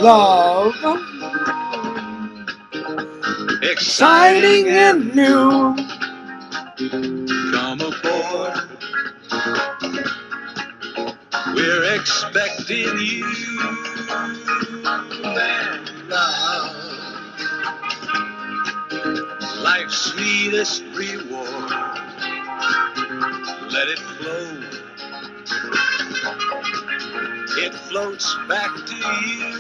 love, exciting and new. Come aboard, we're expecting you. And love, life's sweetest reward. Let it flow. It floats back to you.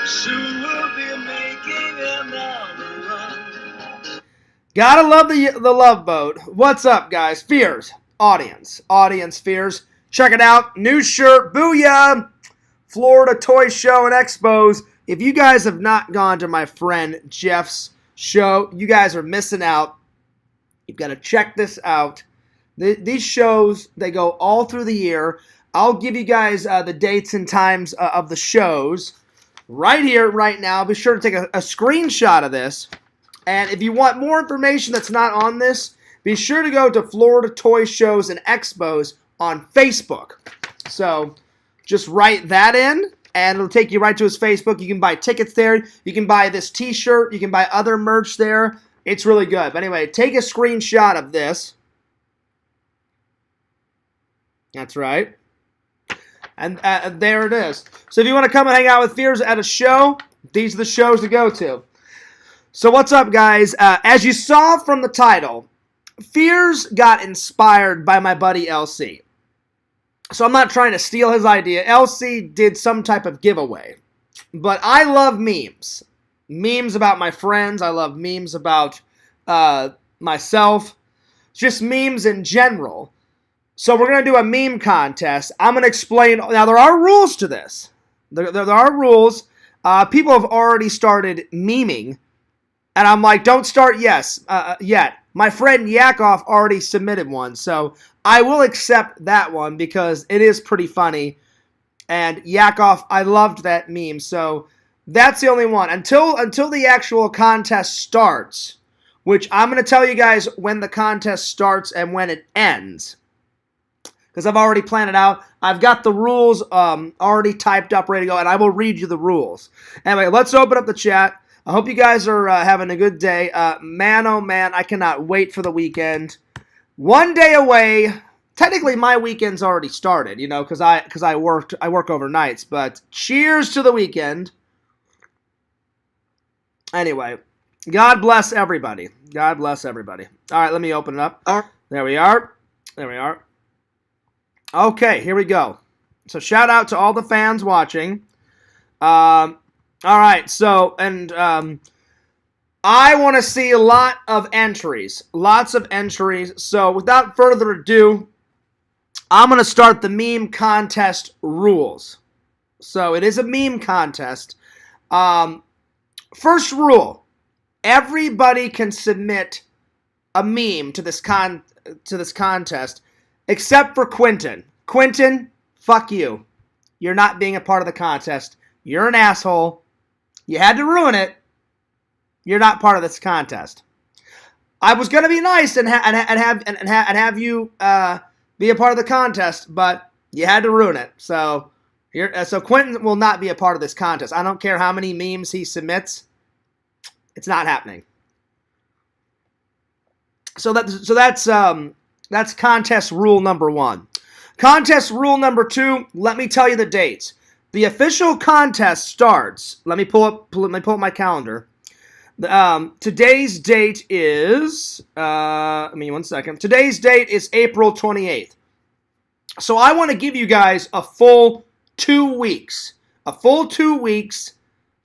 Soon we'll be making another run. Gotta love the Love Boat. What's up, guys? Fears. Audience Fears. Check it out. New shirt. Booyah! Florida Toy Show and Expos. If you guys have not gone to my friend Jeff's show, you guys are missing out. You've got to check this out. These shows, they go all through the year. I'll give you guys the dates and times of the shows right here, right now. Be sure to take a screenshot of this. And if you want more information that's not on this, be sure to go to Florida Toy Shows and Expos on Facebook. So just write that in, and it'll take you right to his Facebook. You can buy tickets there. You can buy this t-shirt. You can buy other merch there. It's really good. But anyway, take a screenshot of this. That's right. And there it is. So if you want to come and hang out with Fears at a show, these are the shows to go to. So what's up, guys? As you saw from the title, Fears got inspired by my buddy LC. So I'm not trying to steal his idea. LC did some type of giveaway. But I love memes. Memes about my friends. I love memes about myself. Just memes in general. So we're going to do a meme contest. I'm going to explain. Now, there are rules to this. There are rules. People have already started memeing. And I'm like, don't start yet. My friend Yakov already submitted one. So I will accept that one because it is pretty funny. And Yakov, I loved that meme. So that's the only one. Until the actual contest starts, which I'm going to tell you guys when the contest starts and when it ends. Because I've already planned it out. I've got the rules already typed up, ready to go, and I will read you the rules. Anyway, let's open up the chat. I hope you guys are having a good day. Man, oh man, I cannot wait for the weekend. One day away. Technically, my weekend's already started, you know, because I work overnights. But cheers to the weekend. Anyway, God bless everybody. God bless everybody. All right, let me open it up. There we are. There we are. Okay, here we go. So shout out to all the fans watching. All right, so, and I want to see a lot of entries. Lots of entries. So without further ado, I'm going to start the meme contest rules. So it is a meme contest. First rule, everybody can submit a meme to this contest except for Quentin. Quentin, fuck you. You're not being a part of the contest. You're an asshole. You had to ruin it. You're not part of this contest. I was gonna be nice and have you be a part of the contest, but you had to ruin it. So Quentin will not be a part of this contest. I don't care how many memes he submits. It's not happening. So that's contest rule number 1. Contest rule number 2, let me tell you the dates. The official contest starts, let me pull up my calendar. Today's date is, give me one second. Today's date is April 28th. So I want to give you guys a full 2 weeks. A full 2 weeks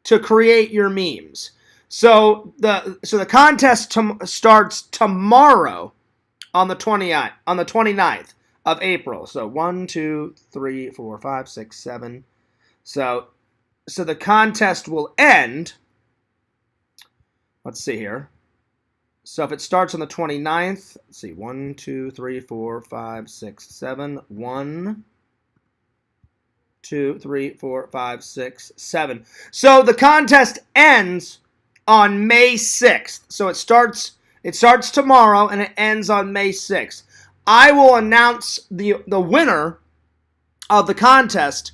to create your memes. So the contest starts tomorrow on the 29th of April. So 1, 2, 3, 4, 5, 6, 7. So the contest will end. Let's see here. So if it starts on the 29th, let's see, 1, 2, 3, 4, 5, 6, 7. 1, 2, 3, 4, 5, 6, 7. So the contest ends on May 6th. So it starts tomorrow and it ends on May 6th. I will announce the winner of the contest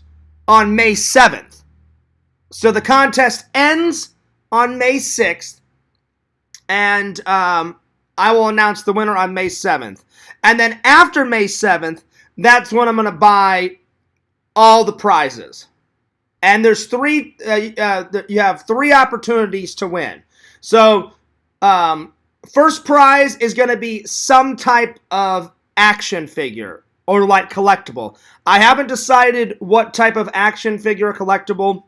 on May 7th. So the contest ends on May 6th, and I will announce the winner on May 7th. And then after May 7th, that's when I'm going to buy all the prizes. And there's three, you have 3 opportunities to win. So, first prize is going to be some type of action figure or like collectible. I haven't decided what type of action figure or collectible,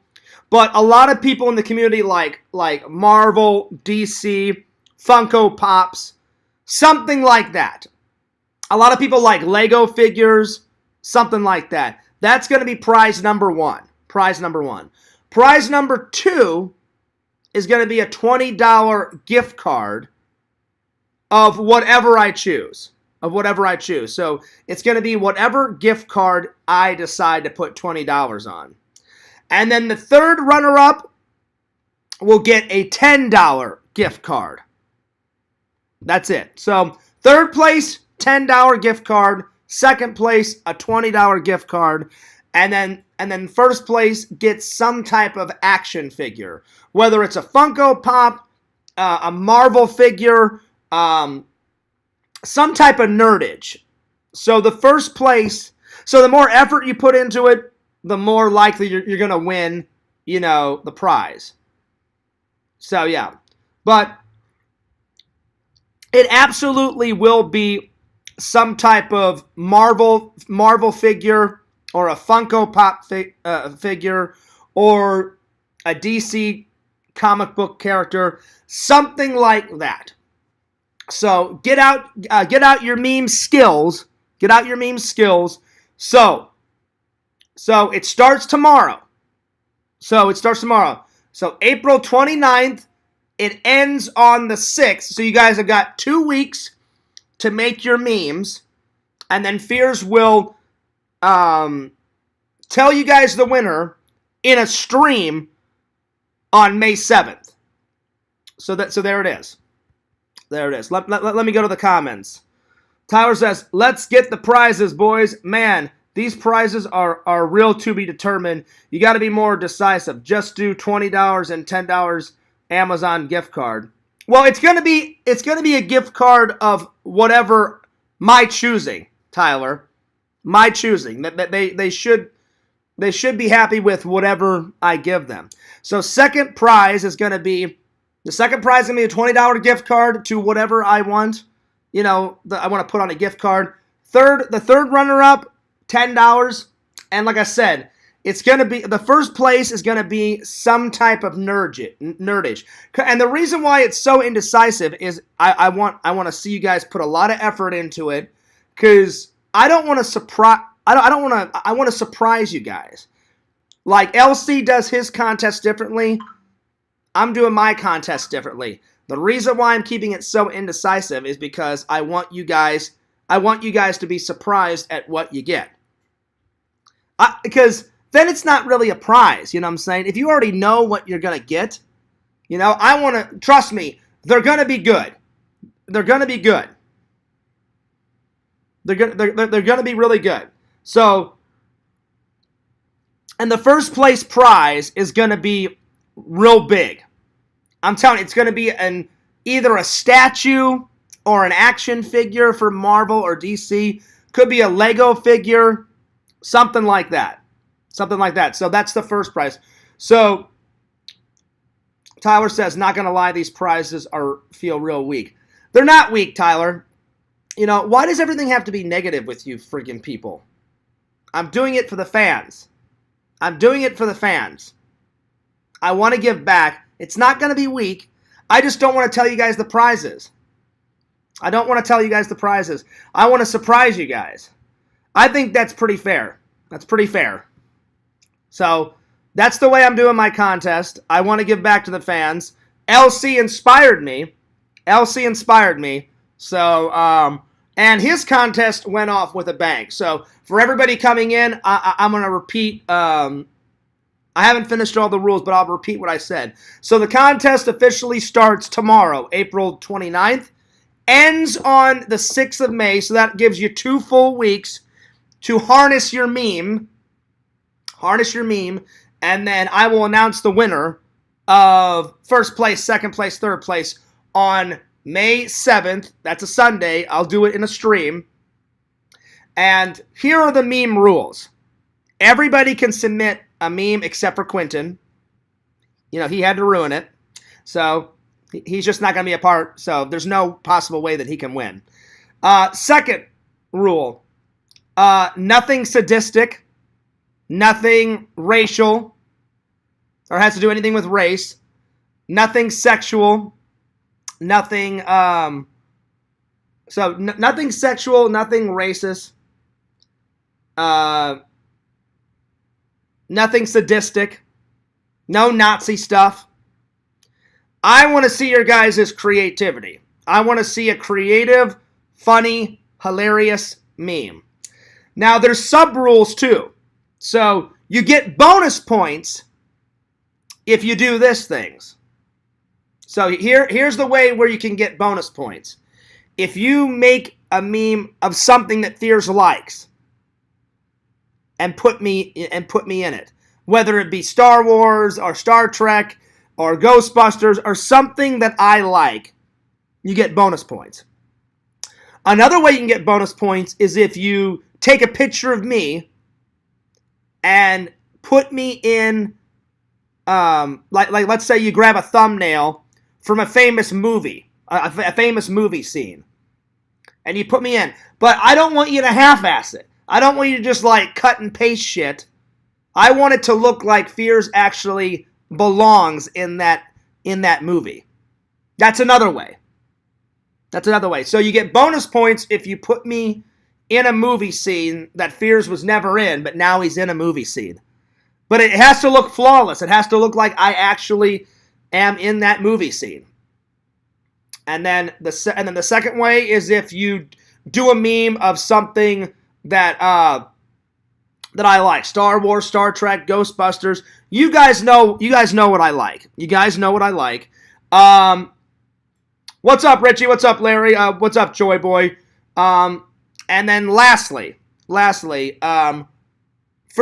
but a lot of people in the community like Marvel, DC, Funko Pops, something like that. A lot of people like Lego figures, something like that. That's going to be prize number 1. Prize number 1. Prize number 2 is going to be a $20 gift card of whatever I choose. So it's going to be whatever gift card I decide to put $20 on. And then the third runner-up will get a $10 gift card. That's it. So third place, $10 gift card. Second place, a $20 gift card. And then first place gets some type of action figure. Whether it's a Funko Pop, a Marvel figure, some type of nerdage. So the first place, so the more effort you put into it, the more likely you're going to win, the prize. So yeah. But it absolutely will be some type of Marvel figure or a Funko Pop figure or a DC comic book character, something like that. So get out your meme skills. Get out your meme skills. So it starts tomorrow. So April 29th. It ends on the 6th. So you guys have got 2 weeks to make your memes. And then Fears will tell you guys the winner in a stream on May 7th. So there it is. There it is. Let me go to the comments. Tyler says, let's get the prizes, boys. Man, these prizes are real to be determined. You got to be more decisive. Just do $20 and $10 Amazon gift card. Well, it's gonna be a gift card of whatever my choosing, Tyler. My choosing. They should be happy with whatever I give them. So second prize is gonna be a $20 gift card to whatever I want. I want to put on a gift card. The third runner-up, $10. And like I said, it's going to be, the first place is going to be some type of nerdage. And the reason why it's so indecisive is I want to see you guys put a lot of effort into it, because I don't want to surprise, I want to surprise you guys. Like LC does his contest differently, I'm doing my contest differently. The reason why I'm keeping it so indecisive is because I want you guys to be surprised at what you get. Because then it's not really a prize, you know what I'm saying? If you already know what you're going to get, I want to, trust me, they're going to be good. They're going to be good. They're going to be really good. So, and the first place prize is going to be real big. I'm telling you, it's going to be either a statue or an action figure for Marvel or DC. Could be a Lego figure, something like that. Something like that. So that's the first prize. So Tyler says, not going to lie, these prizes feel real weak. They're not weak, Tyler. Why does everything have to be negative with you friggin' people? I'm doing it for the fans. I'm doing it for the fans. I want to give back. It's not going to be weak. I just don't want to tell you guys the prizes. I don't want to tell you guys the prizes. I want to surprise you guys. I think that's pretty fair. That's pretty fair. So that's the way I'm doing my contest. I want to give back to the fans. LC inspired me. So, and his contest went off with a bang. So for everybody coming in, I'm going to repeat. I haven't finished all the rules, but I'll repeat what I said. So the contest officially starts tomorrow, April 29th. ends on the 6th of May, so that gives you 2 full weeks to harness your meme. Harness your meme, and then I will announce the winner of first place, second place, third place on May 7th. That's a Sunday. I'll do it in a stream. And here are the meme rules. Everybody can submit a meme except for Quentin. You know, he had to ruin it. So he's just not going to be a part. So there's no possible way that he can win. Second rule, nothing sadistic, nothing racial, or has to do anything with race, nothing sexual, nothing, nothing sexual, nothing racist, nothing sadistic, no Nazi stuff. I want to see your guys' creativity. I want to see a creative, funny, hilarious meme. Now, there's sub-rules too. So, you get bonus points if you do this things. So, here's the way where you can get bonus points. If you make a meme of something that Fears likes and put me in it, whether it be Star Wars or Star Trek or Ghostbusters or something that I like, you get bonus points. Another way you can get bonus points is if you take a picture of me and put me in, like let's say you grab a thumbnail from a famous movie, a famous movie scene, and you put me in. But I don't want you to half-ass it. I don't want you to just like cut and paste shit. I want it to look like Fears actually belongs in that movie. That's another way. That's another way. So you get bonus points if you put me in a movie scene that Fears was never in, but now he's in a movie scene. But it has to look flawless. It has to look like I actually am in that movie scene. And then the second way is if you do a meme of something that that I like. Star Wars, Star Trek, Ghostbusters. You guys know what I like. You guys know what I like. What's up, Richie? What's up, Larry? What's up, Joy Boy? And then lastly, for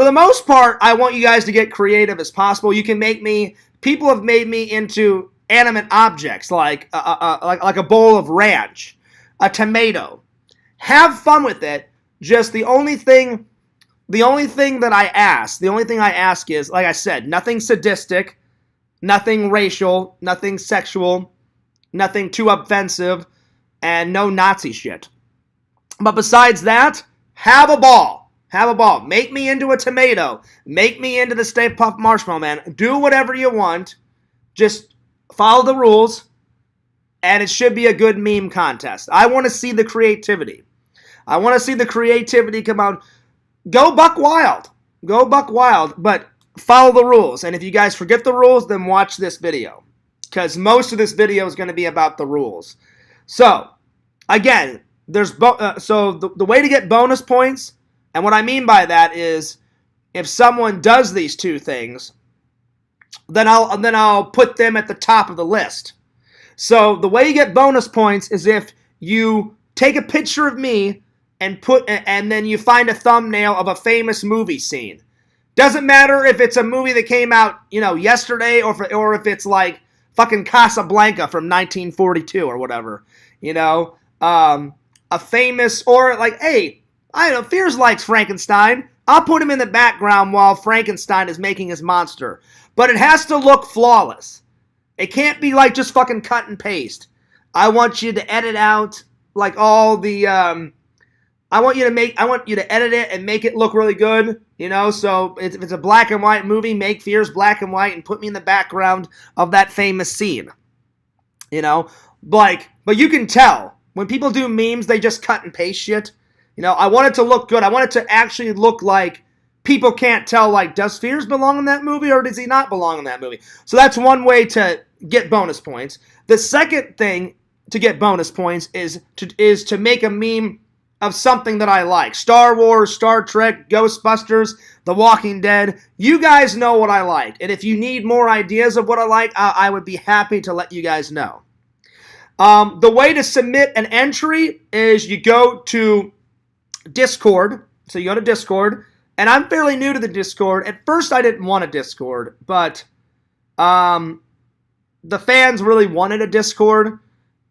the most part, I want you guys to get creative as possible. You can make me, people have made me into animate objects like a bowl of ranch, a tomato. Have fun with it. Just the only thing that I ask is, like I said, nothing sadistic, nothing racial, nothing sexual, nothing too offensive, and no Nazi shit. But besides that, have a ball. Have a ball. Make me into a tomato. Make me into the Stay Puft Marshmallow Man. Do whatever you want. Just follow the rules, and it should be a good meme contest. I want to see the creativity. I want to see the creativity come out. Go buck wild. Go buck wild, but follow the rules. And if you guys forget the rules, then watch this video, because most of this video is going to be about the rules. So, again, there's the way to get bonus points, and what I mean by that is if someone does these two things, then I'll put them at the top of the list. So the way you get bonus points is if you take a picture of me and then you find a thumbnail of a famous movie scene. Doesn't matter if it's a movie that came out, yesterday, or if it's like fucking Casablanca from 1942 or whatever, a famous, or like, hey, I don't know, Fears likes Frankenstein. I'll put him in the background while Frankenstein is making his monster. But it has to look flawless. It can't be like just fucking cut and paste. I want you to edit out like all the, I want you to edit it and make it look really good, so if it's a black and white movie, make Fears black and white and put me in the background of that famous scene, but you can tell, when people do memes, they just cut and paste shit, I want it to look good. I want it to actually look like people can't tell, like, does Fears belong in that movie or does he not belong in that movie? So that's one way to get bonus points. The second thing to get bonus points is to make a meme of something that I like. Star Wars, Star Trek, Ghostbusters, The Walking Dead. You guys know what I like. And if you need more ideas of what I like, I would be happy to let you guys know. The way to submit an entry is you go to Discord. So you go to Discord, and I'm fairly new to the Discord. At first, I didn't want a Discord, but the fans really wanted a Discord,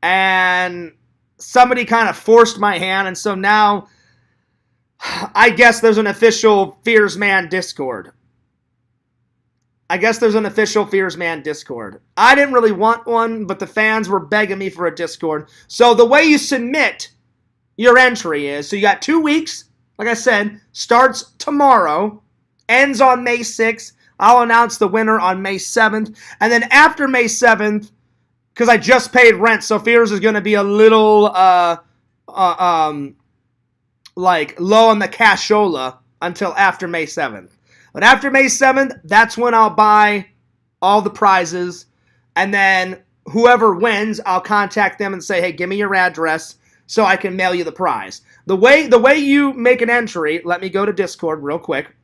and somebody kind of forced my hand, and so now I guess there's an official Fears Man Discord. I didn't really want one, but the fans were begging me for a Discord. So the way you submit your entry is, so you got 2 weeks, like I said, starts tomorrow, ends on May 6th. I'll announce the winner on May 7th. And then after May 7th, because I just paid rent, so Fears is going to be a little, like, low on the cashola until after May 7th. But after May 7th, that's when I'll buy all the prizes. And then whoever wins, I'll contact them and say, hey, give me your address so I can mail you the prize. The way you make an entry, let me go to Discord real quick,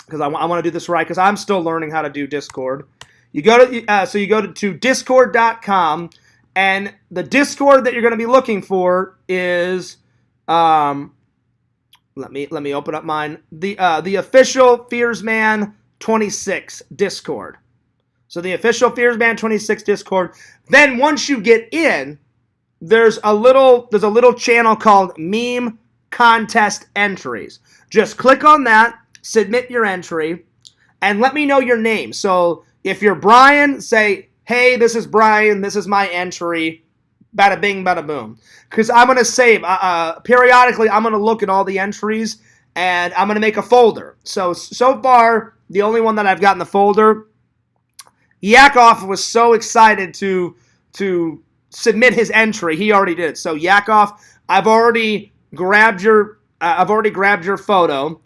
because I want to do this right, because I'm still learning how to do Discord. You go to discord.com, and the Discord that you're going to be looking for is let me open up mine. The official Fearsman 26 Discord. So the official Fearsman 26 Discord. Then once you get in, there's a little channel called Meme Contest Entries. Just click on that, submit your entry, and let me know your name. So if you're Brian, say, hey, this is Brian, this is my entry. Bada bing, bada boom. Because I'm going to save. Periodically, I'm going to look at all the entries, and I'm going to make a folder. So far, the only one that I've got in the folder, Yakov was so excited to submit his entry. He already did it. So Yakov, I've already grabbed your photo,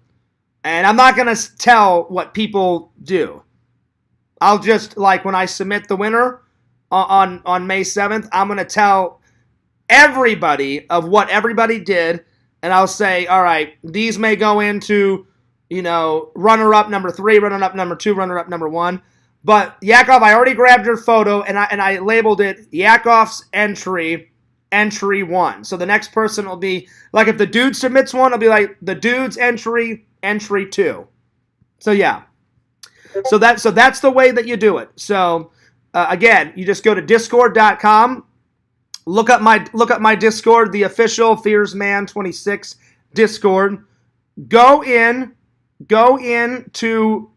and I'm not going to tell what people do. I'll just, like, when I submit the winner on May 7th, I'm going to tell everybody of what everybody did, and I'll say, all right, these may go into, runner-up number 3, runner-up number 2, runner-up number 1. But, Yakov, I already grabbed your photo, and I labeled it Yakov's entry 1. So the next person will be, like, if the dude submits one, it'll be like the dude's entry 2. So, yeah. So that's the way that you do it. So, again, you just go to discord.com, look up my Discord, the official Fearsman 26 Discord. Go in to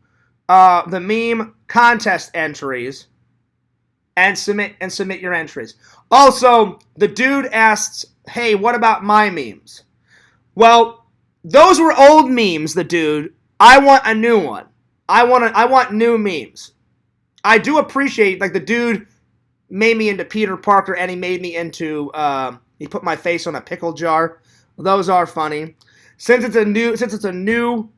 the meme contest entries and submit your entries. Also, the dude asks, hey, what about my memes? Well, those were old memes, the dude. I want a new one. I want new memes. I do appreciate, like, the dude made me into Peter Parker, and he made me into, he put my face on a pickle jar. Those are funny. Since it's a new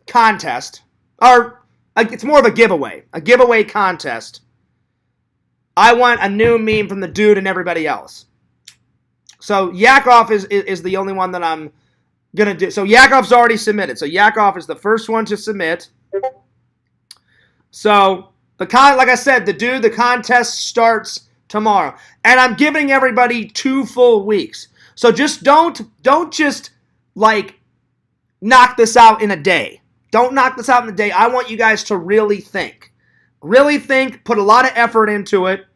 contest, or it's more of a giveaway contest. I want a new meme from the dude and everybody else. So Yakov is the only one that I'm gonna do. So Yakov's already submitted. So Yakov is the first one to submit. So like I said, the contest starts tomorrow, and I'm giving everybody 2 full weeks. So just don't just like knock this out in a day. Don't knock this out in a day. I want you guys to really think. Really think, put a lot of effort into it.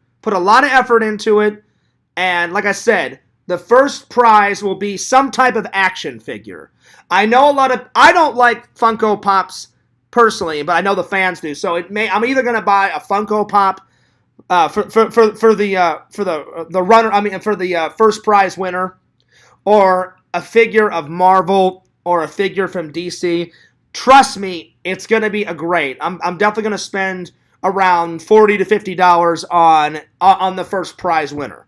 And like I said, the first prize will be some type of action figure. I know I don't like Funko Pops personally, but I know the fans do. So I'm either going to buy a Funko Pop for the runner, for the first prize winner, or a figure of Marvel, or a figure from DC. Trust me, it's going to be a great. I'm definitely going to spend around $40 to $50 on the first prize winner.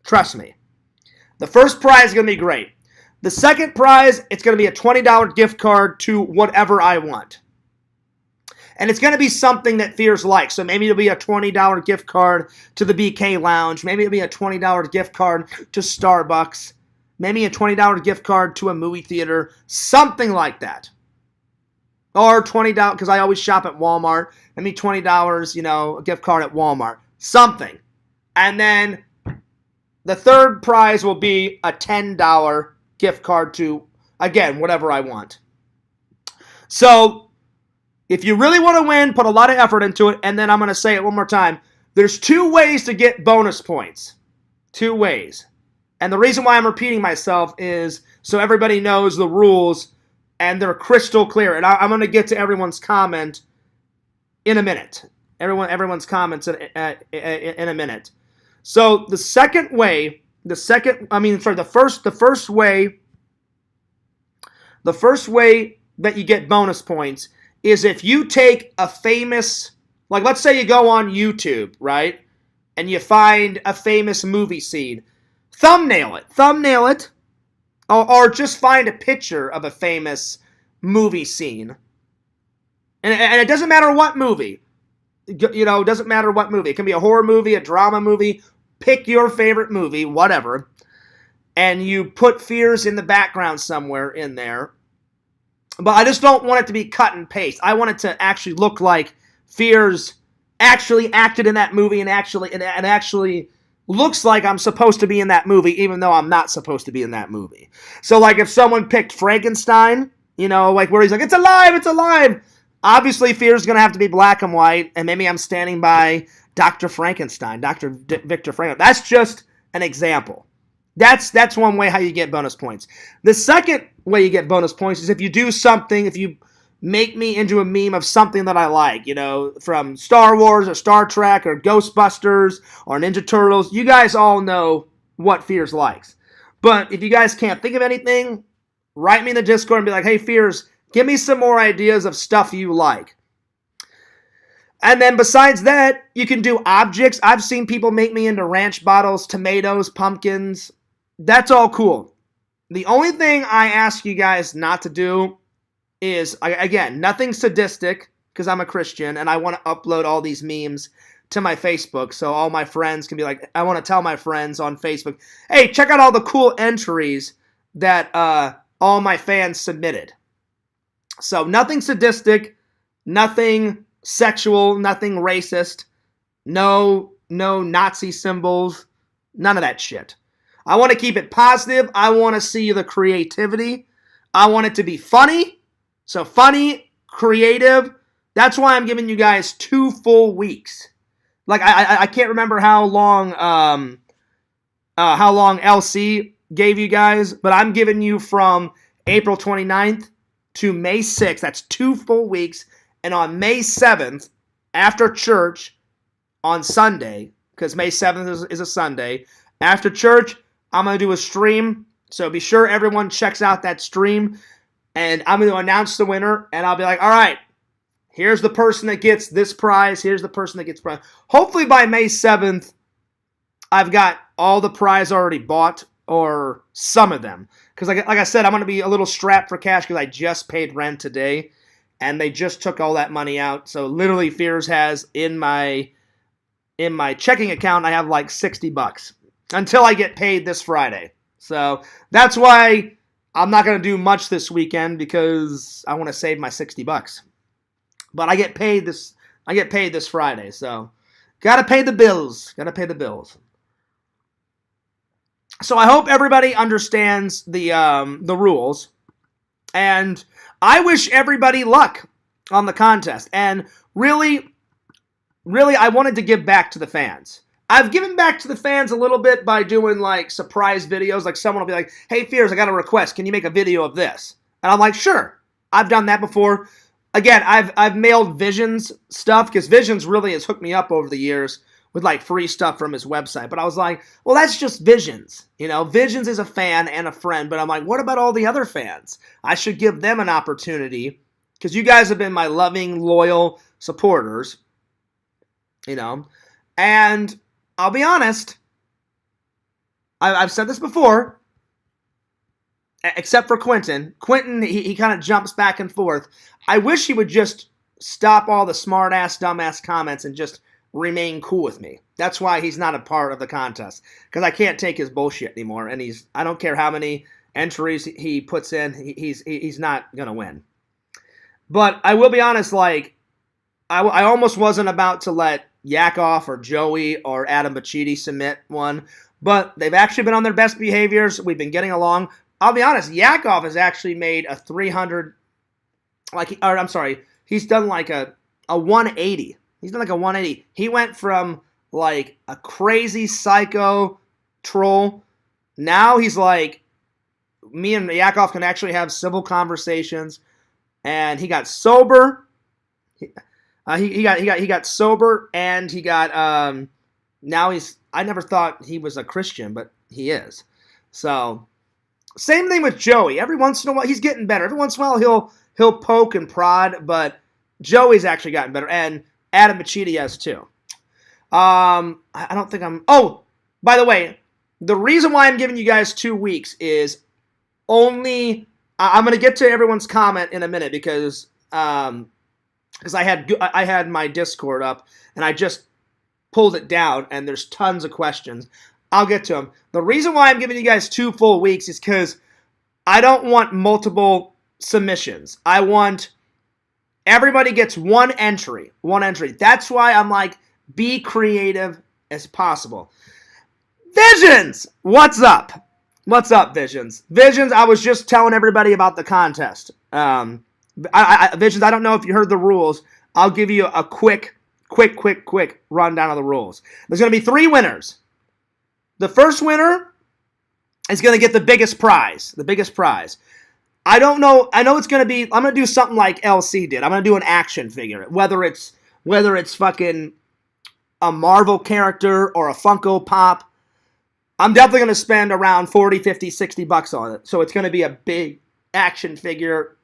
Trust me. The first prize is going to be great. The second prize, it's going to be a $20 gift card to whatever I want. And it's going to be something that Fears likes. So maybe it'll be a $20 gift card to the BK Lounge. Maybe it'll be a $20 gift card to Starbucks. Maybe a $20 gift card to a movie theater. Something like that. Or $20, because I always shop at Walmart. Maybe $20, a gift card at Walmart. Something. And then the third prize will be a $10 gift card to, again, whatever I want. So if you really want to win, put a lot of effort into it. And then I'm going to say it one more time. There's 2 ways to get bonus points. 2 ways. And the reason why I'm repeating myself is so everybody knows the rules and they're crystal clear. And I'm going to get to everyone's comment in a minute. Everyone's comments in a minute. So the first way that you get bonus points is if you take a famous, like let's say you go on YouTube, right? And you find a famous movie scene. Thumbnail it, or just find a picture of a famous movie scene. And it doesn't matter what movie. You know, it doesn't matter what movie. It can be a horror movie, a drama movie. Pick your favorite movie, whatever. And you put Fears in the background somewhere in there. But I just don't want it to be cut and paste. I want it to actually look like Fears actually acted in that movie and actually looks like I'm supposed to be in that movie, even though I'm not supposed to be in that movie. So, like, if someone picked Frankenstein, you know, like where he's like, it's alive! Obviously, Fear's going to have to be black and white, and maybe I'm standing by Dr. Frankenstein, Dr. Victor Frankenstein. That's just an example. That's one way how you get bonus points. The second way you get bonus points is if you do something, if you make me into a meme of something that I like, you know, from Star Wars or Star Trek or Ghostbusters or Ninja Turtles. You guys all know what Fears likes. But if you guys can't think of anything, write me in the Discord and be like, hey, Fears, give me some more ideas of stuff you like. And then besides that, you can do objects. I've seen people make me into ranch bottles, tomatoes, pumpkins. That's all cool. The only thing I ask you guys not to do is, again, nothing sadistic, because I'm a Christian and I want to upload all these memes to my Facebook so all my friends can be like, I want to tell my friends on Facebook, hey, check out all the cool entries that all my fans submitted. So nothing sadistic, nothing sexual, nothing racist, no Nazi symbols, none of that shit. I want to keep it positive. I want to see the creativity. I want it to be funny. So funny, creative. That's why I'm giving you guys 2 full weeks. Like I can't remember how long LC gave you guys, but I'm giving you from April 29th to May 6th. That's 2 full weeks. And on May 7th, after church on Sunday, because May 7th is a Sunday, after church, I'm going to do a stream. So be sure everyone checks out that stream. And I'm going to announce the winner. And I'll be like, all right, here's the person that gets this prize. Here's the person that gets prize. Hopefully by May 7th, I've got all the prize already bought, or some of them. Because like I said, I'm going to be a little strapped for cash because I just paid rent today. And they just took all that money out. So literally Fears has in my checking account, I have like $60 until I get paid this Friday. So that's why I'm not going to do much this weekend, because I want to save my $60. But I get paid this Friday. So got to pay the bills. So I hope everybody understands the rules. And I wish everybody luck on the contest. And really, I wanted to give back to the fans. I've given back to the fans a little bit by doing like surprise videos. Like someone will be like, hey, Fears, I got a request. Can you make a video of this? And I'm like, sure. I've done that before. Again, I've mailed Visions stuff, because Visions really has hooked me up over the years with like free stuff from his website. But I was like, well, that's just Visions. You know, Visions is a fan and a friend. But I'm like, what about all the other fans? I should give them an opportunity, because you guys have been my loving, loyal supporters. You know, and I'll be honest, I've said this before, except for Quentin. Quentin, he kind of jumps back and forth. I wish he would just stop all the smart-ass, dumbass comments and just remain cool with me. That's why he's not a part of the contest, because I can't take his bullshit anymore. And I don't care how many entries he puts in, he's not going to win. But I will be honest, like, I almost wasn't about to let Yakov or Joey or Adam Bachidi submit one, but they've actually been on their best behaviors. We've been getting along. I'll be honest, Yakov has actually made a 300, he's done like a 180. He's done like a 180. He went from like a crazy psycho troll. Now he's like, me and Yakov can actually have civil conversations, and he got sober. He got sober, and he got now he's. I never thought he was a Christian, but he is. So same thing with Joey. Every once in a while, he's getting better. Every once in a while, he'll poke and prod, but Joey's actually gotten better, and Adam Bachidi has too. I don't think I'm. Oh, by the way, the reason why I'm giving you guys 2 weeks is only. I'm going to get to everyone's comment in a minute because I had my Discord up and I just pulled it down and there's tons of questions. I'll get to them. The reason why I'm giving you guys 2 full weeks is because I don't want multiple submissions. I want everybody gets one entry. That's why I'm like, be creative as possible. Visions! What's up? What's up, Visions? Visions, I was just telling everybody about the contest. Visions, I don't know if you heard the rules. I'll give you a quick rundown of the rules. There's going to be 3 winners. The first winner is going to get the biggest prize. I don't know. I know it's going to be, I'm going to do something like LC did. I'm going to do an action figure. Whether it's fucking a Marvel character or a Funko Pop, I'm definitely going to spend around 40, 50, 60 bucks on it. So it's going to be a big action figure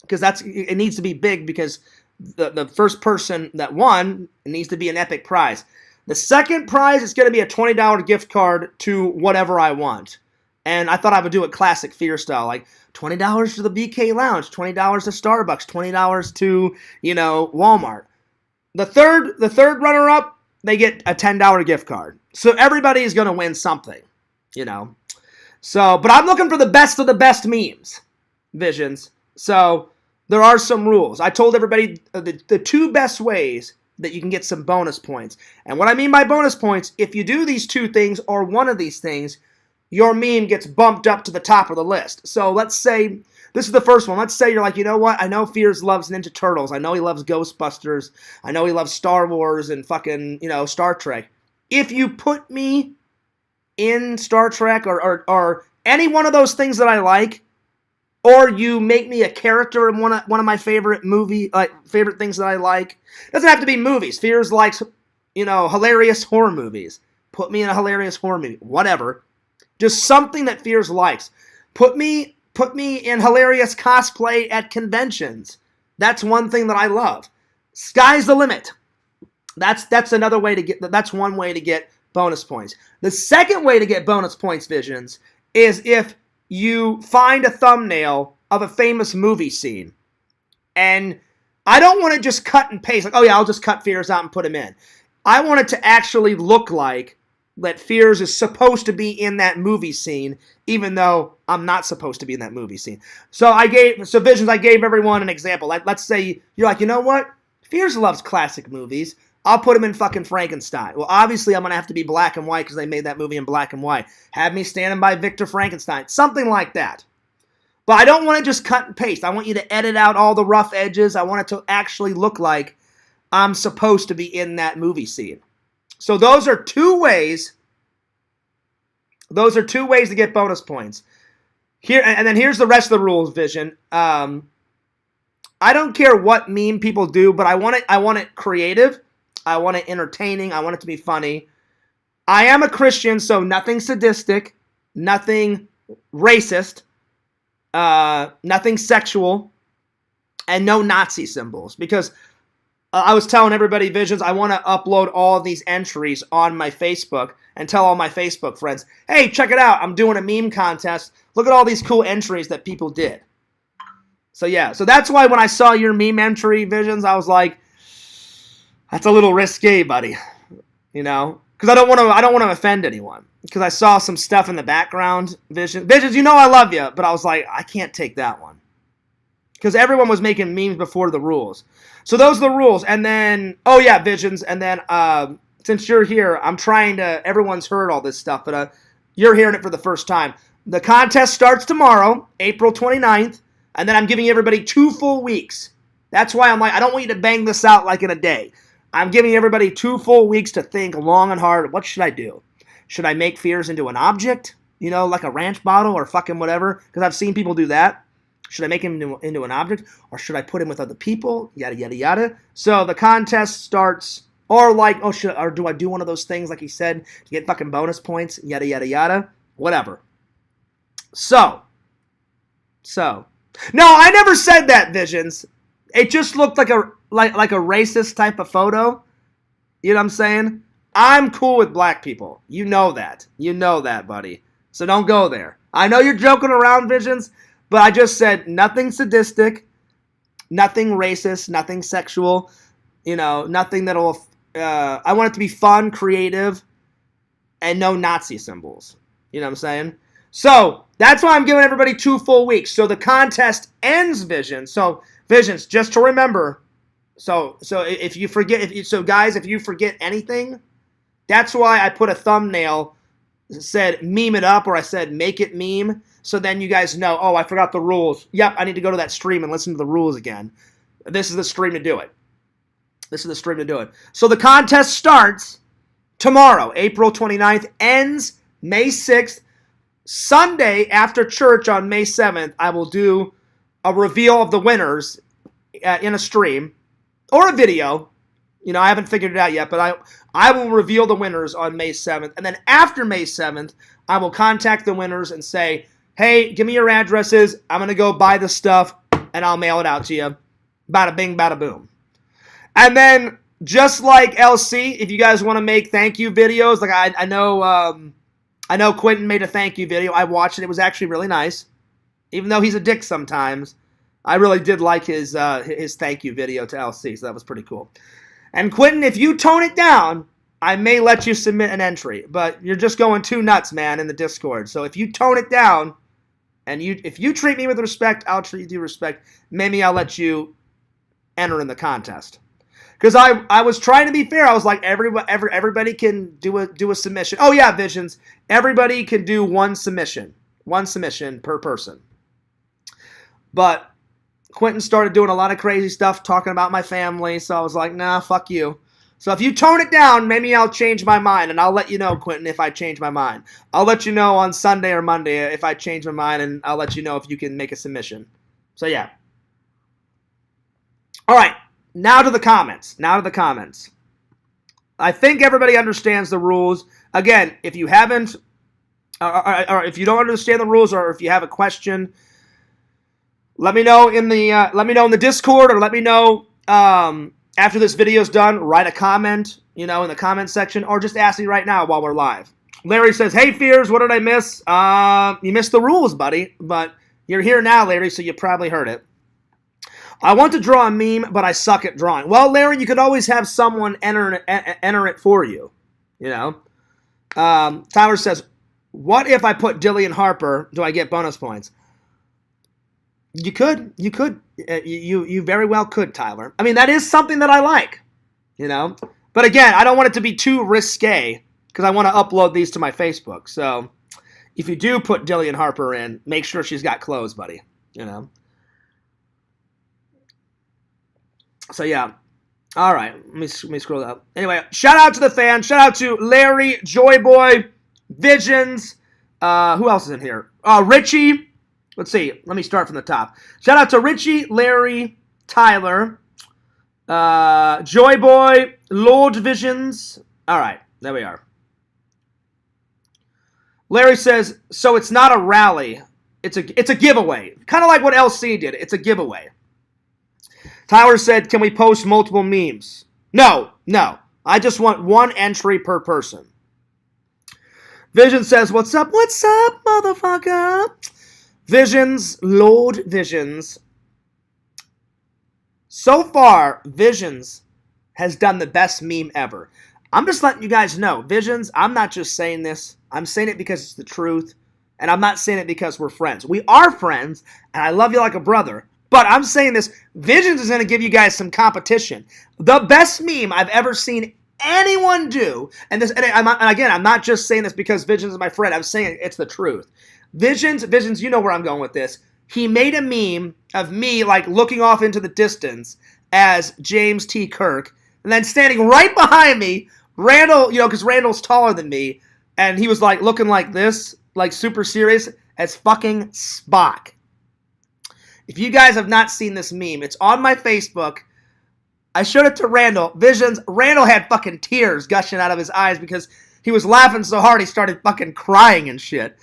because it needs to be big because the first person that won, it needs to be an epic prize. The second prize is going to be a $20 gift card to whatever I want. And I thought I would do it classic Fear style, like $20 to the BK Lounge, $20 to Starbucks, $20 to, Walmart. The third runner-up, they get a $10 gift card. So everybody is going to win something, So, but I'm looking for the best of the best memes, Visions. So there are some rules. I told everybody the 2 best ways that you can get some bonus points. And what I mean by bonus points, if you do these 2 things or one of these things, your meme gets bumped up to the top of the list. So let's say, this is the first one. Let's say you're like, you know what? I know Fears loves Ninja Turtles. I know he loves Ghostbusters. I know he loves Star Wars and fucking, Star Trek. If you put me in Star Trek or any one of those things that I like, or you make me a character in one of my favorite favorite things that I like, it doesn't have to be movies. Fears likes, hilarious horror movies. Put me in a hilarious horror movie. Whatever. Just something that Fears likes. Put me in hilarious cosplay at conventions. That's one thing that I love. Sky's the limit. That's another way to get. That's one way to get bonus points. The second way to get bonus points, Visions, is if you find a thumbnail of a famous movie scene, and I don't want to just cut and paste. Like, oh yeah, I'll just cut Fears out and put him in. I want it to actually look like that Fears is supposed to be in that movie scene, even though I'm not supposed to be in that movie scene. So Visions, I gave everyone an example. Let's say you're like, you know what? Fears loves classic movies. I'll put him in fucking Frankenstein. Well, obviously, I'm going to have to be black and white because they made that movie in black and white. Have me standing by Victor Frankenstein. Something like that. But I don't want to just cut and paste. I want you to edit out all the rough edges. I want it to actually look like I'm supposed to be in that movie scene. So those are 2 ways. Those are 2 ways to get bonus points. Here, and then here's the rest of the rules, Vision. I don't care what meme people do, but I want it creative. I want it entertaining. I want it to be funny. I am a Christian, so nothing sadistic, nothing racist, nothing sexual, and no Nazi symbols. Because I was telling everybody, Visions, I want to upload all of these entries on my Facebook and tell all my Facebook friends, hey, check it out. I'm doing a meme contest. Look at all these cool entries that people did. So yeah, so that's why when I saw your meme entry, Visions, I was like, that's a little risque, buddy. Because I don't want to offend anyone. Because I saw some stuff in the background, Visions, I love you, but I was like, I can't take that one. because everyone was making memes before the rules. So those are the rules. And then, oh yeah, Visions. And then since you're here, I'm trying to, everyone's heard all this stuff, but you're hearing it for the first time. The contest starts tomorrow, April 29th, and then I'm giving everybody 2 full weeks. That's why I'm like, I don't want you to bang this out like in a day. I'm giving everybody 2 full weeks to think long and hard. What should I do? Should I make fears into an object? You know, like a ranch bottle or fucking whatever? Because I've seen people do that. Should I make him into an object? Or should I put him with other people? Yada, yada, yada. So the contest starts, or like, or do I do one of those things like he said to get fucking bonus points? Yada, yada, yada. Whatever. So. No, I never said that, Visions. It just looked like a racist type of photo. You know what I'm saying? I'm cool with black people. You know that. You know that, buddy. So don't go there. I know you're joking around, Visions, but I just said nothing sadistic, nothing racist, nothing sexual, you know, nothing that'll, I want it to be fun, creative, and no Nazi symbols. You know what I'm saying? So, that's why I'm giving everybody 2 full weeks. So the contest ends, Visions. So, Visions, just to remember, so if you forget, guys, if you forget anything, that's why I put a thumbnail said meme it up, or I said make it meme, so then you guys know, oh, I forgot the rules. Yep, I need to go to that stream and listen to the rules again. This is the stream to do it. This is the stream to do it. So the contest starts tomorrow, April 29th, ends May 6th. Sunday after church on May 7th, I will do a reveal of the winners in a stream or a video. You know, I haven't figured it out yet, but I will reveal the winners on May 7th. And then after May 7th, I will contact the winners and say, hey, give me your addresses. I'm going to go buy the stuff, and I'll mail it out to you. Bada bing, bada boom. And then, just like LC, if you guys want to make thank you videos, like I know Quentin made a thank you video. I watched it. It was actually really nice. Even though he's a dick sometimes, I really did like his thank you video to LC, so that was pretty cool. And Quentin, if you tone it down, I may let you submit an entry. But you're just going too nuts, man, in the Discord. So if you tone it down, and if you treat me with respect, I'll treat you with respect. Maybe I'll let you enter in the contest. Because I was trying to be fair. I was like, everybody can do a submission. Oh yeah, Visions. Everybody can do one submission per person. But Quentin started doing a lot of crazy stuff, talking about my family. So I was like, nah, fuck you. So if you tone it down, maybe I'll change my mind, and I'll let you know, Quentin, if I change my mind. I'll let you know on Sunday or Monday if I change my mind, and I'll let you know if you can make a submission. So yeah. All right. Now to the comments. I think everybody understands the rules. Again, if you haven't, or if you don't understand the rules, or if you have a question, let me know in the Discord, or let me know after this video is done. Write a comment, in the comment section, or just ask me right now while we're live. Larry says, "Hey Fears, what did I miss?" You missed the rules, buddy, but you're here now, Larry, so you probably heard it. I want to draw a meme, but I suck at drawing. Well, Larry, you could always have someone enter it for you. Tyler says, what if I put Dillian Harper? Do I get bonus points? You could. You very well could, Tyler. I mean, that is something that I like, But again, I don't want it to be too risque because I want to upload these to my Facebook. So if you do put Dillian Harper in, make sure she's got clothes, buddy, So, yeah. All right. Let me scroll up. Anyway, shout out to the fans. Shout out to Larry, Joyboy, Visions. Who else is in here? Richie. Let's see. Let me start from the top. Shout out to Richie, Larry, Tyler, Joyboy, Lord Visions. All right. There we are. Larry says, so it's not a rally. It's a giveaway. Kind of like what LC did. It's a giveaway. Tyler said, can we post multiple memes? No. I just want one entry per person. Vision says, what's up, motherfucker? Visions, Lord Visions. So far, Visions has done the best meme ever. I'm just letting you guys know. Visions, I'm not just saying this. I'm saying it because it's the truth. And I'm not saying it because we're friends. We are friends, and I love you like a brother. But I'm saying this, Visions is going to give you guys some competition. The best meme I've ever seen anyone do, and again, I'm not just saying this because Visions is my friend. I'm saying it's the truth. Visions, you know where I'm going with this. He made a meme of me like looking off into the distance as James T. Kirk, and then standing right behind me, Randall, because Randall's taller than me, and he was like looking like this, like super serious as fucking Spock. If you guys have not seen this meme, it's on my Facebook. I showed it to Randall. Visions, Randall had fucking tears gushing out of his eyes because he was laughing so hard he started fucking crying and shit.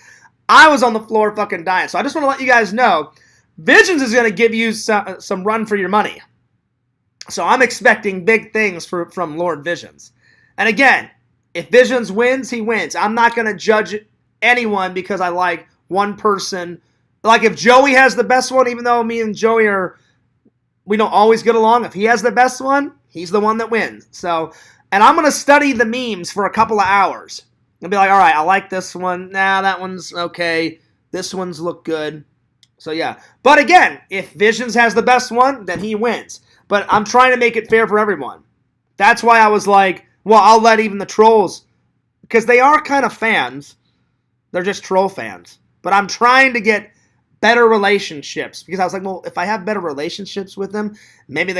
I was on the floor fucking dying. So I just want to let you guys know, Visions is going to give you some run for your money. So I'm expecting big things from Lord Visions. And again, if Visions wins, he wins. I'm not going to judge anyone because I like one person. Like if Joey has the best one, even though me and Joey we don't always get along, if he has the best one, he's the one that wins. So, and I'm going to study the memes for a couple of hours. And be like, all right, I like this one. Nah, that one's okay. This one's look good. So yeah. But again, if Visions has the best one, then he wins. But I'm trying to make it fair for everyone. That's why I was like, well, I'll let even the trolls, because they are kind of fans. They're just troll fans. But I'm trying to get better relationships, because I was like, well, if I have better relationships with them, maybe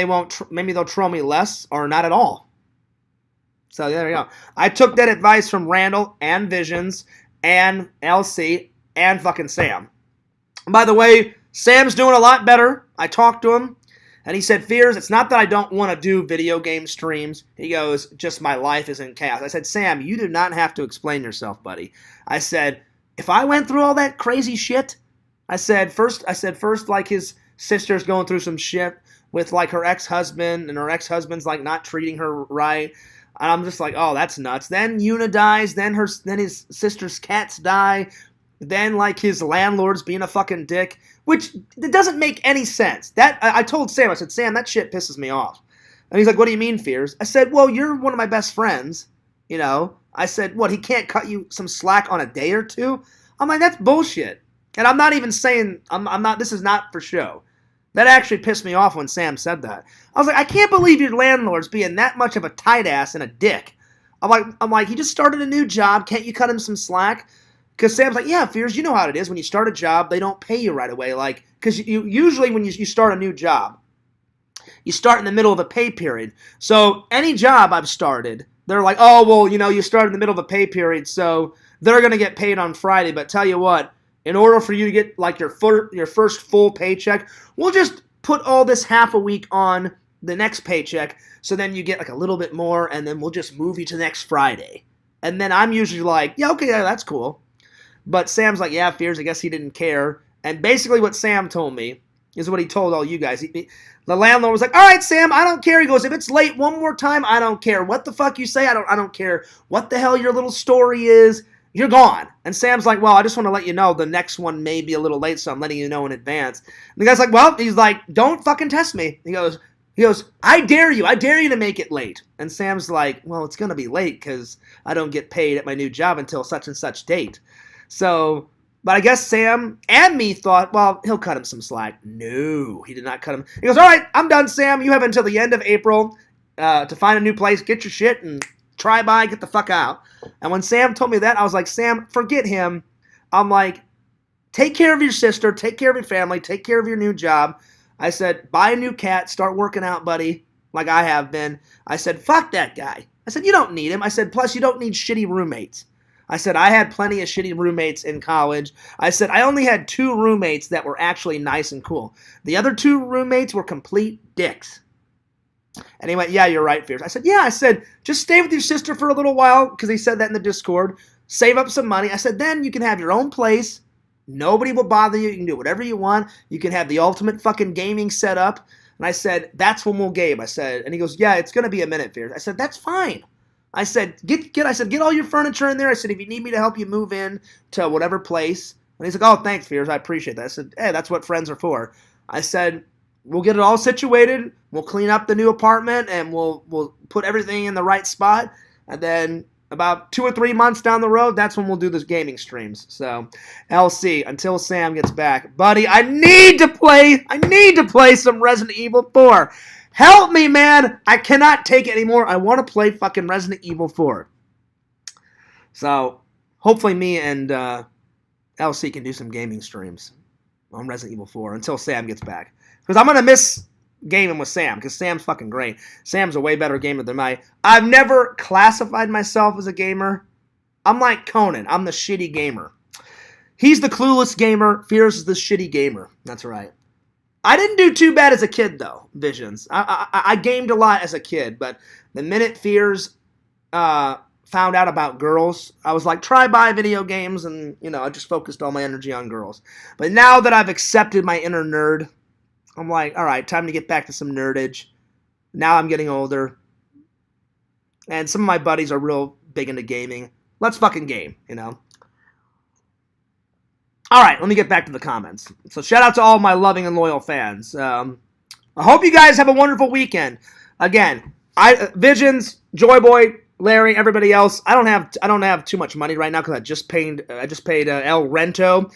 maybe they'll troll me less or not at all. So there you go. I took that advice from Randall and Visions and LC and fucking Sam. And by the way, Sam's doing a lot better. I talked to him, and he said, Fears, it's not that I don't want to do video game streams. He goes, just my life is in chaos. I said, Sam, you do not have to explain yourself, buddy. I said, if I went through all that crazy shit, I said first like his sister's going through some shit with like her ex-husband, and her ex-husband's like not treating her right. And I'm just like, oh, that's nuts. Then Una dies. Then his sister's cats die. Then like his landlord's being a fucking dick, which it doesn't make any sense. That I told Sam, I said, Sam, that shit pisses me off. And he's like, what do you mean, Fears? I said, well, you're one of my best friends. I said, what? He can't cut you some slack on a day or two? I'm like, that's bullshit. And I'm not even saying I'm not. This is not for show. That actually pissed me off when Sam said that. I was like, I can't believe your landlord's being that much of a tight ass and a dick. I'm like, he just started a new job. Can't you cut him some slack? Because Sam's like, yeah, Fears, you know how it is. When you start a job, they don't pay you right away. Like, because usually when you start a new job, you start in the middle of a pay period. So any job I've started, they're like, oh, well, you start in the middle of a pay period, so they're going to get paid on Friday. But tell you what, in order for you to get like your first full paycheck, we'll just put all this half a week on the next paycheck, so then you get like a little bit more, and then we'll just move you to next Friday. And then I'm usually like, yeah, okay, yeah, that's cool. But Sam's like, yeah, Fears, I guess he didn't care. And basically what Sam told me is what he told all you guys. The landlord was like, all right, Sam, I don't care. He goes, if it's late one more time, I don't care. What the fuck you say, I don't care. What the hell your little story is, you're gone. And Sam's like, well, I just want to let you know the next one may be a little late, so I'm letting you know in advance. And the guy's like, well, he's like, don't fucking test me. He goes, I dare you to make it late. And Sam's like, well, it's going to be late because I don't get paid at my new job until such and such date. So, but I guess Sam and me thought, well, he'll cut him some slack. No, he did not cut him. He goes, all right, I'm done, Sam. You have until the end of April to find a new place, get your shit, and try by, get the fuck out. And when Sam told me that, I was like, Sam, forget him. I'm like, take care of your sister, take care of your family, take care of your new job. I said, buy a new cat, start working out, buddy, like I have been. I said, fuck that guy. I said, you don't need him. I said, plus you don't need shitty roommates. I said, I had plenty of shitty roommates in college. I said, I only had 2 roommates that were actually nice and cool. The other 2 roommates were complete dicks. And he went, yeah, you're right, Fears. I said, yeah. I said, just stay with your sister for a little while, because he said that in the Discord. Save up some money. I said, then you can have your own place. Nobody will bother you. You can do whatever you want. You can have the ultimate fucking gaming setup. And I said, that's when we'll game. I said, and he goes, yeah, it's going to be a minute, Fears. I said, that's fine. I said, get all your furniture in there. I said, if you need me to help you move in to whatever place. And he's like, oh, thanks, Fears. I appreciate that. I said, hey, that's what friends are for. I said, we'll get it all situated. We'll clean up the new apartment, and we'll put everything in the right spot. And then about 2 or 3 months down the road, that's when we'll do this gaming streams. So, LC, until Sam gets back. Buddy, I need to play some Resident Evil 4. Help me, man. I cannot take it anymore. I want to play fucking Resident Evil 4. So, hopefully me and LC can do some gaming streams on Resident Evil 4 until Sam gets back. Because I'm going to miss gaming with Sam, because Sam's fucking great. Sam's a way better gamer than me. I've never classified myself as a gamer. I'm like Conan. I'm the shitty gamer. He's the clueless gamer. Fears is the shitty gamer. That's right. I didn't do too bad as a kid, though, Visions. I gamed a lot as a kid, but the minute Fears found out about girls, I was like, try buy video games, and, I just focused all my energy on girls. But now that I've accepted my inner nerd, I'm like, all right, time to get back to some nerdage. Now I'm getting older. And some of my buddies are real big into gaming. Let's fucking game, All right, let me get back to the comments. So shout out to all my loving and loyal fans. I hope you guys have a wonderful weekend. Again, Visions, Joyboy, Larry, everybody else. I don't have too much money right now because I just paid El Rento.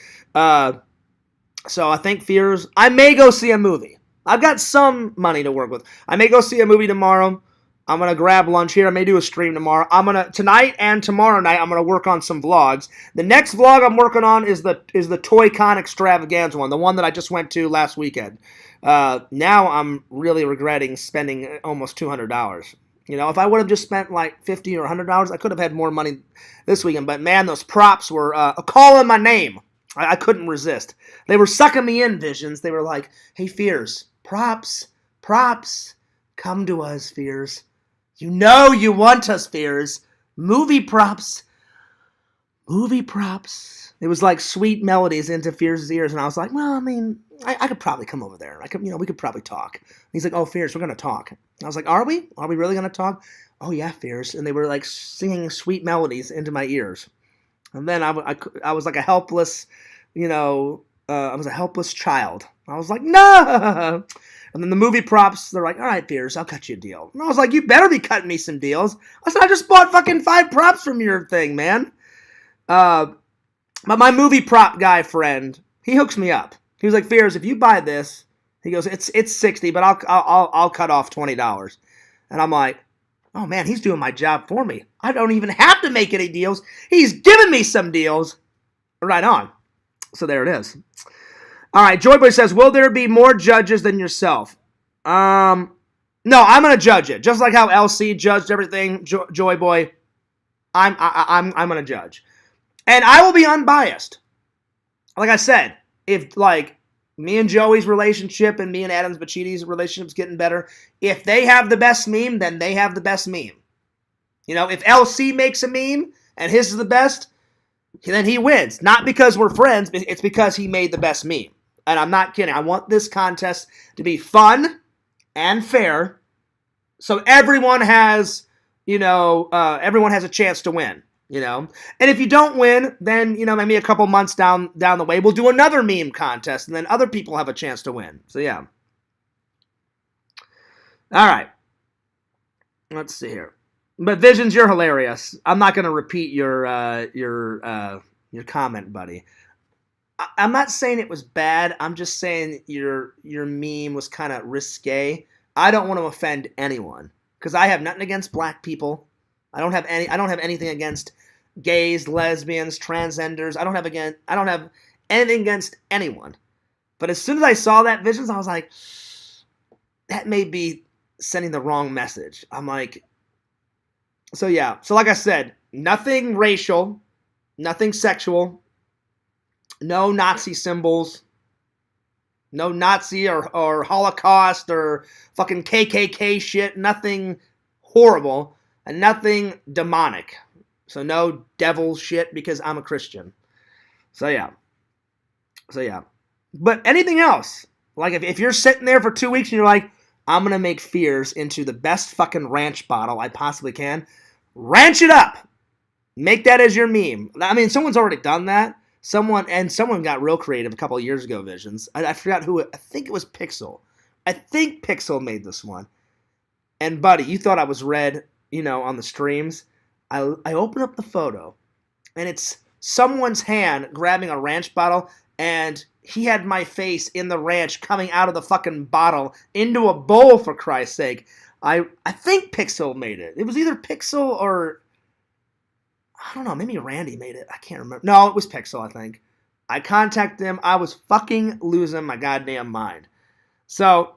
So I think Fears. I may go see a movie. I've got some money to work with. I may go see a movie tomorrow. I'm gonna grab lunch here. I may do a stream tomorrow. Tonight and tomorrow night. I'm gonna work on some vlogs. The next vlog I'm working on is the Toy Con Extravaganza one, the one that I just went to last weekend. Now I'm really regretting spending almost $200. If I would have just spent like $50 or $100, I could have had more money this weekend. But man, those props were calling my name. I couldn't resist. They were sucking me in, Visions. They were like, hey, Fears, props, come to us, Fears. You want us, Fears. Movie props. It was like sweet melodies into Fears' ears, and I was like, well, I mean, I could probably come over there. We could probably talk. And he's like, oh, Fears, we're going to talk. And I was like, are we? Are we really going to talk? Oh, yeah, Fears. And they were like singing sweet melodies into my ears. And then I was like a helpless, I was a helpless child. I was like, no! And then the movie props, they're like, all right, Fears, I'll cut you a deal. And I was like, you better be cutting me some deals. I said, I just bought fucking 5 props from your thing, man. But my movie prop guy friend, he hooks me up. He was like, Fears, if you buy this, he goes, it's $60, but I'll cut off $20. And I'm like, oh man, he's doing my job for me. I don't even have to make any deals. He's giving me some deals. Right on. So there it is. All right, Joyboy says, will there be more judges than yourself? No, I'm going to judge it. Just like how LC judged everything, Joyboy, I'm going to judge. And I will be unbiased. Like I said, if like me and Joey's relationship and me and Adams Bachiti's relationship's getting better, if they have the best meme, then they have the best meme. If LC makes a meme and his is the best, then he wins. Not because we're friends, it's because he made the best meme. And I'm not kidding. I want this contest to be fun and fair, so everyone has, everyone has a chance to win. And if you don't win, then, maybe a couple months down the way, we'll do another meme contest, and then other people have a chance to win. So, yeah. All right. Let's see here. But Visions, you're hilarious. I'm not going to repeat your comment, buddy. I'm not saying it was bad. I'm just saying your meme was kind of risque. I don't want to offend anyone because I have nothing against black people. I don't have anything against gays, lesbians, transgenders. I don't have anything against anyone. But as soon as I saw that, Visions, I was like, that may be sending the wrong message. I'm like, so yeah. So like I said, nothing racial, nothing sexual, no Nazi symbols, no Nazi or Holocaust or fucking KKK shit, nothing horrible. And nothing demonic. So no devil shit because I'm a Christian. So yeah. But anything else, like if you're sitting there for 2 weeks and you're like, I'm going to make Fears into the best fucking ranch bottle I possibly can, ranch it up. Make that as your meme. I mean, someone's already done that. Someone got real creative a couple of years ago, Visions. I forgot who I think it was Pixel. I think Pixel made this one. And buddy, you thought I was red, on the streams. I open up the photo, and it's someone's hand grabbing a ranch bottle, and he had my face in the ranch coming out of the fucking bottle into a bowl, for Christ's sake. I think Pixel made it. It was either Pixel or, I don't know, maybe Randy made it. I can't remember. No, it was Pixel, I think. I contacted him. I was fucking losing my goddamn mind. So,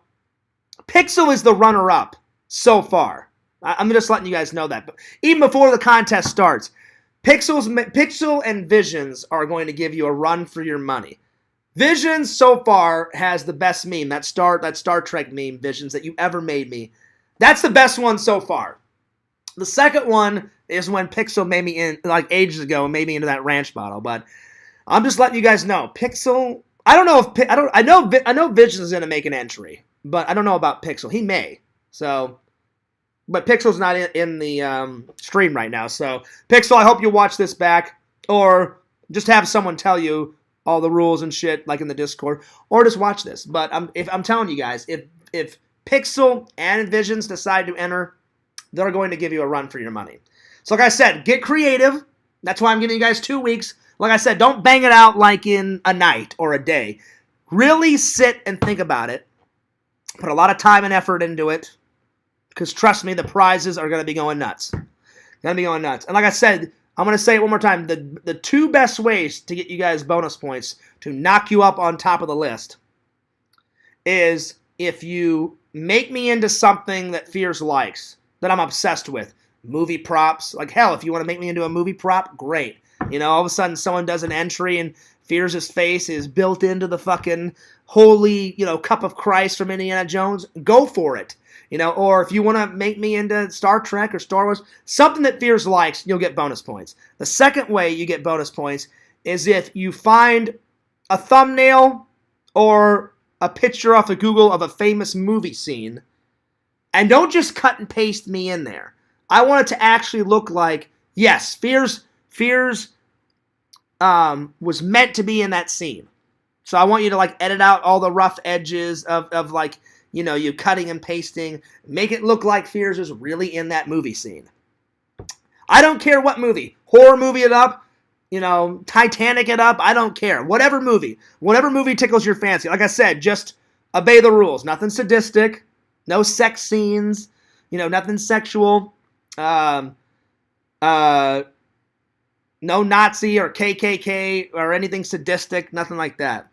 Pixel is the runner-up so far. I'm just letting you guys know that. But even before the contest starts, Pixel and Visions are going to give you a run for your money. Visions so far has the best meme, that Star Trek meme, Visions, that you ever made me. That's the best one so far. The second one is when Pixel made me in, like ages ago, and made me into that ranch bottle. But I'm just letting you guys know, Pixel. I don't know if I know Visions is going to make an entry, but I don't know about Pixel. He may. So, but Pixel's not in the stream right now. So, Pixel, I hope you watch this back, or just have someone tell you all the rules and shit, like in the Discord, or just watch this. But I'm telling you guys, if Pixel and Visions decide to enter, they're going to give you a run for your money. So like I said, get creative. That's why I'm giving you guys 2 weeks. Like I said, don't bang it out like in a night or a day. Really sit and think about it. Put a lot of time and effort into it. Because trust me, the prizes are going to be going nuts. Going to be going nuts. And like I said, I'm going to say it one more time. The 2 best ways to get you guys bonus points, to knock you up on top of the list, is if you make me into something that Fears likes, that I'm obsessed with. Movie props. Like, hell, if you want to make me into a movie prop, great. You know, all of a sudden someone does an entry and Fears' face is built into the fucking holy, cup of Christ from Indiana Jones. Go for it. Or if you want to make me into Star Trek or Star Wars, something that Fears likes, you'll get bonus points. The second way you get bonus points is if you find a thumbnail or a picture off of Google of a famous movie scene, and don't just cut and paste me in there. I want it to actually look like, yes, Fears was meant to be in that scene. So I want you to edit out all the rough edges of you cutting and pasting. Make it look like Fears is really in that movie scene. I don't care what movie. Horror movie it up. Titanic it up. I don't care. Whatever movie tickles your fancy. Like I said, just obey the rules. Nothing sadistic. No sex scenes. Nothing sexual. No Nazi or KKK or anything sadistic. Nothing like that.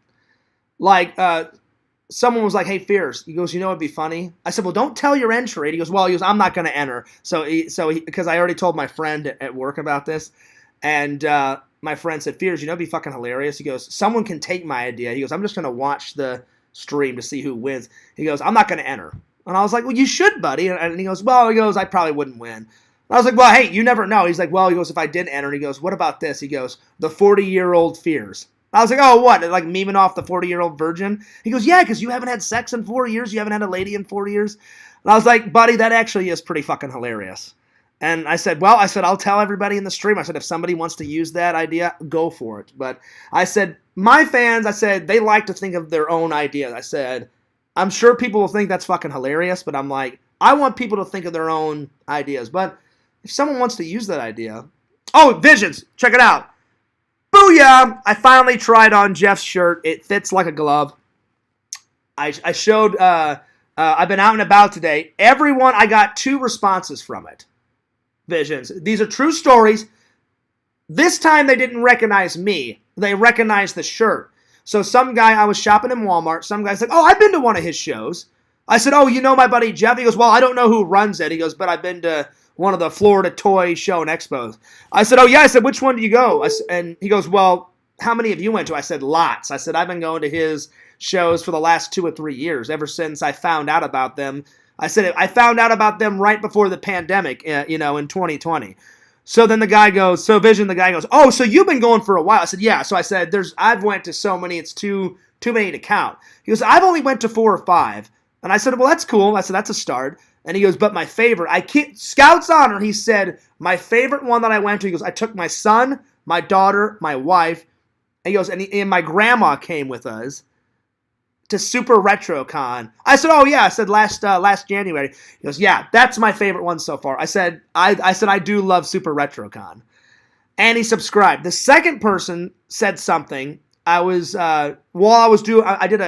Someone was like, "Hey, Fears." He goes, "It'd be funny." I said, "Well, don't tell your entry." He goes, "I'm not going to enter." Because I already told my friend at work about this, and my friend said, "Fears, it'd be fucking hilarious." He goes, "Someone can take my idea." He goes, "I'm just going to watch the stream to see who wins." He goes, "I'm not going to enter." And I was like, "Well, you should, buddy." And he goes, "I probably wouldn't win." And I was like, "Well, hey, you never know." He's like, "If I did enter," he goes, "What about this?" He goes, "The 40-year-old Fears." I was like, "Oh, what? Like memeing off the 40-year-old virgin?" He goes, "Yeah, because you haven't had sex in 4 years. You haven't had a lady in 4 years." And I was like, "Buddy, that actually is pretty fucking hilarious." And I said, I'll tell everybody in the stream. I said, if somebody wants to use that idea, go for it. But I said, my fans, they like to think of their own ideas. I said, I'm sure people will think that's fucking hilarious, but I'm like, I want people to think of their own ideas. But if someone wants to use that idea... Oh, Visions! Check it out! Booyah! I finally tried on Jeff's shirt. It fits like a glove. I showed... I've been out and about today. I got 2 responses from it. Visions. These are true stories. This time they didn't recognize me. They recognized the shirt. So some guy, I was shopping in Walmart. Some guy's like, "Oh, I've been to one of his shows." I said, "Oh, you know my buddy Jeff?" He goes, "Well, I don't know who runs it." He goes, "But I've been to one of the Florida Toy Show and Expos." I said, "Oh, yeah." I said, "Which one do you go?" And he goes, "Well, how many have you went to?" I said, "Lots." I said, "I've been going to his shows for the last 2 or 3 years, ever since I found out about them." I said, "I found out about them right before the pandemic, in 2020. So then the guy goes, the guy goes, "Oh, so you've been going for a while." I said, "Yeah." So I said, I've went to so many, it's too many to count. He goes, "I've only went to 4 or 5. And I said, "Well, that's cool." I said, "That's a start." And he goes, "But my favorite, Scout's honor," he said, "my favorite one that I went to," he goes, "I took my son, my daughter, my wife," and he goes, and my grandma came with us to Super RetroCon. I said, oh yeah. I said last January. He goes, yeah, that's my favorite one so far. I said I do love Super RetroCon. And he subscribed. The second person said something. I was while I was doing. I did a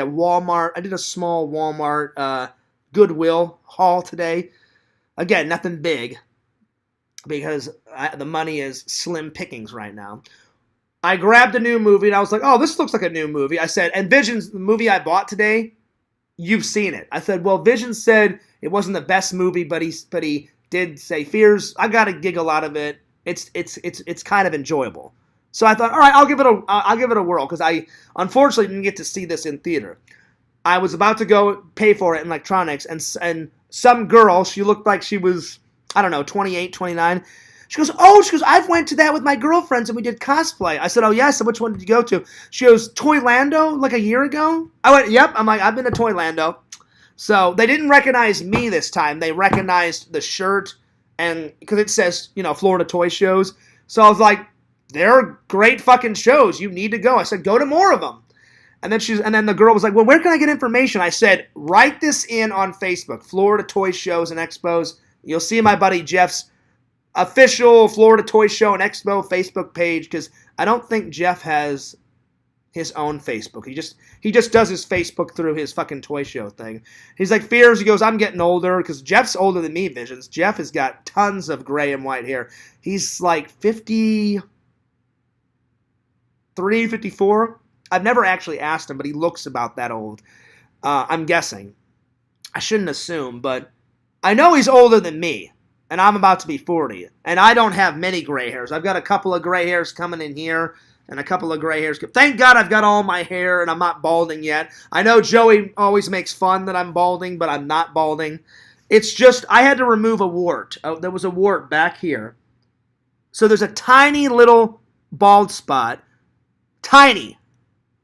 Walmart. I did a small Walmart Goodwill haul today. Again, nothing big because the money is slim pickings right now. I grabbed a new movie and I was like, "Oh, this looks like a new movie." I said, "And Vision's the movie I bought today. You've seen it." I said, "Well, Vision said it wasn't the best movie, but he did say Fears. I got a giggle out of it. It's kind of enjoyable." So I thought, all right, I'll give it a whirl because I unfortunately didn't get to see this in theater. I was about to go pay for it in electronics, and some girl, she looked like she was, I don't know, 28, 29. She goes, I went to that with my girlfriends and we did cosplay. I said, oh yeah. I said, which one did you go to? She goes, Toylando, like a year ago. I went, yep. I'm like, I've been to Toylando. So they didn't recognize me this time. They recognized the shirt, and because it says, Florida Toy Shows. So I was like, they're great fucking shows. You need to go. I said, go to more of them. And then the girl was like, well, where can I get information? I said, write this in on Facebook, Florida Toy Shows and Expos. You'll see my buddy Jeff's official Florida Toy Show and Expo Facebook page, because I don't think Jeff has his own Facebook. He just does his Facebook through his fucking toy show thing. He's like, Fears, he goes, I'm getting older, because Jeff's older than me, Visions. Jeff has got tons of gray and white hair. He's like 53, 54. I've never actually asked him, but he looks about that old. I'm guessing. I shouldn't assume, but I know he's older than me, and I'm about to be 40, and I don't have many gray hairs. I've got a couple of gray hairs coming in here, and a couple of gray hairs. Thank God I've got all my hair, and I'm not balding yet. I know Joey always makes fun that I'm balding, but I'm not balding. It's just, I had to remove a wart. There was a wart back here. So there's a tiny little bald spot. Tiny.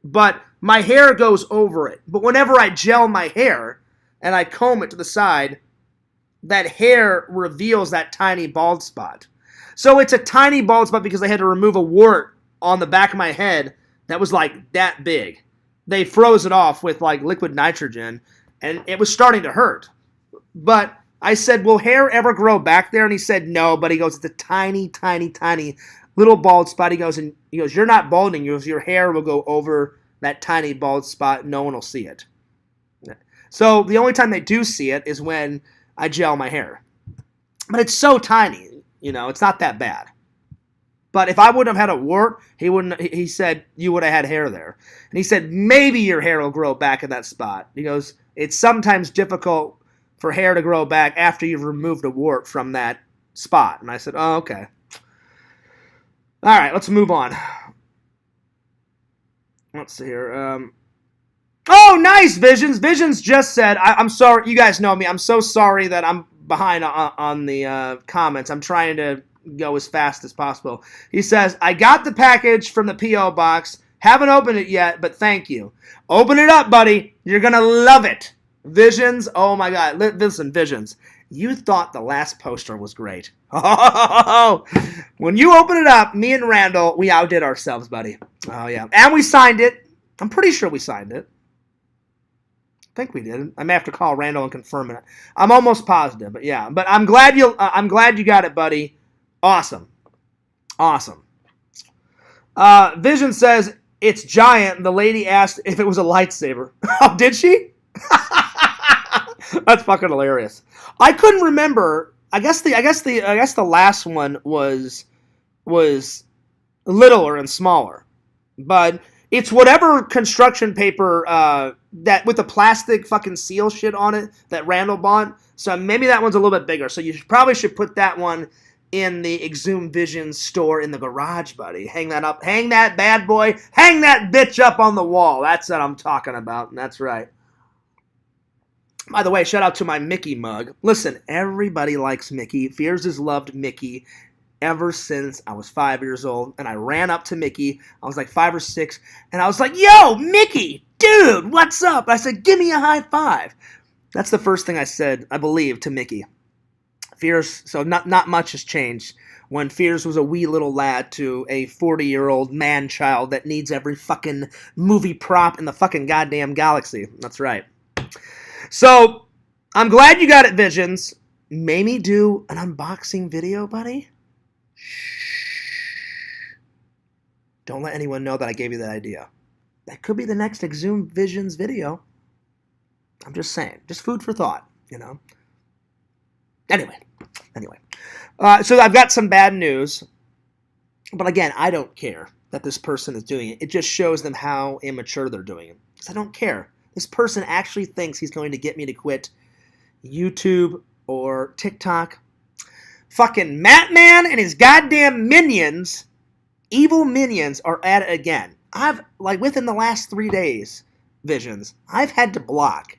But my hair goes over it. But whenever I gel my hair, and I comb it to the side, that hair reveals that tiny bald spot. So it's a tiny bald spot because I had to remove a wart on the back of my head that was like that big. They froze it off with like liquid nitrogen, and it was starting to hurt. But I said, will hair ever grow back there? And he said, no, but he goes, it's a tiny, tiny, tiny little bald spot. He goes, you're not balding. Your hair will go over that tiny bald spot. No one will see it. So the only time they do see it is when I gel my hair. But it's so tiny, it's not that bad. But if I wouldn't have had a wart, he said, you would have had hair there. And he said, maybe your hair will grow back in that spot. He goes, it's sometimes difficult for hair to grow back after you've removed a wart from that spot. And I said, oh, okay. All right, let's move on. Let's see here. Oh, nice, Visions. Visions just said, I'm sorry. You guys know me. I'm so sorry that I'm behind on the comments. I'm trying to go as fast as possible. He says, I got the package from the P.O. box. Haven't opened it yet, but thank you. Open it up, buddy. You're going to love it. Visions, oh my God. Listen, Visions, you thought the last poster was great. When you open it up, me and Randall, we outdid ourselves, buddy. Oh, yeah. And we signed it. I'm pretty sure we signed it. I think we did. I may have to call Randall and confirm it. I'm almost positive, but yeah. But I'm glad you got it, buddy. Awesome. Vision says it's giant. The lady asked if it was a lightsaber. Oh, did she? That's fucking hilarious. I couldn't remember. I guess the last one was littler and smaller, but it's whatever construction paper that with the plastic fucking seal shit on it that Randall bought. So maybe that one's a little bit bigger. So you probably should put that one in the Exhumed Visions store in the garage, buddy. Hang that up. Hang that bad boy. Hang that bitch up on the wall. That's what I'm talking about, and that's right. By the way, shout out to my Mickey mug. Listen, everybody likes Mickey. Fears has loved Mickey ever since I was 5 years old, and I ran up to Mickey. I was like 5 or 6, and I was like, yo, Mickey, dude, what's up? I said, give me a high five. That's the first thing I said, I believe, to Mickey. Fears, so not much has changed when Fears was a wee little lad to a 40-year-old man-child that needs every fucking movie prop in the fucking goddamn galaxy. That's right. So, I'm glad you got it, Visions. Maybe do an unboxing video, buddy? Shh. Don't let anyone know that I gave you that idea. That could be the next Exhumed Visions video. I'm just saying. Just food for thought, you know? Anyway. So I've got some bad news. But again, I don't care that this person is doing it. It just shows them how immature they're doing it. Because I don't care. This person actually thinks he's going to get me to quit YouTube or TikTok. Fucking Matman and his goddamn minions, evil minions, are at it again. I've, within the last 3 days, Visions, I've had to block.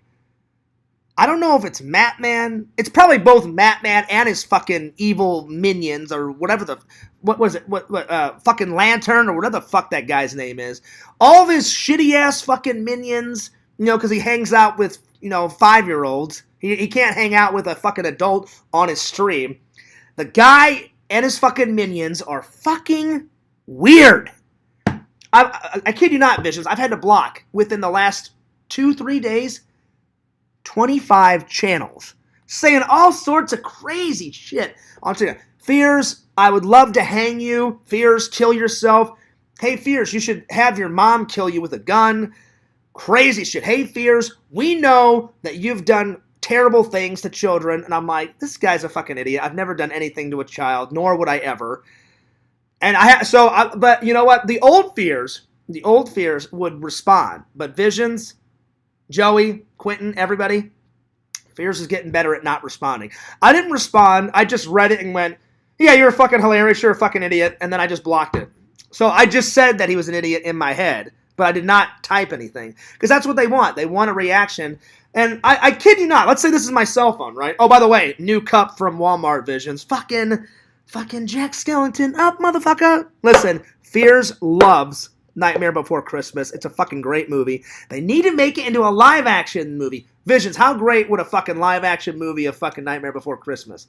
I don't know if it's Matman. It's probably both Matman and his fucking evil minions or whatever what was it? Fucking Lantern or whatever the fuck that guy's name is. All of his shitty ass fucking minions, because he hangs out with, 5-year-olds. He can't hang out with a fucking adult on his stream. The guy and his fucking minions are fucking weird. I kid you not, Visions. I've had to block within the last 2-3 days 25 channels saying all sorts of crazy shit. I'll tell you, Fears, I would love to hang you. Fears, kill yourself. Hey, Fears, you should have your mom kill you with a gun. Crazy shit. Hey, Fears, we know that you've done terrible things to children. And I'm like, this guy's a fucking idiot. I've never done anything to a child, nor would I ever. And but you know what? The old Fears would respond. But Visions, Joey, Quentin, everybody, Fears is getting better at not responding. I didn't respond. I just read it and went, yeah, you're fucking hilarious. You're a fucking idiot. And then I just blocked it. So I just said that he was an idiot in my head, but I did not type anything. Because that's what they want. They want a reaction. And I kid you not. Let's say this is my cell phone, right? Oh, by the way, new cup from Walmart, Visions. Fucking Jack Skellington up, motherfucker. Listen, Fears loves Nightmare Before Christmas. It's a fucking great movie. They need to make it into a live-action movie. Visions, how great would a fucking live-action movie of fucking Nightmare Before Christmas?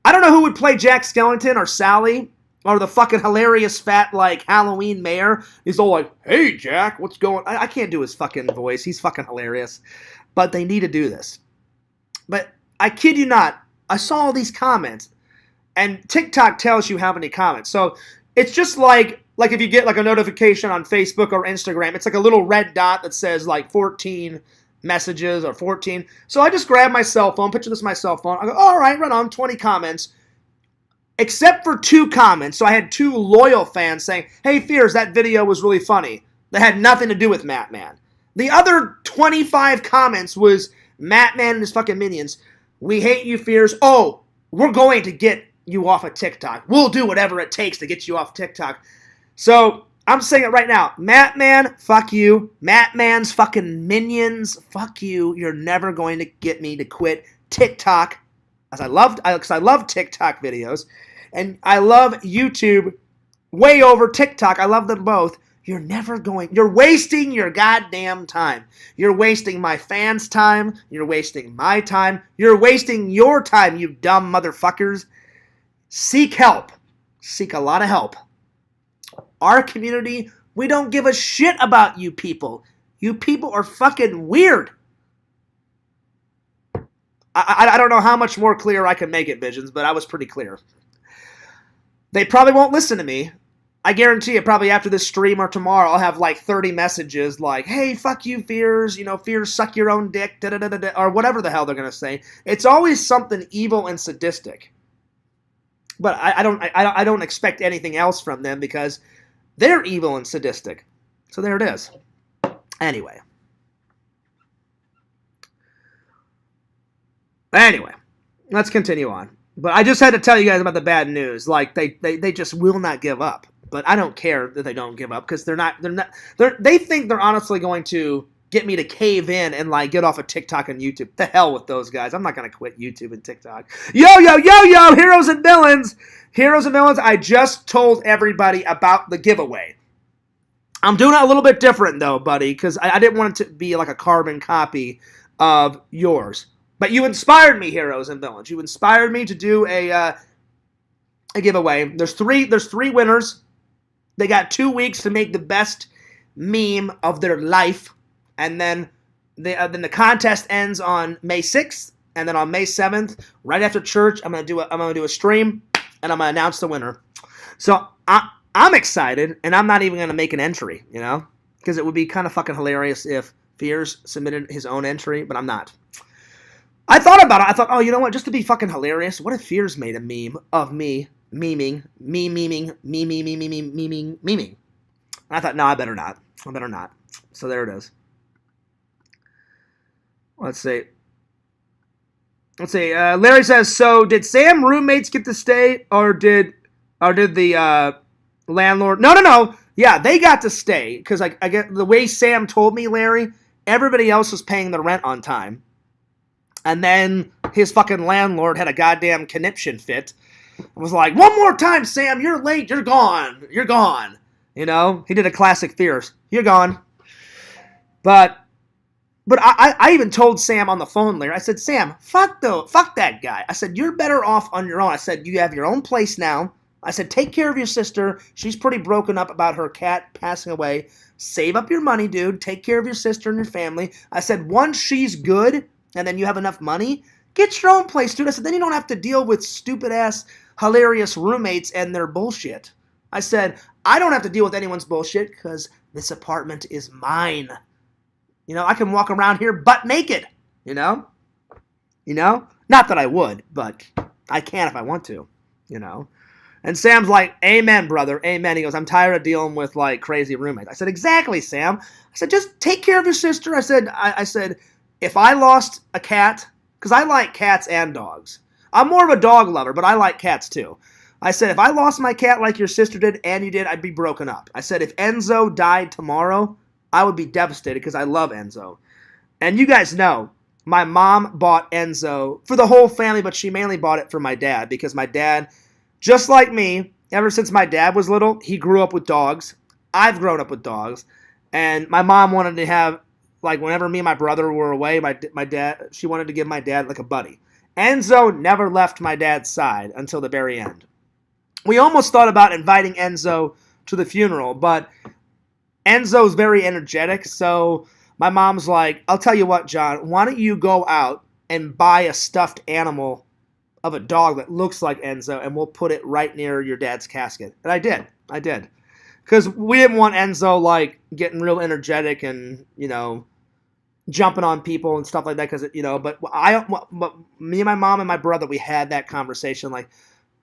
I don't know who would play Jack Skellington or Sally or the fucking hilarious fat, Halloween mayor. He's all like, hey, Jack, what's going on? I can't do his fucking voice. He's fucking hilarious. But they need to do this. But I kid you not, I saw all these comments, and TikTok tells you how many comments. So it's just like if you get a notification on Facebook or Instagram, it's like a little red dot that says 14 messages or 14. So I just grab my cell phone, picture this is my cell phone. I go, all right, right on, 20 comments. Except for 2 comments. So I had 2 loyal fans saying, hey, Fears, that video was really funny. That had nothing to do with Matman. The other 25 comments was Matman and his fucking minions. We hate you, Fears. Oh, we're going to get you off of TikTok. We'll do whatever it takes to get you off TikTok. So I'm saying it right now. Matman, fuck you. Matman's fucking minions, fuck you. You're never going to get me to quit TikTok. Because I love TikTok videos. And I love YouTube way over TikTok. I love them both. You're wasting your goddamn time. You're wasting my fans' time. You're wasting my time. You're wasting your time, you dumb motherfuckers. Seek help. Seek a lot of help. Our community, we don't give a shit about you people. You people are fucking weird. I don't know how much more clear I can make it, Visions, but I was pretty clear. They probably won't listen to me. I guarantee you, probably after this stream or tomorrow, I'll have 30 messages like, hey, fuck you, Fears, Fears, suck your own dick, da-da-da-da-da, or whatever the hell they're going to say. It's always something evil and sadistic. But I don't expect anything else from them because they're evil and sadistic. So there it is. Anyway, let's continue on. But I just had to tell you guys about the bad news. They just will not give up. But I don't care that they don't give up because they think they're honestly going to get me to cave in and get off of TikTok and YouTube. The hell with those guys. I'm not going to quit YouTube and TikTok. Yo, heroes and villains. Heroes and villains, I just told everybody about the giveaway. I'm doing it a little bit different though, buddy, because I didn't want it to be like a carbon copy of yours. But you inspired me, heroes and villains. You inspired me to do a giveaway. There's three winners. They got 2 weeks to make the best meme of their life, and then the contest ends on May 6th, and then on May 7th, right after church, I'm gonna do a stream, and I'm gonna announce the winner. So I'm excited, and I'm not even gonna make an entry, because it would be kind of fucking hilarious if Fears submitted his own entry, but I'm not. I thought about it. I thought, oh, you know what? Just to be fucking hilarious, what if Fears made a meme of me memeing. And I thought, no, I better not. So there it is. Let's see. Larry says, so did Sam roommates get to stay, or did the landlord? No. Yeah, they got to stay because I get the way Sam told me, Larry. Everybody else was paying the rent on time, and then his fucking landlord had a goddamn conniption fit. I was like, one more time, Sam, you're late, you're gone. He did a classic Fears. You're gone. But I even told Sam on the phone later, I said, Sam, fuck that guy. I said, you're better off on your own. I said, you have your own place now. I said, take care of your sister. She's pretty broken up about her cat passing away. Save up your money, dude. Take care of your sister and your family. I said, once she's good and then you have enough money, get your own place, dude. I said, then you don't have to deal with stupid-ass, hilarious roommates and their bullshit. I said, I don't have to deal with anyone's bullshit because this apartment is mine. I can walk around here butt naked, Not that I would, but I can if I want to, And Sam's like, amen, brother, amen. He goes, I'm tired of dealing with, crazy roommates. I said, exactly, Sam. I said, just take care of your sister. I said, if I lost a cat, because I like cats and dogs. I'm more of a dog lover, but I like cats too. I said, if I lost my cat like your sister did and you did, I'd be broken up. I said, if Enzo died tomorrow, I would be devastated because I love Enzo. And you guys know, my mom bought Enzo for the whole family, but she mainly bought it for my dad because my dad, just like me, ever since my dad was little, he grew up with dogs. I've grown up with dogs. And my mom wanted to have, whenever me and my brother were away, my dad, she wanted to give my dad a buddy. Enzo never left my dad's side until the very end. We almost thought about inviting Enzo to the funeral, but Enzo's very energetic, so my mom's like, I'll tell you what, John, why don't you go out and buy a stuffed animal of a dog that looks like Enzo, and we'll put it right near your dad's casket. And I did. Because we didn't want Enzo, getting real energetic and, jumping on people and stuff like that, because, but me and my mom and my brother, we had that conversation,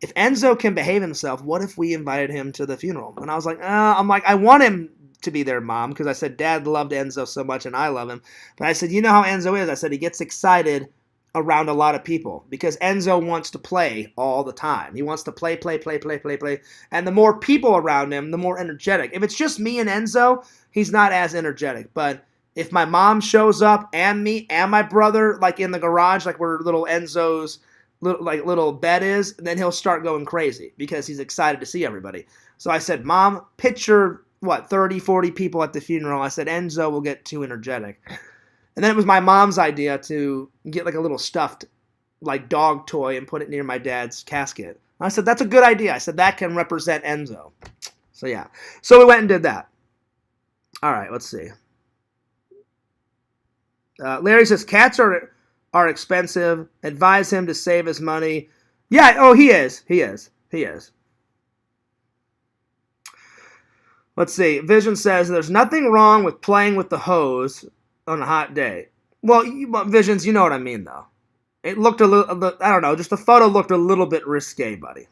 if Enzo can behave himself, what if we invited him to the funeral? And I was like, I want him to be there, Mom, because I said Dad loved Enzo so much and I love him. But I said, you know how Enzo is. I said he gets excited around a lot of people because Enzo wants to play all the time. He wants to play. And the more people around him, the more energetic. If it's just me and Enzo, he's not as energetic. But if my mom shows up and me and my brother, in the garage, where little Enzo's little bed is, then he'll start going crazy because he's excited to see everybody. So I said, Mom, picture 30, 40 people at the funeral. I said, Enzo will get too energetic. And then it was my mom's idea to get a little stuffed dog toy and put it near my dad's casket. I said, that's a good idea. I said, that can represent Enzo. So yeah. So we went and did that. All right, let's see. Larry says, cats are expensive. Advise him to save his money. Yeah, he is. Let's see. Vision says, there's nothing wrong with playing with the hose on a hot day. Well, Visions, you know what I mean, though. It looked a little, I don't know, just the photo looked a little bit risque, buddy.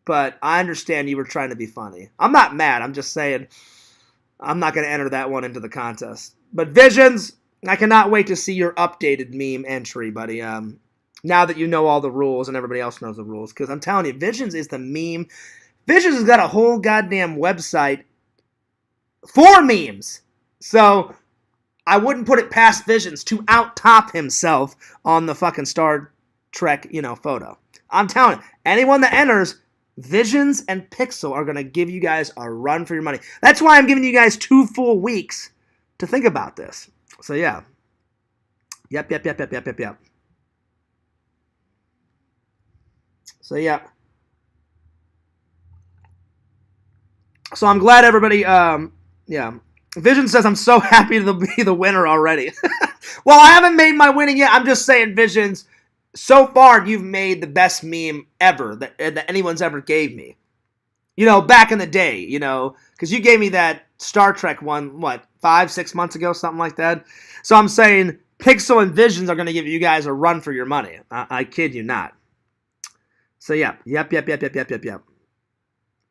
But I understand you were trying to be funny. I'm not mad. I'm just saying I'm not going to enter that one into the contest. But Visions, I cannot wait to see your updated meme entry, buddy. Now that you know all the rules and everybody else knows the rules. Because I'm telling you, Visions is the meme. Visions has got a whole goddamn website for memes. So I wouldn't put it past Visions to out-top himself on the fucking Star Trek, photo. I'm telling you, anyone that enters, Visions and Pixel are going to give you guys a run for your money. That's why I'm giving you guys 2 full weeks to think about this. So, yeah. Yep. So, yeah. So, I'm glad everybody, yeah. Vision says, I'm so happy to be the winner already. Well, I haven't made my winning yet. I'm just saying, Visions, so far you've made the best meme ever that anyone's ever gave me. Back in the day, because you gave me that Star Trek one, 5-6 months ago, something like that. So I'm saying Pixel and Visions are going to give you guys a run for your money. I kid you not. So yeah, yep.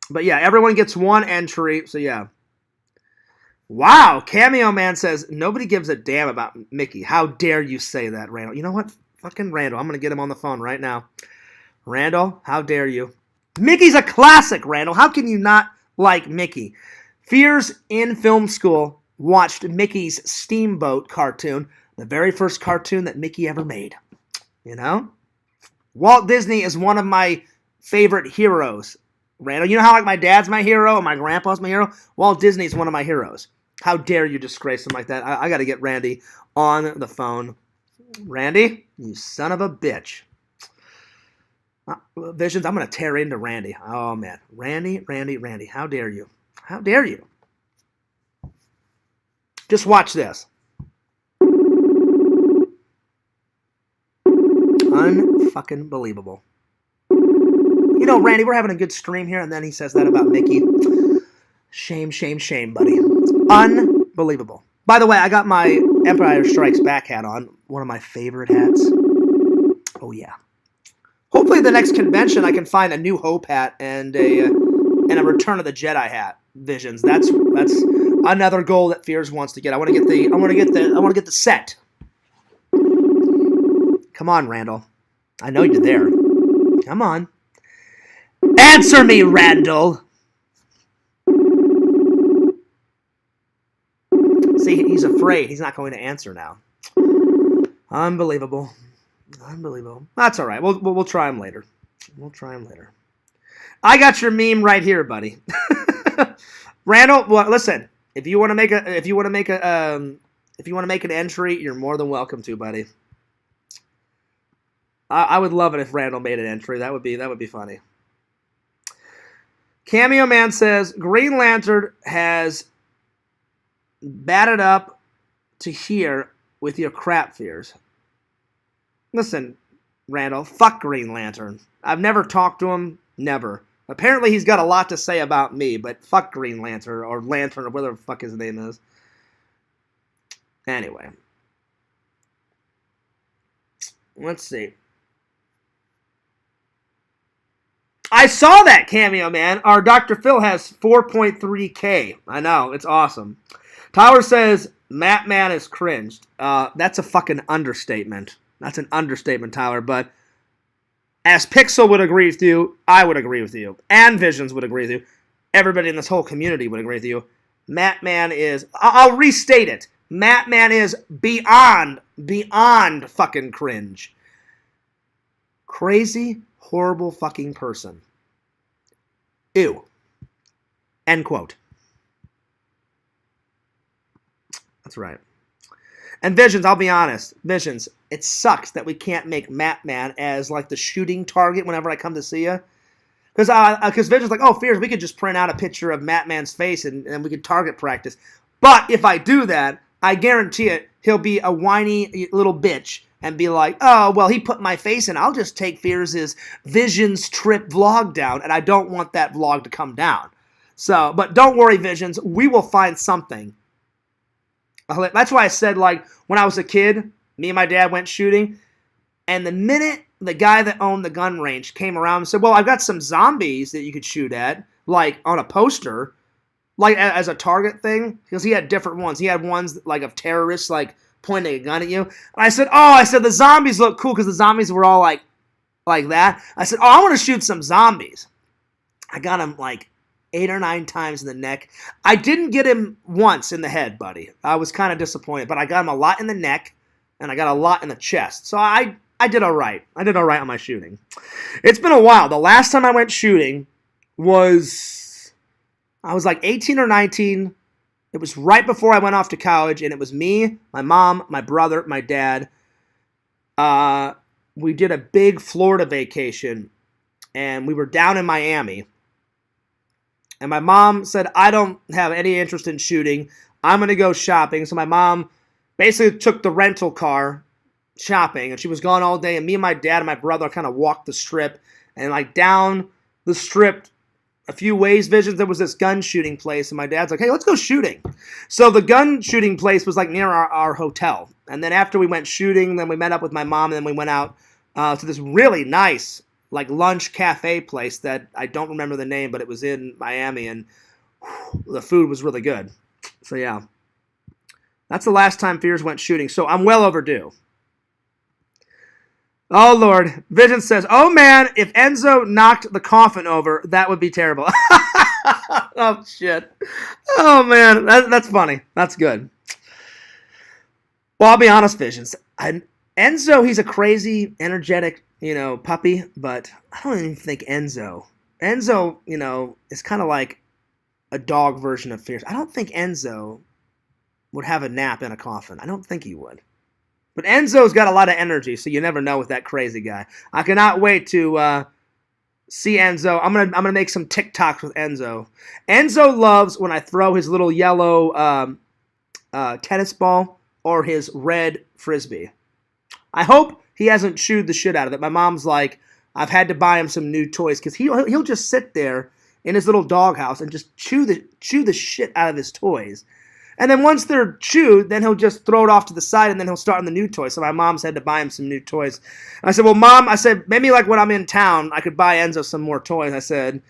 But yeah, everyone gets one entry, so yeah. Wow, Cameo Man says, nobody gives a damn about Mickey. How dare you say that, Randall? You know what? Fucking Randall. I'm going to get him on the phone right now. Randall, how dare you? Mickey's a classic, Randall. How can you not like Mickey? Fears in film school watched Mickey's Steamboat cartoon, the very first cartoon that Mickey ever made. Walt Disney is one of my favorite heroes. Randall, you know how my dad's my hero and my grandpa's my hero? Walt Disney's one of my heroes. How dare you disgrace him like that? I got to get Randy on the phone. Randy, you son of a bitch. Visions, I'm going to tear into Randy. Oh, man. Randy. How dare you? How dare you? Just watch this. Unfucking believable. Randy, we're having a good stream here, and then he says that about Mickey. Shame, buddy. Unbelievable. By the way, I got my Empire Strikes Back hat on. One of my favorite hats. Oh, yeah. Hopefully the next convention I can find a New Hope hat and a Return of the Jedi hat. Visions. That's another goal that Fears wants to get. I want to get the set. Come on, Randall. I know you're there. Come on. Answer me, Randall. See, he's afraid. He's not going to answer now. Unbelievable. That's all right. We'll try him later. I got your meme right here, buddy. Randall, well, listen. If you want to make an entry, you're more than welcome to, buddy. I would love it if Randall made an entry. That would be funny. Cameo Man says Green Lantern has batted up to here with your crap fears. Listen, Randall, fuck Green Lantern. I've never talked to him, never. Apparently he's got a lot to say about me, but fuck Green Lantern or whatever the fuck his name is. Anyway. Let's see. I saw that, Cameo Man. Our Dr. Phil has 4.3K. I know, it's awesome. Tyler says, Matt Man is cringed. That's a fucking understatement. That's an understatement, Tyler, but as Pixel would agree with you, I would agree with you, and Visions would agree with you. Everybody in this whole community would agree with you. Matt Man is, I'll restate it. Matt Man is beyond fucking cringe. Crazy, horrible fucking person. Ew. End quote. That's right. And Visions, I'll be honest. Visions, it sucks that we can't make Matt Man as like the shooting target whenever I come to see you. Because Visions like, oh, Fears, we could just print out a picture of Matt Man's face and we could target practice. But if I do that, I guarantee it, he'll be a whiny little bitch and be like, oh, well, he put my face in. I'll just take Fears' Visions trip vlog down, and I don't want that vlog to come down. So, but don't worry, Visions. We will find something. That's why I said, like, when I was a kid, me and my dad went shooting, and the minute the guy that owned the gun range came around and said, well, I've got some zombies that you could shoot at, like, on a poster, like, as a target thing, because he had different ones. He had ones, like, of terrorists, like, pointing a gun at you. And I said, the zombies look cool, because the zombies were all, like that. I said, I want to shoot some zombies. I got him, like, 8 or 9 times in the neck. I didn't get him once in the head, buddy. I was kind of disappointed, but I got him a lot in the neck, and I got a lot in the chest. So I did all right. I did all right on my shooting. It's been a while. The last time I went shooting was, I was like 18 or 19. It was right before I went off to college, and it was me, my mom, my brother, my dad. We did a big Florida vacation, and we were down in Miami. And my mom said, I don't have any interest in shooting. I'm going to go shopping. So my mom basically took the rental car shopping, and she was gone all day. And me and my dad and my brother kind of walked the strip. And like down the strip, a few ways, Visions, there was this gun shooting place. And my dad's like, hey, let's go shooting. So the gun shooting place was like near our hotel. And then after we went shooting, then we met up with my mom, and then we went out to this really nice like lunch cafe place that I don't remember the name, but it was in Miami, and the food was really good. So yeah, that's the last time Fears went shooting. So I'm well overdue. Oh Lord, Vision says, oh man, if Enzo knocked the coffin over, that would be terrible. Oh shit. Oh man, that's funny. That's good. Well, I'll be honest, Visions. Enzo, he's a crazy, energetic, puppy, but I don't even think Enzo, is kind of like a dog version of Fierce. I don't think Enzo would have a nap in a coffin. I don't think he would. But Enzo's got a lot of energy, so you never know with that crazy guy. I cannot wait to see Enzo. I'm gonna make some TikToks with Enzo. Enzo loves when I throw his little yellow tennis ball or his red frisbee. I hope he hasn't chewed the shit out of it. My mom's like, I've had to buy him some new toys because he'll just sit there in his little doghouse and just chew the shit out of his toys. And then once they're chewed, then he'll just throw it off to the side, and then he'll start on the new toys. So my mom's had to buy him some new toys. And I said, well, Mom, maybe like when I'm in town, I could buy Enzo some more toys. I said,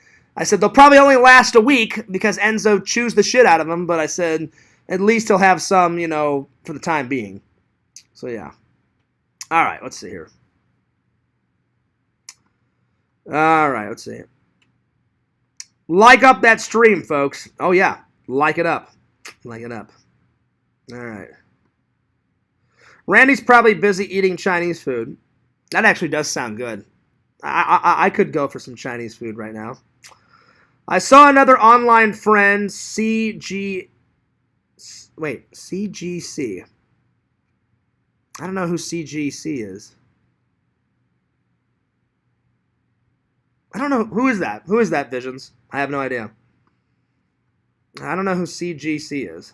they'll probably only last a week because Enzo chews the shit out of them. But I said, at least he'll have some, for the time being. So yeah. All right, let's see here. All right, let's see. Like up that stream, folks. Oh, yeah. Like it up. Like it up. All right. Randy's probably busy eating Chinese food. That actually does sound good. I could go for some Chinese food right now. I saw another online friend, CGC. I don't know who CGC is. I don't know. Who is that? Who is that, Visions? I have no idea. I don't know who CGC is.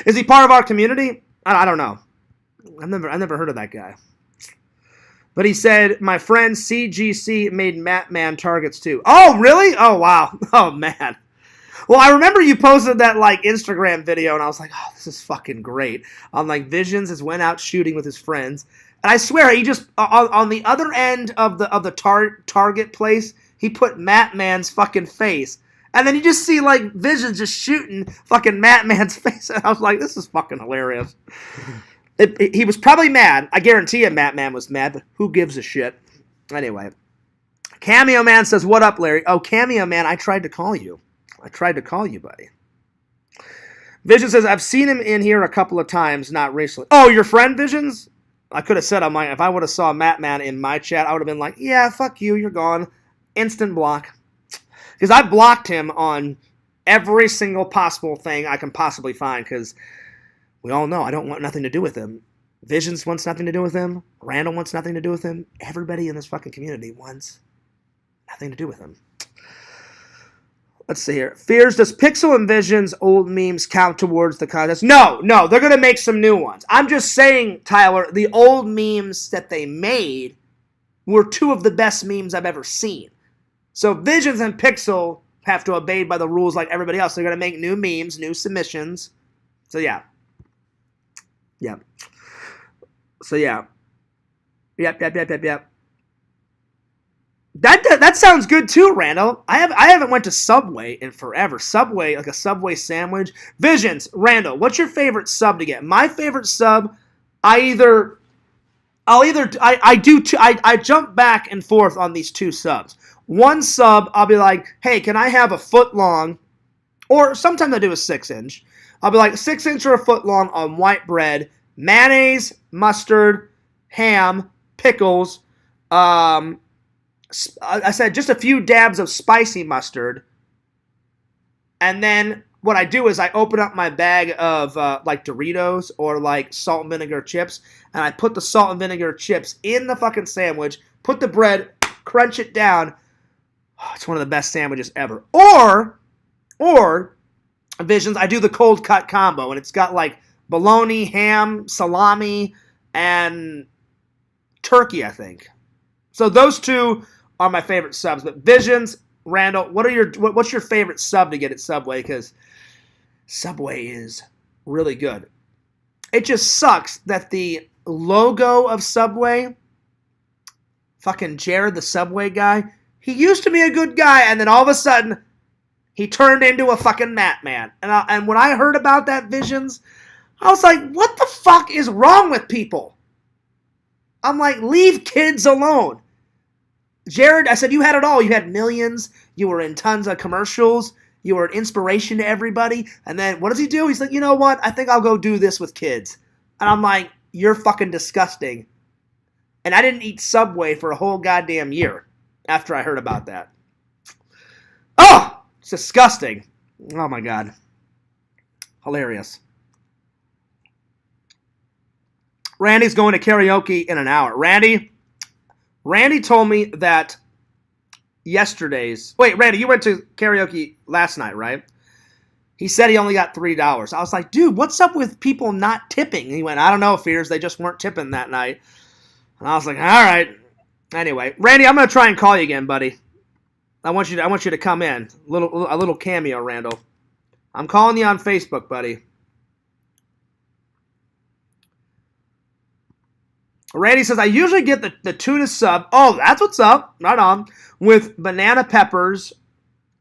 Is he part of our community? I don't know. I've never heard of that guy. But he said, my friend CGC made Matman targets too. Oh, really? Oh, wow. Oh, man. Well, I remember you posted that like Instagram video, and I was like, oh, this is fucking great. On like Visions has went out shooting with his friends. And I swear, he just, on the other end of the target place, he put Matman's fucking face. And then you just see, like, Visions just shooting fucking Matman's face. And I was like, this is fucking hilarious. He was probably mad. I guarantee you Matman was mad, but who gives a shit? Anyway. Cameo Man says, what up, Larry? Oh, Cameo Man, I tried to call you. Buddy. Vision says, I've seen him in here a couple of times, not recently. Oh, your friend, Visions? I could have said, if I would have saw Matman in my chat, I would have been like, yeah, fuck you, you're gone. Instant block. Because I blocked him on every single possible thing I can possibly find, because we all know I don't want nothing to do with him. Visions wants nothing to do with him. Randall wants nothing to do with him. Everybody in this fucking community wants nothing to do with him. Let's see here. Fears, does Pixel and Vision's old memes count towards the contest? No, they're going to make some new ones. I'm just saying, Tyler, the old memes that they made were two of the best memes I've ever seen. So Visions and Pixel have to obey by the rules like everybody else. They're going to make new memes, new submissions. So yeah. Yep. So yeah. Yep. That sounds good too, Randall. I haven't went to Subway in forever. Subway, like a Subway sandwich. Visions, Randall, what's your favorite sub to get? My favorite sub, I jump back and forth on these two subs. One sub, I'll be like, hey, can I have a foot long, or sometimes I do a 6-inch. I'll be like 6-inch or a foot long on white bread, mayonnaise, mustard, ham, pickles, I said just a few dabs of spicy mustard. And then what I do is I open up my bag of like Doritos or like salt and vinegar chips, and I put the salt and vinegar chips in the fucking sandwich, put the bread, crunch it down, It's one of the best sandwiches ever. Or Visions, I do the cold cut combo, and it's got like bologna, ham, salami, and turkey, I think. So those two are my favorite subs. But Visions, Randall, what's your favorite sub to get at Subway? Because Subway is really good. It just sucks that the logo of Subway, fucking Jared, the Subway guy, he used to be a good guy, and then all of a sudden, he turned into a fucking Mat Man. And when I heard about that, Visions, I was like, what the fuck is wrong with people? I'm like, leave kids alone. Jared, I said, you had it all. You had millions. You were in tons of commercials. You were an inspiration to everybody. And then what does he do? He's like, you know what? I think I'll go do this with kids. And I'm like, you're fucking disgusting. And I didn't eat Subway for a whole goddamn year after I heard about that. Oh, it's disgusting. Oh my God. Hilarious. Randy's going to karaoke in an hour. Randy told me that Wait, Randy, you went to karaoke last night, right? He said he only got $3. I was like, dude, what's up with people not tipping? And he went, I don't know, Fears. They just weren't tipping that night. And I was like, all right. Anyway, Randy, I'm going to try and call you again, buddy. I want you to come in. A little cameo, Randall. I'm calling you on Facebook, buddy. Randy says, I usually get the tuna sub. Oh, that's what's up. Right on. With banana peppers,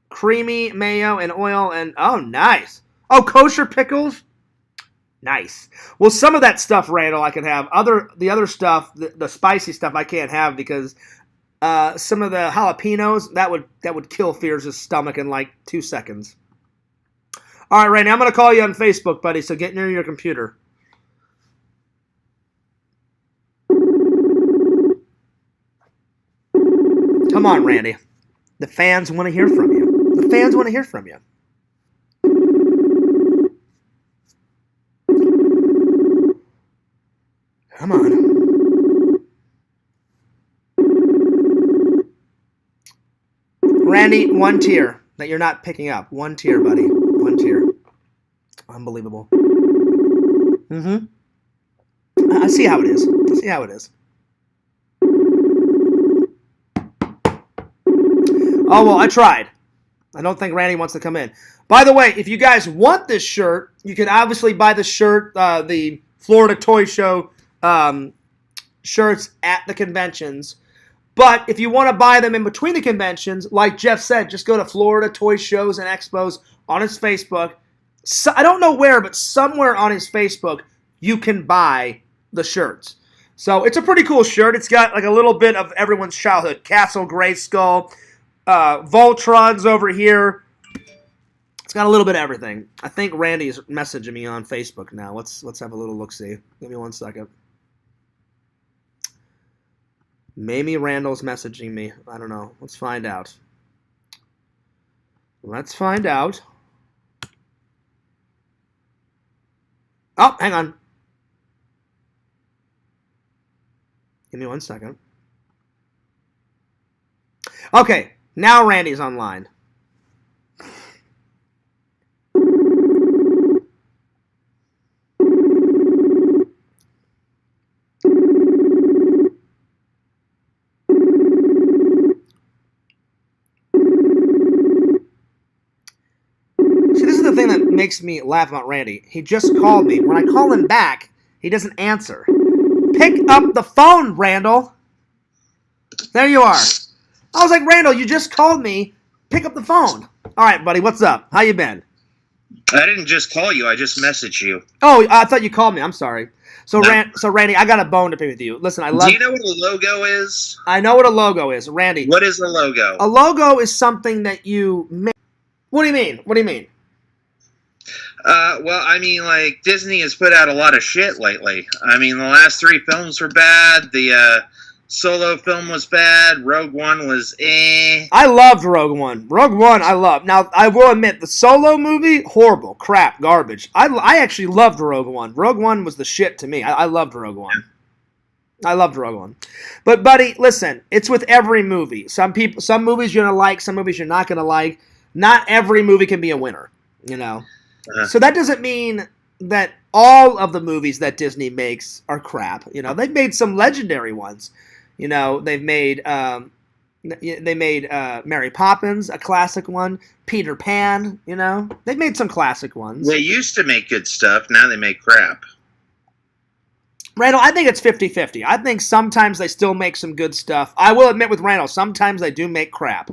creamy mayo, and oil. And oh, nice. Oh, kosher pickles. Nice. Well, some of that stuff, Randall, I can have. The other stuff, the spicy stuff, I can't have because some of the jalapenos, that would kill Fears' stomach in like 2 seconds. All right, Randy, I'm going to call you on Facebook, buddy, so get near your computer. Come on, Randy. The fans want to hear from you. The fans want to hear from you. Come on. Randy, one tier that you're not picking up. One tier, buddy. One tier. Unbelievable. I see how it is. I see how it is. Oh, well, I tried. I don't think Randy wants to come in. By the way, if you guys want this shirt, you can obviously buy the shirt, the Florida Toy Show shirts at the conventions. But if you want to buy them in between the conventions, like Jeff said, just go to Florida Toy Shows and Expos on his Facebook. So, I don't know where, but somewhere on his Facebook, you can buy the shirts. So it's a pretty cool shirt. It's got like a little bit of everyone's childhood. Castle Grayskull. Voltron's over here. It's got a little bit of everything. I think Randy's messaging me on Facebook now. Let's have a little look-see. Give me 1 second. Maybe Randall's messaging me. I don't know. Let's find out. Let's find out. Oh, hang on. Give me 1 second. Okay. Now Randy's online. See, this is the thing that makes me laugh about Randy. He just called me. When I call him back, he doesn't answer. Pick up the phone, Randall. There you are. I was like, Randall, you just called me. Pick up the phone. All right, buddy, what's up? How you been? I didn't just call you. I just messaged you. Oh, I thought you called me. I'm sorry. So, no. Randy, I got a bone to pick with you. Listen, I love... Do you know what a logo is? I know what a logo is. Randy. What is a logo? A logo is something that you make. What do you mean? What do you mean? Well, I mean, like, Disney has put out a lot of shit lately. I mean, the last 3 films were bad. The, Solo film was bad. Rogue One was eh. I loved Rogue One. Rogue One, I loved. Now, I will admit, the Solo movie, horrible, crap, garbage. I actually loved Rogue One. Rogue One was the shit to me. I loved Rogue One. I loved Rogue One. But, buddy, listen, it's with every movie. Some movies you're going to like, some movies you're not going to like. Not every movie can be a winner, you know. So that doesn't mean that all of the movies that Disney makes are crap. You know, they've made some legendary ones. You know, they made Mary Poppins, a classic one. Peter Pan, you know. They've made some classic ones. They used to make good stuff. Now they make crap. Randall, I think it's 50-50. I think sometimes they still make some good stuff. I will admit with Randall, sometimes they do make crap.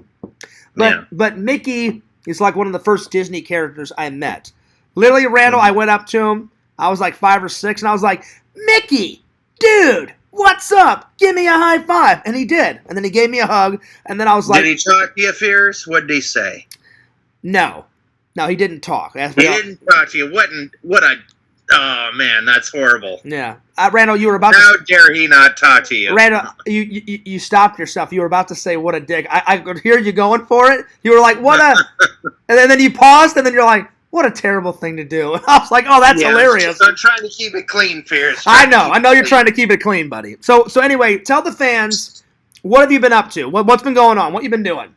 But Mickey is like one of the first Disney characters I met. Literally, Randall, I went up to him. I was like 5 or 6, and I was like, Mickey, dude, what's up? Give me a high five. And he did. And then he gave me a hug. And then I was like... Did he talk to you, Fierce? What did he say? No. No, he didn't talk. He didn't talk to you. What a... Oh, man, that's horrible. Yeah. Randall, you were about How dare he not talk to you? Randall, you stopped yourself. You were about to say, what a dick. I could hear you going for it. You were like, what a... and then you paused, and then you're like, what a terrible thing to do. And I was like, oh, that's hilarious. I'm trying to keep it clean, Fierce. I know you're trying to keep it clean, buddy. So anyway, tell the fans, what have you been up to? What's been going on? What you been doing?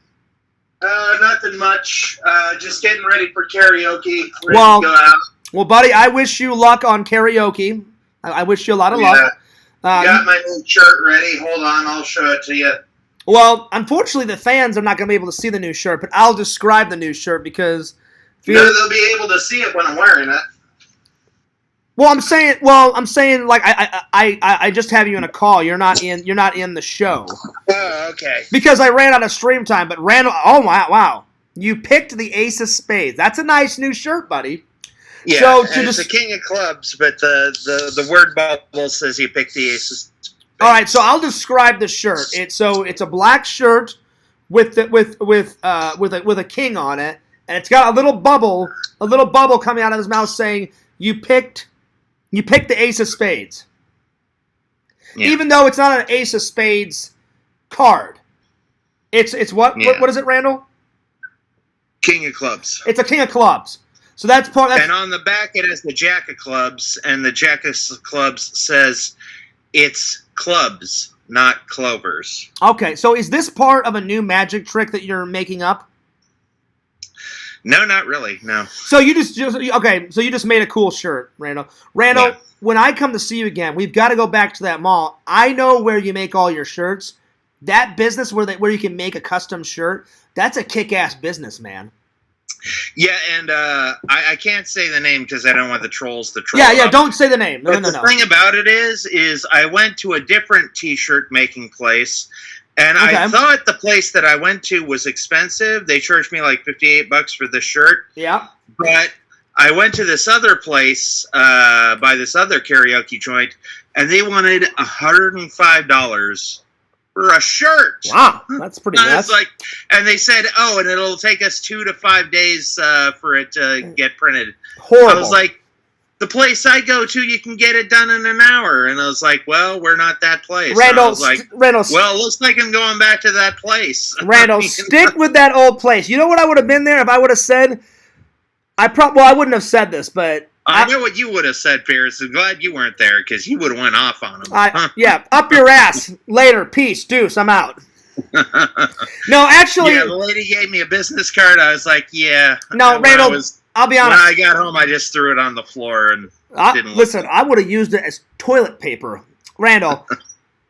Nothing much. Just getting ready for karaoke. Ready to go out. Well, buddy, I wish you luck on karaoke. I wish you a lot of luck. Got my new shirt ready. Hold on, I'll show it to you. Well, unfortunately, the fans are not going to be able to see the new shirt, but I'll describe the new shirt because... they'll be able to see it when I'm wearing it. Well, I'm saying, like I just have you in a call. You're not in the show. Oh, okay. Because I ran out of stream time, but Randall, oh wow, you picked the Ace of Spades. That's a nice new shirt, buddy. Yeah, so it's the King of Clubs, but the word bubble says you picked the Ace of Spades. All right, so I'll describe the shirt. It's a black shirt with a king on it, and it's got a little bubble coming out of his mouth saying you picked the Ace of Spades. Yeah. Even though it's not an Ace of Spades card. It's what? Yeah. What is it, Randall? King of Clubs. It's a King of Clubs. So that's part. And on the back it has the Jack of Clubs, and the Jack of Clubs says it's clubs, not clovers. Okay, so is this part of a new magic trick that you're making up? No, not really. No. So you just made a cool shirt, Randall. Randall, yeah. When I come to see you again, we've got to go back to that mall. I know where you make all your shirts. That business where you can make a custom shirt, that's a kick-ass business, man. Yeah, and I can't say the name because I don't want the trolls to troll. Yeah, don't say the name. No. The thing about it is I went to a different T-shirt making place, and okay. I thought the place that I went to was expensive. They charged me like $58 for the shirt. Yeah. But I went to this other place by this other karaoke joint, and they wanted $105 for a shirt. Wow, that's pretty nice. And they said, oh, and it'll take us 2 to 5 days for it to get printed. Horrible. I was like, the place I go to, you can get it done in an hour. And I was like, well, we're not that place. Randall, I was like, well, it looks like I'm going back to that place. Randall, stick with that old place. You know what I would have been there if I would have said, I wouldn't have said this, but... I know what you would have said, Pierce. I'm glad you weren't there because you would have went off on him. Yeah, up your ass. Later. Peace. Deuce. I'm out. No, actually... Yeah, the lady gave me a business card. I was like, yeah. No, Randall, I'll be honest. When I got home, I just threw it on the floor and didn't listen, I would have used it as toilet paper. Randall,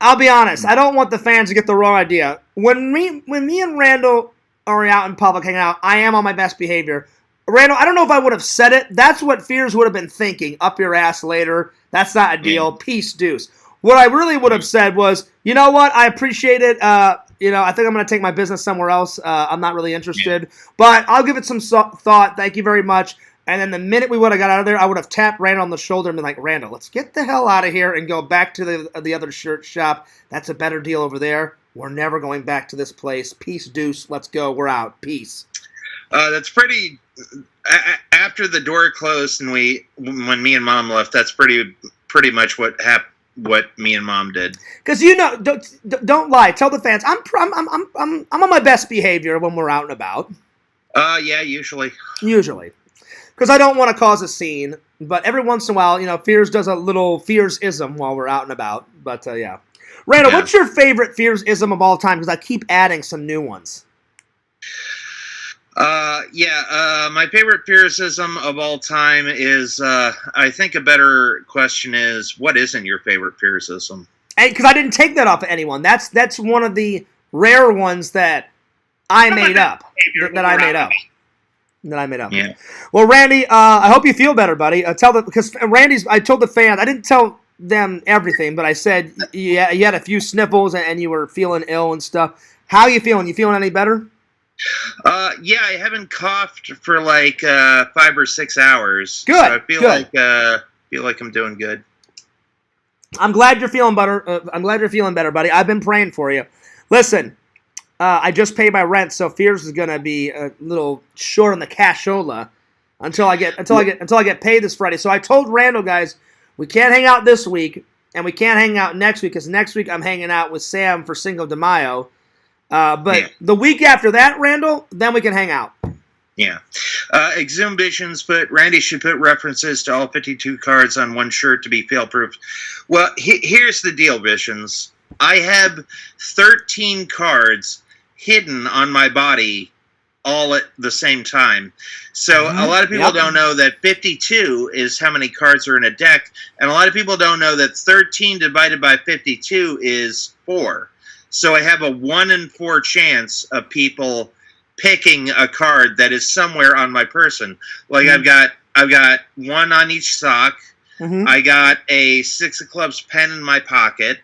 I'll be honest. I don't want the fans to get the wrong idea. When me and Randall are out in public hanging out, I am on my best behavior. Randall, I don't know if I would have said it. That's what Fears would have been thinking. Up your ass later. That's not a deal. Peace, deuce. What I really would have said was, you know what? I appreciate it. I think I'm going to take my business somewhere else. I'm not really interested. Yeah. But I'll give it some thought. Thank you very much. And then the minute we would have got out of there, I would have tapped Randall on the shoulder and been like, Randall, let's get the hell out of here and go back to the other shirt shop. That's a better deal over there. We're never going back to this place. Peace, deuce. Let's go. We're out. Peace. That's pretty... After the door closed and when me and Mom left, that's pretty much what me and Mom did. Because don't lie. Tell the fans I'm on my best behavior when we're out and about. Yeah, usually. Usually, because I don't want to cause a scene. But every once in a while, Fears does a little Fears-ism while we're out and about. But yeah. Randall, what's your favorite Fears-ism of all time? Because I keep adding some new ones. My favorite Fears-ism of all time is, I think a better question is, what isn't your favorite Fears-ism? Because I didn't take that off of anyone. That's one of the rare ones that I made up. That I made up. Yeah. Well, Randy, I hope you feel better, buddy. Because I told the fans, I didn't tell them everything, but I said you had a few sniffles and you were feeling ill and stuff. How are you feeling? You feeling any better? I haven't coughed for like 5 or 6 hours. Good. So I feel good. like I'm doing good. I'm glad you're feeling better. Buddy. I've been praying for you. Listen, I just paid my rent, so Fears is gonna be a little short on the cashola until I get paid this Friday. So I told Randall, guys, we can't hang out this week, and we can't hang out next week because next week I'm hanging out with Sam for Cinco de Mayo. But the week after that, Randall, then we can hang out. Yeah. Exhumed Visions Randy should put references to all 52 cards on one shirt to be fail-proof. Well, here's the deal, Visions. I have 13 cards hidden on my body all at the same time. So a lot of people don't know that 52 is how many cards are in a deck, and a lot of people don't know that 13 divided by 52 is 4. So I have a 1 in 4 chance of people picking a card that is somewhere on my person. Like I've got 1 on each sock. I got a 6 of clubs pen in my pocket.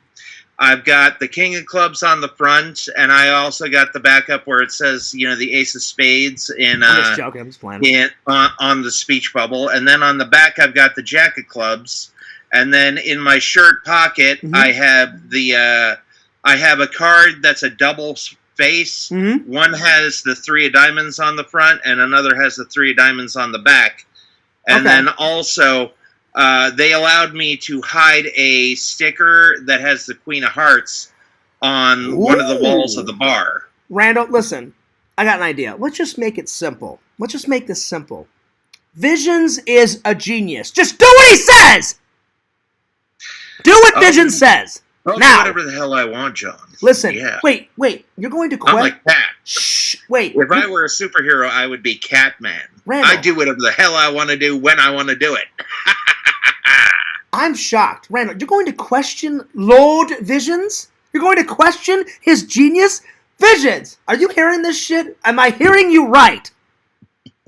I've got the King of Clubs on the front, and I also got the backup where it says, the Ace of Spades in I'm just joking. I'm just playing. On the speech bubble, and then on the back I've got the Jack of Clubs, and then in my shirt pocket I have a card that's a double face. One has the 3 of diamonds on the front, and another has the 3 of diamonds on the back. And then also, they allowed me to hide a sticker that has the Queen of Hearts on one of the walls of the bar. Randall, listen, I got an idea. Let's just make it simple. Let's just make this simple. Visions is a genius. Just do what he says! Do what Visions says! I'll now, do whatever the hell I want, John. Listen, wait. You're going to quit? I'm like Cat. Shh, wait. If I were a superhero, I would be Catman. Randall, I do whatever the hell I want to do when I want to do it. I'm shocked. Randall, you're going to question Lord Visions? You're going to question his genius? Visions, are you hearing this shit? Am I hearing you right?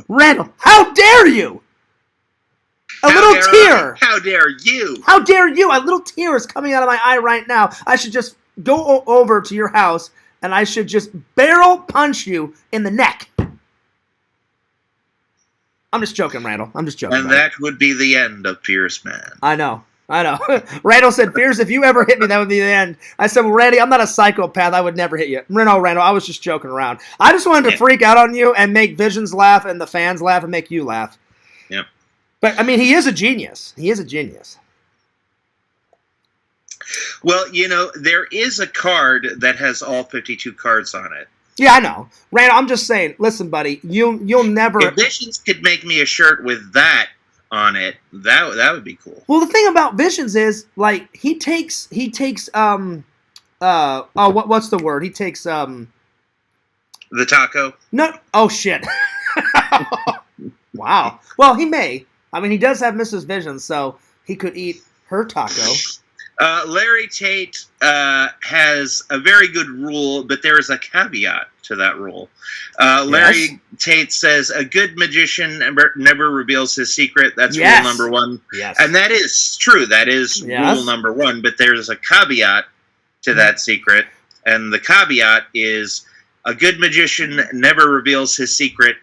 Randall, how dare you? A little tear. How dare you? How dare you? A little tear is coming out of my eye right now. I should just go over to your house and I should just barrel punch you in the neck. I'm just joking, Randall. I'm just joking. And that would be the end of Fierce Man. I know. Randall said, Fierce, if you ever hit me, that would be the end. I said, well, Randy, I'm not a psychopath. I would never hit you. Randall, I was just joking around. I just wanted to freak out on you and make Visions laugh and the fans laugh and make you laugh. Yep. But, I mean, he is a genius. He is a genius. Well, there is a card that has all 52 cards on it. Yeah, I know. Randall, I'm just saying, listen, buddy, you'll never... If Visions could make me a shirt with that on it, that would be cool. Well, the thing about Visions is, like, he takes what's the word? He takes, The taco? No, oh, shit. Wow. Well, he may. I mean, he does have Mrs. Visions, so he could eat her taco. Larry Tate has a very good rule, but there is a caveat to that rule. Larry Tate says a good magician never reveals his secret. That's rule number 1. Yes. And that is true. That is rule number 1, but there's a caveat to that secret, and the caveat is a good magician never reveals his secret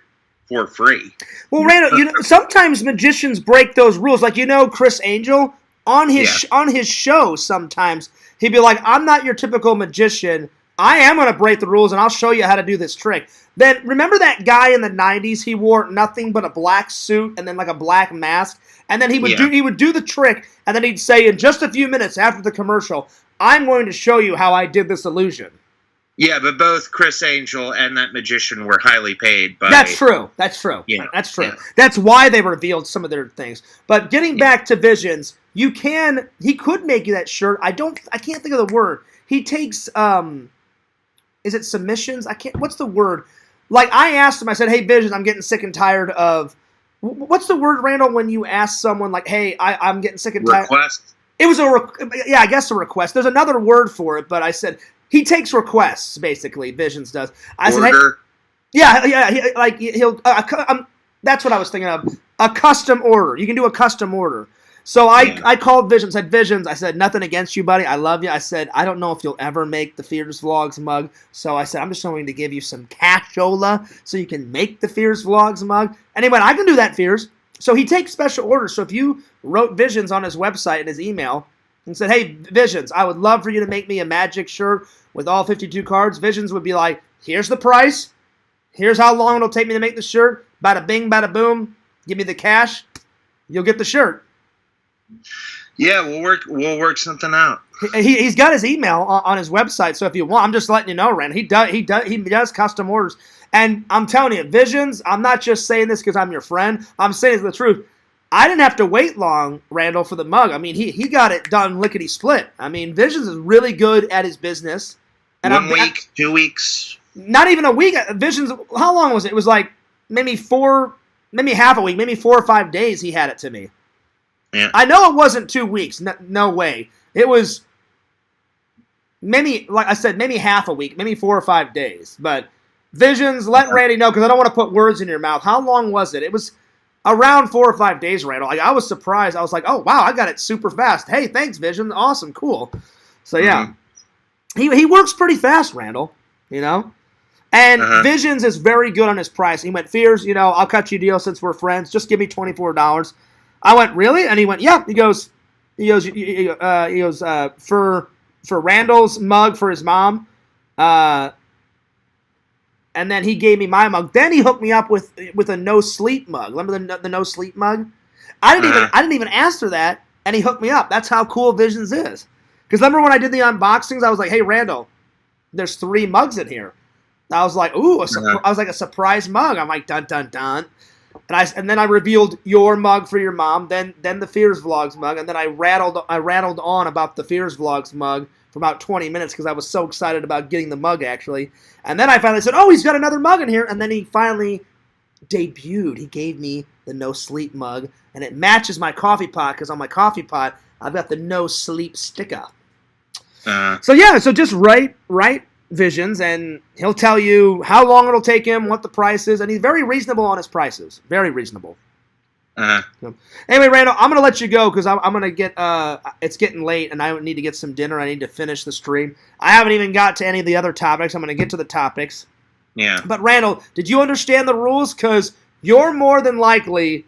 for free. Well, Randall, sometimes magicians break those rules. Like, Chris Angel... On his show, sometimes he'd be like, I'm not your typical magician. I am going to break the rules, and I'll show you how to do this trick. Then, remember that guy in the 90s? He wore nothing but a black suit and then like a black mask. And then he would do the trick, and then he'd say, in just a few minutes after the commercial, I'm going to show you how I did this illusion. Yeah, but both Chris Angel and that magician were highly paid. That's true. Yeah. That's true. Yeah. That's why they revealed some of their things. But getting back to Visions, he could make you that shirt. I can't think of the word. He takes, is it submissions? What's the word? Like, I asked him, I said, hey, Visions, I'm getting sick and tired of, what's the word, Randall, when you ask someone, like, hey, I'm getting sick and tired? Request? It was I guess a request. There's another word for it, but I said, he takes requests, basically, Visions does. I said, hey, he'll, that's what I was thinking of, a custom order. You can do a custom order. So I called Visions, said, Visions, I said, nothing against you, buddy. I love you. I said, I don't know if you'll ever make the Fears Vlogs mug. So I said, I'm just going to give you some cashola so you can make the Fears Vlogs mug. And he went, I can do that, Fears. So he takes special orders. So if you wrote Visions on his website and his email and said, hey, Visions, I would love for you to make me a magic shirt with all 52 cards, Visions would be like, here's the price. Here's how long it'll take me to make the shirt. Bada bing, bada boom. Give me the cash. You'll get the shirt. Yeah, we'll work something out. He's got his email on his website, so if you want, I'm just letting you know, Rand. He does custom orders, and I'm telling you, Visions. I'm not just saying this because I'm your friend. I'm saying the truth. I didn't have to wait long, Randall, for the mug. I mean, he got it done lickety split. I mean, Visions is really good at his business. And 1 week, 2 weeks, not even a week. Visions. How long was it? It was like maybe half a week, maybe 4 or 5 days. He had it to me. Yeah. I know it wasn't 2 weeks. No way. It was maybe, like I said, maybe half a week, maybe 4 or 5 days. But Visions, let Randy know, because I don't want to put words in your mouth. How long was it? It was around 4 or 5 days, Randall. Like, I was surprised. I was like, oh, wow, I got it super fast. Hey, thanks, Visions. Awesome, cool. So, yeah. He works pretty fast, Randall, you know? And Visions is very good on his price. He went, Fears, I'll cut you a deal since we're friends. Just give me $24. I went, really? And he went, yeah. He goes, for Randall's mug for his mom, and then he gave me my mug. Then he hooked me up with a no sleep mug. Remember the no sleep mug? I didn't even ask for that, and he hooked me up. That's how cool Visions is. Because remember when I did the unboxings, I was like, hey, Randall, there's 3 mugs in here. I was like, ooh, I was like a surprise mug. I'm like, dun dun dun. And then I revealed your mug for your mom, then the Fears Vlogs mug, and then I rattled on about the Fears Vlogs mug for about 20 minutes because I was so excited about getting the mug, actually. And then I finally said, oh, he's got another mug in here. And then he finally debuted. He gave me the no sleep mug, and it matches my coffee pot because on my coffee pot, I've got the no sleep sticker. So just write Visions, and he'll tell you how long it'll take him, what the price is, and he's very reasonable on his prices. Very reasonable. Anyway, Randall, I'm gonna let you go because I'm gonna get it's getting late, and I need to get some dinner. I need to finish the stream. I haven't even got to any of the other topics. I'm gonna get to the topics. Yeah. But Randall, did you understand the rules? Because you're more than likely,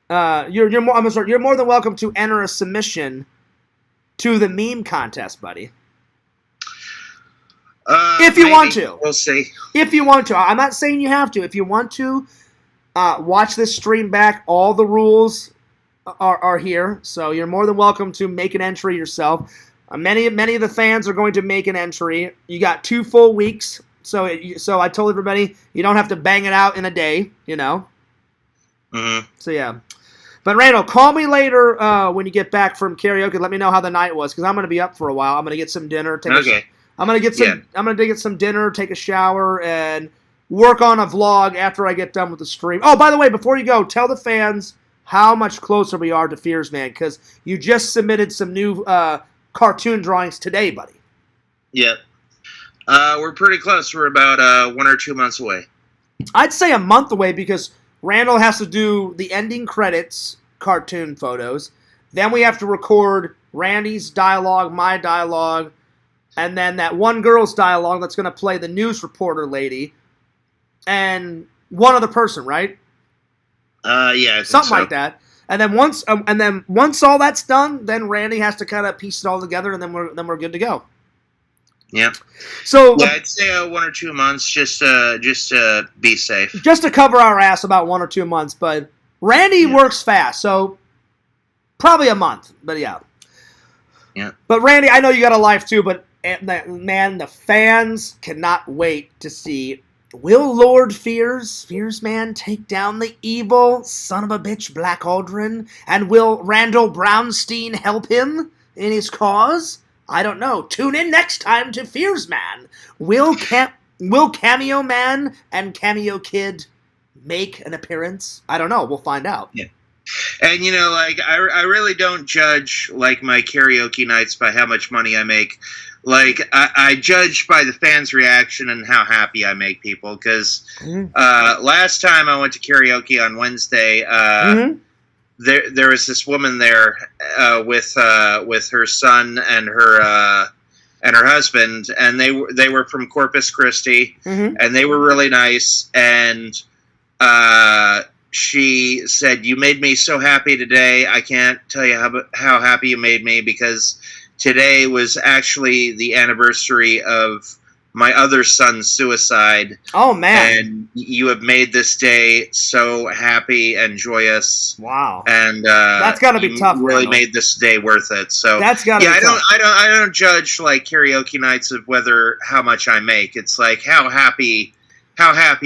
you're more than welcome to enter a submission to the meme contest, buddy. If you want to. We'll see. If you want to. I'm not saying you have to. If you want to, watch this stream back. All the rules are here, so you're more than welcome to make an entry yourself. Many of the fans are going to make an entry. You got 2 full weeks, so I told everybody you don't have to bang it out in a day, So, yeah. But, Randall, call me later when you get back from karaoke. Let me know how the night was, because I'm going to be up for a while. I'm going to get some dinner. I'm gonna get some dinner, take a shower, and work on a vlog after I get done with the stream. Oh, by the way, before you go, tell the fans how much closer we are to Fears Man, because you just submitted some new cartoon drawings today, buddy. Yep. We're pretty close. We're about 1 or 2 months away. I'd say a month away because Randall has to do the ending credits cartoon photos. Then we have to record Randy's dialogue, my dialogue, and then that one girl's dialogue that's going to play the news reporter lady, and one other person, right? Yeah, something like that. And then once all that's done, then Randy has to kind of piece it all together, and then we're good to go. Yeah. So yeah, I'd say 1 or 2 months, just to be safe. Just to cover our ass about 1 or 2 months, but Randy works fast, so probably a month. But yeah. Yeah. But Randy, I know you got a life too, but man, the fans cannot wait to see Will Lord Fears Man, take down the evil son of a bitch Black Aldrin? And will Randall Brownstein help him in his cause? I don't know. Tune in next time to Fears Man. Will Cameo Man and Cameo Kid make an appearance? I don't know. We'll find out. Yeah. And, like, I really don't judge, like, my karaoke nights by how much money I make. Like, I judge by the fans' reaction and how happy I make people. Because last time I went to karaoke on Wednesday, there was this woman there with her son and her husband, and they were from Corpus Christi, and they were really nice. And she said, "You made me so happy today. I can't tell you how happy you made me, because today was actually the anniversary of my other son's suicide. Oh, man. And you have made this day so happy and joyous. Wow. And that's got to be tough. Really made this day worth it. So that's got to be tough. I don't judge, like, karaoke nights of how much I make. It's like how happy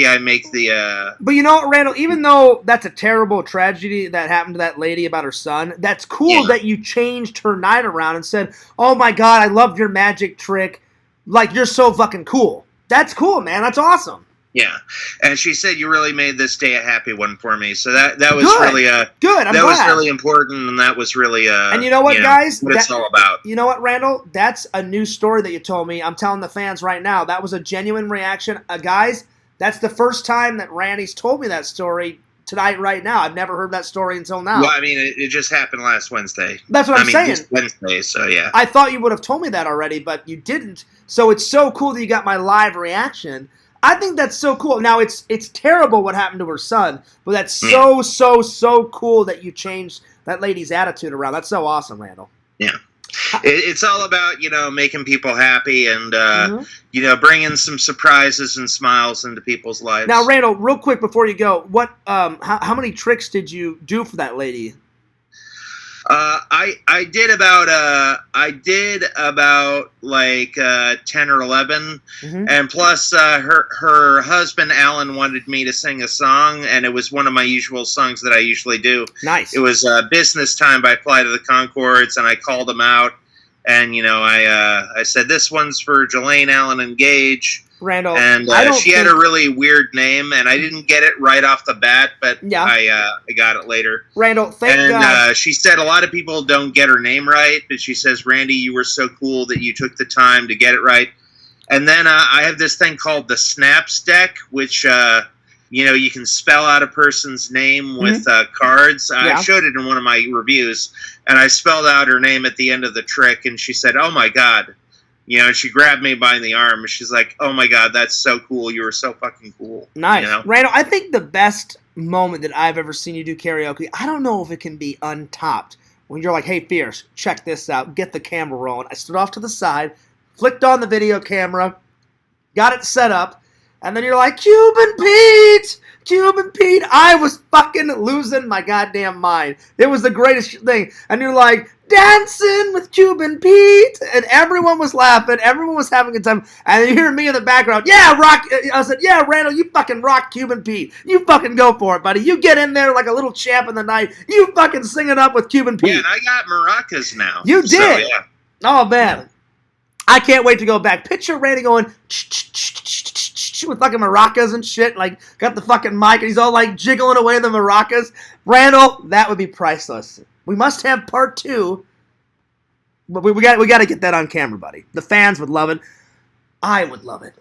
I make the... But you know what, Randall? Even though that's a terrible tragedy that happened to that lady about her son, that's cool that you changed her night around and said, "Oh my God, I loved your magic trick. Like, you're so fucking cool." That's cool, man. That's awesome. Yeah. And she said, "You really made this day a happy one for me." So that was good. Really good. I'm that glad. Was really important, and that was really and you know what, guys? What it's all about. You know what, Randall? That's a new story that you told me. I'm telling the fans right now. That was a genuine reaction. Guys, that's the first time that Randy's told me that story tonight, right now. I've never heard that story until now. Well, I mean, it just happened last Wednesday. That's what I'm saying. Just Wednesday, so yeah. I thought you would have told me that already, but you didn't. So it's so cool that you got my live reaction. I think that's so cool. Now, it's terrible what happened to her son, but that's so cool that you changed that lady's attitude around. That's so awesome, Randall. Yeah. It's all about, making people happy and, bringing some surprises and smiles into people's lives. Now, Randall, real quick before you go, how many tricks did you do for that lady? I did about like 10 or 11, and plus her husband Alan wanted me to sing a song, and it was one of my usual songs that I usually do. Nice. It was Business Time by Flight of the Conchords, and I called them out, and I said, "This one's for Jelaine, Allen, and Gage." Randall, and she had a really weird name, and I didn't get it right off the bat, but I got it later. Randall, thank God. She said a lot of people don't get her name right, but she says, "Randy, you were so cool that you took the time to get it right." And then I have this thing called the Snaps deck, which you can spell out a person's name with cards. I showed it in one of my reviews, and I spelled out her name at the end of the trick, and she said, "Oh my God." She grabbed me by the arm, and she's like, "Oh my God, that's so cool. You were so fucking cool." Nice. Randall, I think the best moment that I've ever seen you do karaoke, I don't know if it can be untopped, when you're like, "Hey, Fierce, check this out. Get the camera rolling." I stood off to the side, flicked on the video camera, got it set up, and then you're like, Cuban Pete! I was fucking losing my goddamn mind. It was the greatest thing. And you're like, "Dancing with Cuban Pete," and everyone was laughing, everyone was having a good time, and you hear me in the background, "Yeah, rock." I said, "Yeah, Randall, you fucking rock Cuban Pete. You fucking go for it, buddy. You get in there like a little champ in the night. You fucking sing it up with Cuban Pete." Yeah, and I got maracas now. You did? So, yeah. Oh, man. I can't wait to go back. Picture Randy going with fucking maracas and shit, like got the fucking mic, and he's all like jiggling away the maracas. Randall, that would be priceless. We must have part 2. But we got to get that on camera, buddy. The fans would love it. I would love it.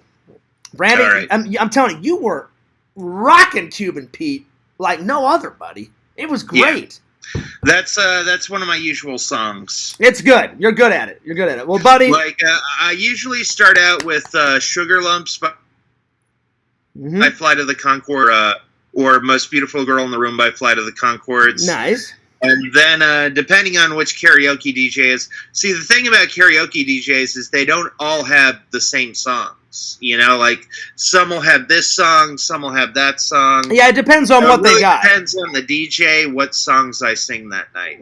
Randy, right. I'm telling you were rocking Cuban Pete like no other, buddy. It was great. Yeah. That's one of my usual songs. It's good. You're good at it. Well, buddy, like I usually start out with "Sugar Lumps" by Flight of the Conchord, or "Most Beautiful Girl in the Room" by Flight of the Conchords. Nice. And then, depending on which karaoke DJ is... See, the thing about karaoke DJs is they don't all have the same songs. Like, some will have this song, some will have that song. Yeah, it depends on what they got. It depends on the DJ, what songs I sing that night.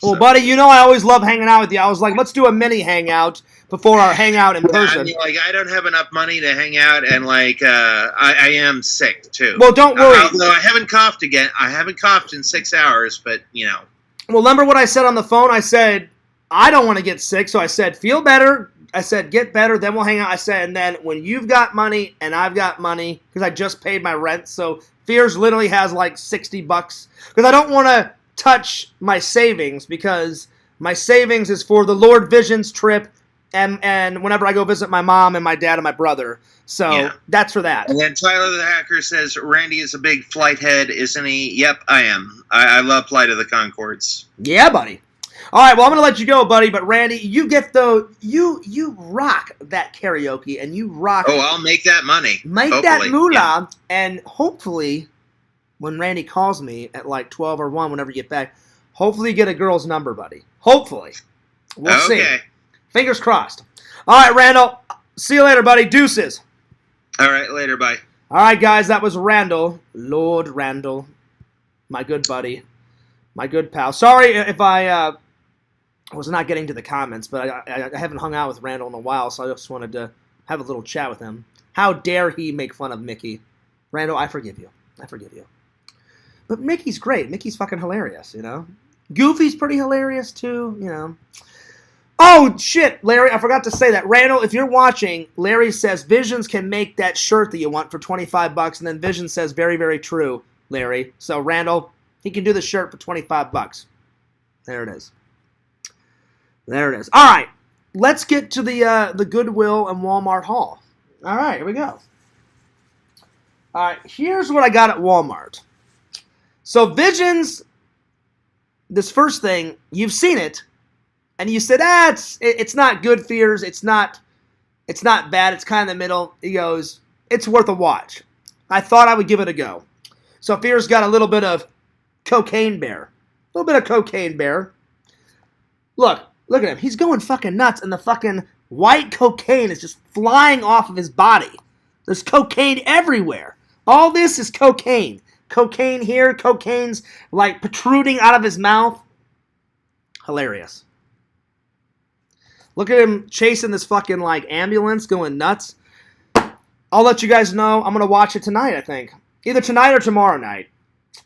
Well, buddy, you know I always love hanging out with you. I was like, let's do a mini hangout before our hangout in person. I mean, like, I don't have enough money to hang out, and like, I am sick too. Well, don't worry. Although I haven't coughed again. I haven't coughed in 6 hours, but you know. Well, remember what I said on the phone? I said I don't want to get sick, so I said feel better. I said get better, then we'll hang out. I said, and then when you've got money and I've got money, because I just paid my rent, so Fears literally has like $60 because I don't want to touch my savings because my savings is for the Lord Visions trip and whenever I go visit my mom and my dad and my brother. So that's for that. And then Tyler the Hacker says, Randy is a big flight head, isn't he? Yep, I am. I love Flight of the Conchords. Yeah, buddy. All right, well, I'm going to let you go, buddy, but Randy, you get you rock that karaoke, and you rock... Oh, I'll make that money. Make that moolah, and hopefully, when Randy calls me at like 12 or 1, whenever you get back, hopefully you get a girl's number, buddy. Hopefully. We'll see. Fingers crossed. All right, Randall, see you later, buddy. Deuces. All right, later, bye. All right, guys, that was Randall, Lord Randall, my good buddy, my good pal. Sorry if I was not getting to the comments, but I haven't hung out with Randall in a while, so I just wanted to have a little chat with him. How dare he make fun of Mickey? Randall, I forgive you. I forgive you. But Mickey's great. Mickey's fucking hilarious, you know? Goofy's pretty hilarious, too, you know? Oh, shit, Larry, I forgot to say that. Randall, if you're watching, Larry says Visions can make that shirt that you want for $25, and then Visions says very, very true, Larry. So, Randall, he can do the shirt for $25. There it is. There it is. All right, let's get to the Goodwill and Walmart haul. All right, here we go. All right, here's what I got at Walmart. So Visions, this first thing, you've seen it, and you said, it's not good, Fears. It's not bad. It's kind of in the middle. He goes, it's worth a watch. I thought I would give it a go. So Fears got a little bit of Cocaine Bear. A little bit of Cocaine Bear. Look at him. He's going fucking nuts, and the fucking white cocaine is just flying off of his body. There's cocaine everywhere. All this is cocaine. Cocaine here. Cocaine's like protruding out of his mouth. Hilarious. Look at him chasing this fucking like ambulance, going nuts. I'll let you guys know. I'm going to watch it tonight, I think. Either tonight or tomorrow night.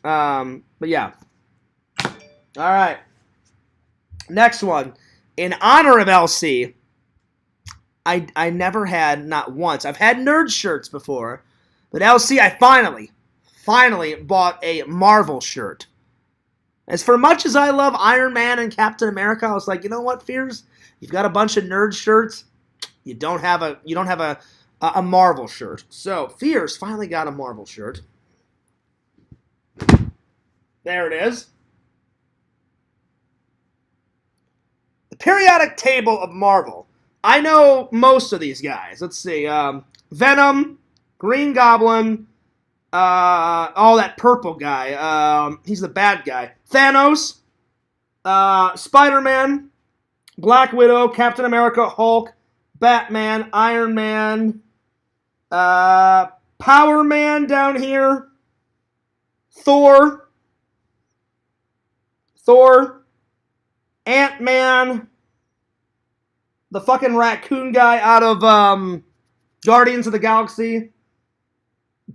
But yeah. All right. Next one. In honor of LC, I never had, not once, I've had nerd shirts before, but LC, I finally bought a Marvel shirt. As for much as I love Iron Man and Captain America, I was like, you know what, Fears? You've got a bunch of nerd shirts. You don't have a Marvel shirt. So Fears finally got a Marvel shirt. There it is. Periodic table of Marvel. I know most of these guys. Let's see. Venom, Green Goblin, that purple guy. He's the bad guy. Thanos, Spider-Man, Black Widow, Captain America, Hulk, Batman, Iron Man, Power Man down here, Thor, Ant-Man, the fucking raccoon guy out of Guardians of the Galaxy,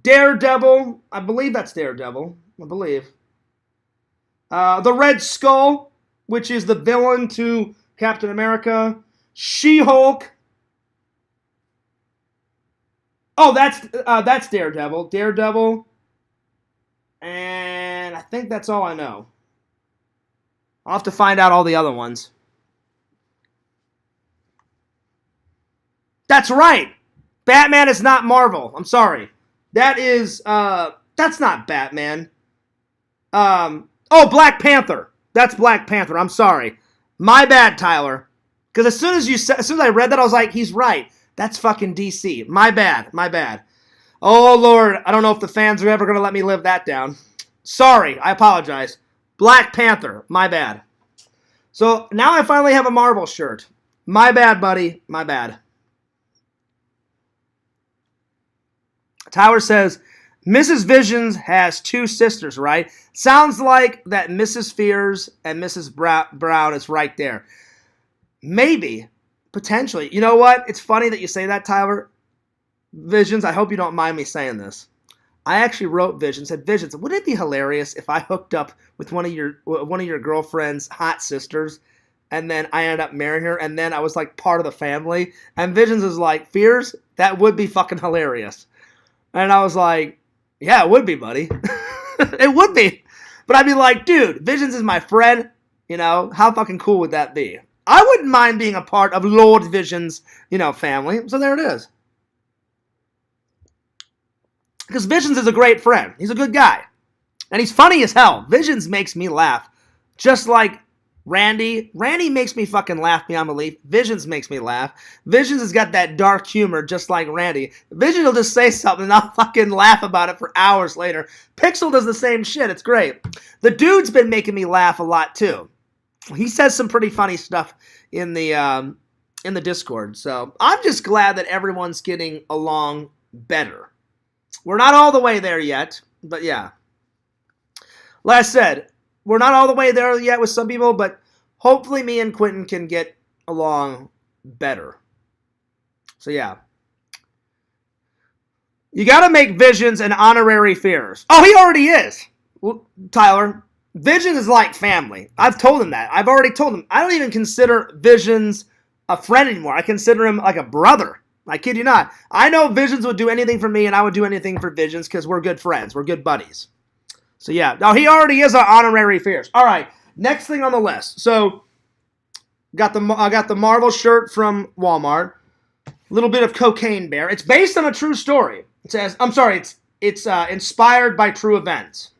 Daredevil, I believe that's Daredevil, the Red Skull, which is the villain to Captain America, She-Hulk, that's Daredevil, and I think that's all I know. I'll have to find out all the other ones. That's right. Batman is not Marvel. I'm sorry. That is, that's not Batman. Black Panther. That's Black Panther. I'm sorry. My bad, Tyler. Because as soon as I read that, I was like, he's right. That's fucking DC. My bad. Oh, Lord. I don't know if the fans are ever going to let me live that down. Sorry. I apologize. Black Panther. My bad. So now I finally have a Marvel shirt. My bad, buddy. My bad. Tyler says, Mrs. Visions has two sisters, right? Sounds like that Mrs. Fears and Mrs. Brown is right there. Maybe, potentially. You know what? It's funny that you say that, Tyler. Visions, I hope you don't mind me saying this. I actually wrote Visions, said Visions, wouldn't it be hilarious if I hooked up with one of your girlfriend's hot sisters, and then I ended up marrying her, and then I was like part of the family? And Visions is like, Fears, that would be fucking hilarious. And I was like, yeah, it would be, buddy. It would be. But I'd be like, dude, Visions is my friend. You know, how fucking cool would that be? I wouldn't mind being a part of Lord Vision's, family. So there it is. Because Visions is a great friend. He's a good guy. And he's funny as hell. Visions makes me laugh. Just like Randy. Randy makes me fucking laugh beyond belief. Visions makes me laugh. Visions has got that dark humor just like Randy. Visions will just say something and I'll fucking laugh about it for hours later. Pixel does the same shit. It's great. The dude's been making me laugh a lot too. He says some pretty funny stuff in the Discord. So I'm just glad that everyone's getting along better. We're not all the way there yet, but yeah. Like I said, we're not all the way there yet with some people, but hopefully me and Quentin can get along better. So yeah. You got to make Visions an honorary Fears. Oh, he already is. Well, Tyler, Visions is like family. I've told him that. I've already told him. I don't even consider Visions a friend anymore. I consider him like a brother. I kid you not. I know Visions would do anything for me, and I would do anything for Visions because we're good friends. We're good buddies. So yeah. Now, he already is an honorary Fears. All right. Next thing on the list. So, I got the Marvel shirt from Walmart. A little bit of Cocaine Bear. It's based on a true story. It says, it's inspired by true events.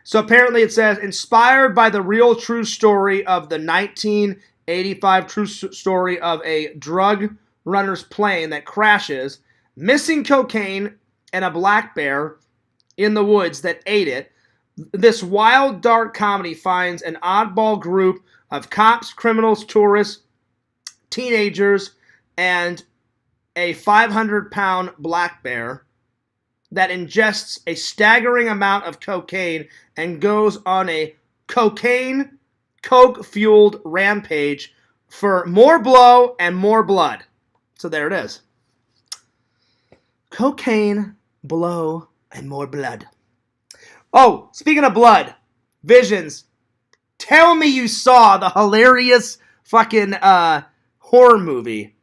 So apparently it says, inspired by the real true story of the 1985 true story of a drug runner's plane that crashes, missing cocaine and a black bear in the woods that ate it. This wild, dark comedy finds an oddball group of cops, criminals, tourists, teenagers, and a 500-pound black bear that ingests a staggering amount of cocaine and goes on a coke-fueled rampage for more blow and more blood. So there it is. Cocaine, blow, and more blood. Oh, speaking of blood, Visions, tell me you saw the hilarious fucking horror movie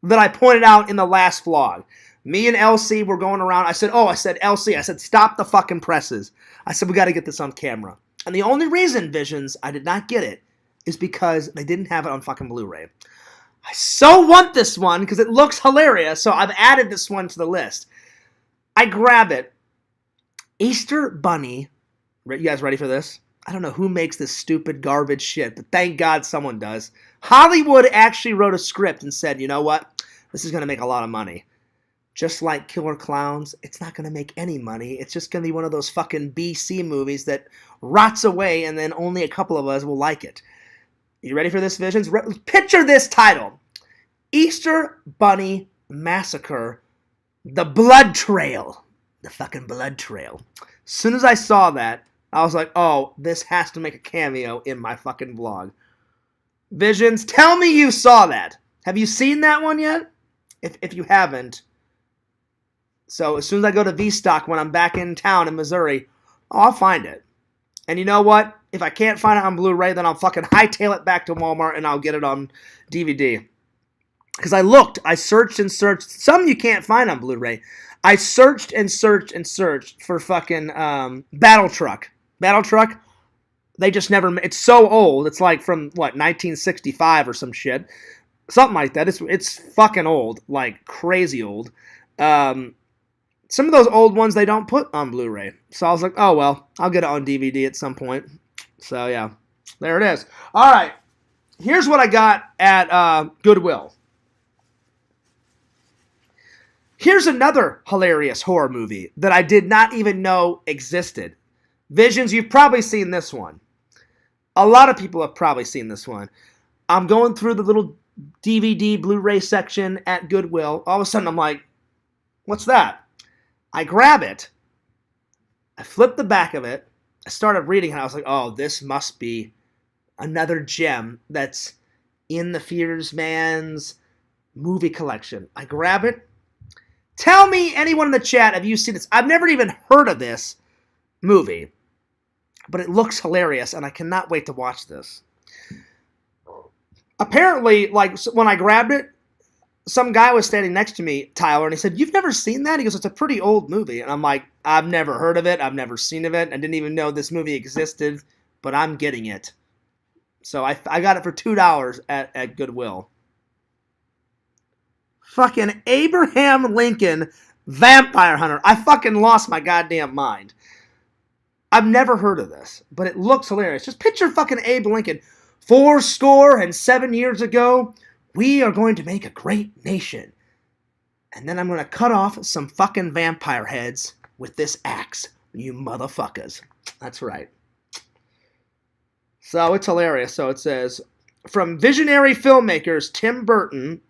that I pointed out in the last vlog. Me and LC were going around. I said, LC, stop the fucking presses. I said, we got to get this on camera. And the only reason, Visions, I did not get it is because they didn't have it on fucking Blu-ray. I so want this one because it looks hilarious, so I've added this one to the list. I grab it. Easter Bunny. You guys ready for this? I don't know who makes this stupid garbage shit, but thank God someone does. Hollywood actually wrote a script and said, you know what? This is going to make a lot of money. Just like Killer Clowns, it's not going to make any money. It's just going to be one of those fucking BC movies that rots away and then only a couple of us will like it. You ready for this, Visions? Picture this title. Easter Bunny Massacre. The Blood Trail. The fucking Blood Trail. As soon as I saw that, I was like, oh, this has to make a cameo in my fucking vlog. Visions, tell me you saw that. Have you seen that one yet? If you haven't. So as soon as I go to V-Stock when I'm back in town in Missouri, I'll find it. And you know what? If I can't find it on Blu-ray, then I'll fucking hightail it back to Walmart and I'll get it on DVD. Because I looked, I searched and searched. Some you can't find on Blu-ray. I searched and searched and searched for fucking Battle Truck. Battle Truck, they just never, it's so old. It's like from, 1965 or some shit. Something like that. It's fucking old. Like, crazy old. Some of those old ones they don't put on Blu-ray. So I was like, oh, well, I'll get it on DVD at some point. So, yeah. There it is. All right. Here's what I got at Goodwill. Here's another hilarious horror movie that I did not even know existed. Visions, you've probably seen this one. A lot of people have probably seen this one. I'm going through the little DVD Blu-ray section at Goodwill. All of a sudden, I'm like, what's that? I grab it. I flip the back of it. I started reading and I was like, oh, this must be another gem that's in the Fears Man's movie collection. I grab it. Tell me, anyone in the chat, have you seen this? I've never even heard of this movie, but it looks hilarious, and I cannot wait to watch this. Apparently, like, when I grabbed it, some guy was standing next to me, Tyler, and he said, "You've never seen that?" He goes, "It's a pretty old movie." And I'm like, "I've never heard of it. I've never seen of it. I didn't even know this movie existed, but I'm getting it." So I got it for $2 at Goodwill. Fucking Abraham Lincoln Vampire Hunter. I fucking lost my goddamn mind. I've never heard of this, but it looks hilarious. Just picture fucking Abe Lincoln. 7 years ago, we are going to make a great nation. And then I'm going to cut off some fucking vampire heads with this axe, you motherfuckers. That's right. So it's hilarious. So it says, from visionary filmmakers Tim Burton.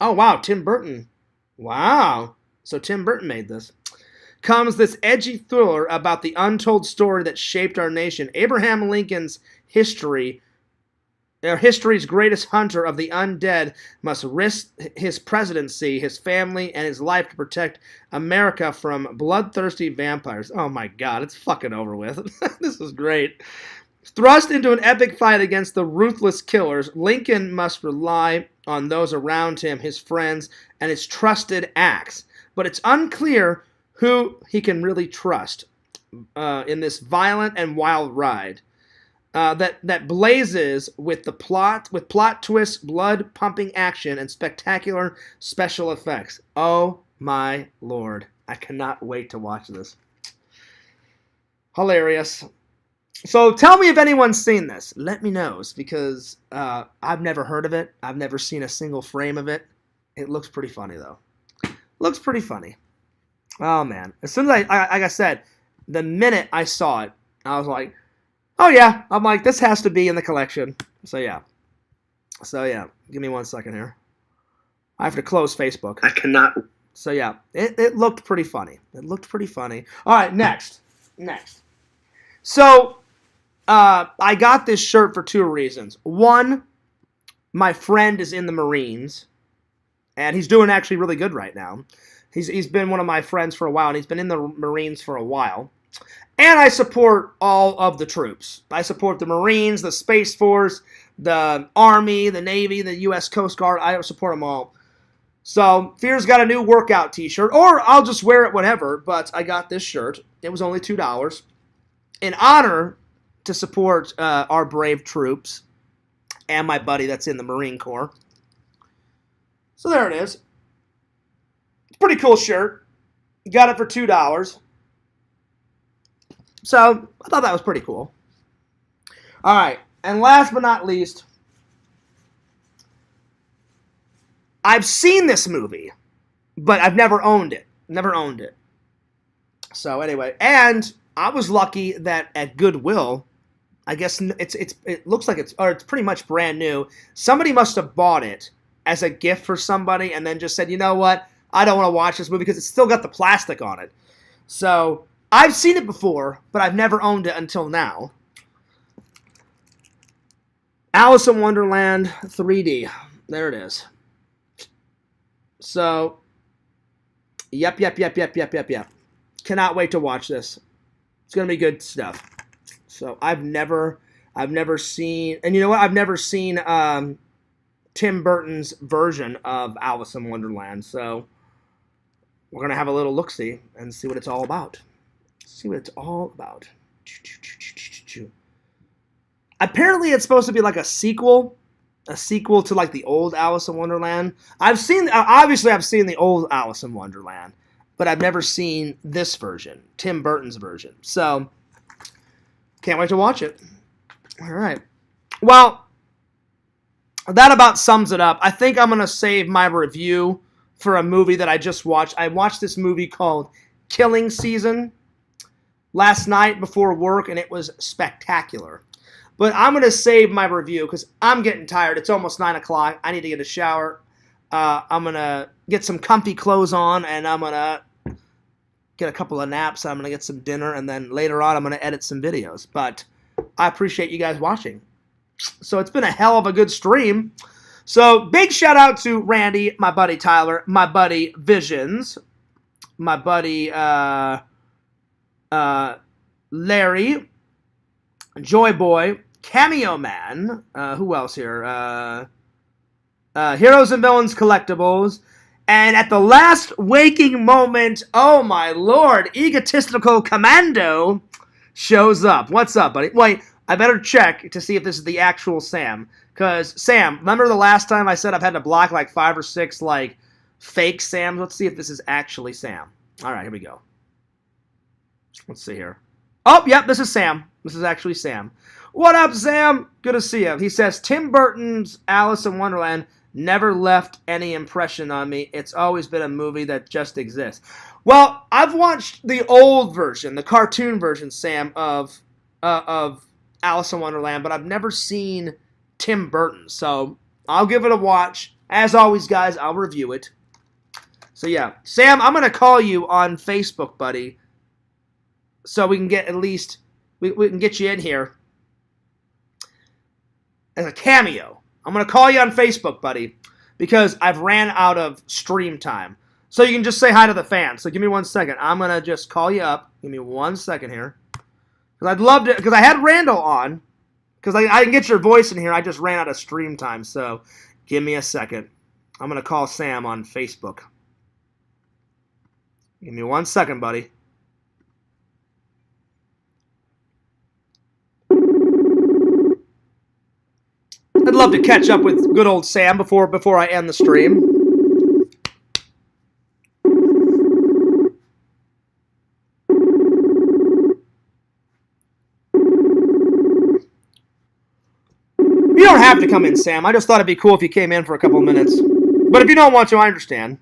Oh, wow, Tim Burton. Wow. So Tim Burton made this. Comes this edgy thriller about the untold story that shaped our nation. Abraham Lincoln's history's greatest hunter of the undead must risk his presidency, his family, and his life to protect America from bloodthirsty vampires. Oh my God, it's fucking over with. This is great. Thrust into an epic fight against the ruthless killers, Lincoln must rely on those around him, his friends, and his trusted axe. But it's unclear who he can really trust in this violent and wild ride that blazes with plot twists, blood pumping action, and spectacular special effects. Oh my Lord! I cannot wait to watch this. Hilarious. So tell me if anyone's seen this. Let me know, because I've never heard of it. I've never seen a single frame of it. It looks pretty funny though. Looks pretty funny. Oh man! As soon as like I said, the minute I saw it, I was like, "Oh yeah!" I'm like, "This has to be in the collection." So yeah. Give me 1 second here. I have to close Facebook. I cannot. So yeah, it looked pretty funny. It looked pretty funny. All right, next. So I got this shirt for 2 reasons. One, my friend is in the Marines, and he's doing actually really good right now. He's been one of my friends for a while, and he's been in the Marines for a while. And I support all of the troops. I support the Marines, the Space Force, the Army, the Navy, the U.S. Coast Guard. I support them all. So Fear's got a new workout t-shirt, or I'll just wear it whenever, but I got this shirt. It was only $2. In honor to support our brave troops and my buddy that's in the Marine Corps. So there it is. Pretty cool shirt. Got it for $2. So I thought that was pretty cool. All right. And last but not least, I've seen this movie, but I've never owned it. Never owned it. So anyway, and I was lucky that at Goodwill, I guess it looks like it's pretty much brand new. Somebody must have bought it as a gift for somebody and then just said, you know what? I don't want to watch this movie because it's still got the plastic on it. So I've seen it before, but I've never owned it until now. Alice in Wonderland 3D. There it is. So, yep. Cannot wait to watch this. It's going to be good stuff. So I've never seen, and you know what? I've never seen Tim Burton's version of Alice in Wonderland. So we're going to have a little look-see and see what it's all about. Apparently it's supposed to be like a sequel to like the old Alice in Wonderland. I've seen the old Alice in Wonderland, but I've never seen this version, Tim Burton's version. So can't wait to watch it. All right. Well, that about sums it up. I think I'm going to save my review for a movie that I just watched. I watched this movie called Killing Season last night before work, and it was spectacular. But I'm going to save my review because I'm getting tired. It's almost 9 o'clock. I need to get a shower. I'm going to get some comfy clothes on, and I'm going to get a couple of naps. I'm going to get some dinner, and then later on I'm going to edit some videos. But I appreciate you guys watching. So it's been a hell of a good stream. So big shout out to Randy, my buddy Tyler, my buddy Visions, my buddy Larry, Joy Boy, Cameo Man, who else here? Heroes and Villains Collectibles. And at the last waking moment, oh my lord, Egotistical Commando shows up. What's up, buddy? Wait, I better check to see if this is the actual Sam. Because, Sam, remember the last time I said I've had to block like 5 or 6 like fake Sams? Let's see if this is actually Sam. Alright, here we go. Let's see here. Oh, yep, this is Sam. This is actually Sam. What up, Sam? Good to see you. He says, Tim Burton's Alice in Wonderland never left any impression on me. It's always been a movie that just exists. Well, I've watched the old version, the cartoon version, Sam, of Alice in Wonderland, but I've never seen Tim Burton. So I'll give it a watch. As always, guys, I'll review it. So yeah, Sam, I'm going to call you on Facebook, buddy, so we can get at least, we can get you in here as a cameo. I'm going to call you on Facebook, buddy, because I've ran out of stream time. So you can just say hi to the fans. So give me 1 second. I'm going to just call you up. Give me 1 second here. Because I'd love to, because I had Randall on. Because I can get your voice in here. I just ran out of stream time. So give me a second. I'm going to call Sam on Facebook. Give me 1 second, buddy. I'd love to catch up with good old Sam before I end the stream. You don't have to come in, Sam. I just thought it'd be cool if you came in for a couple of minutes. But if you don't want to, I understand.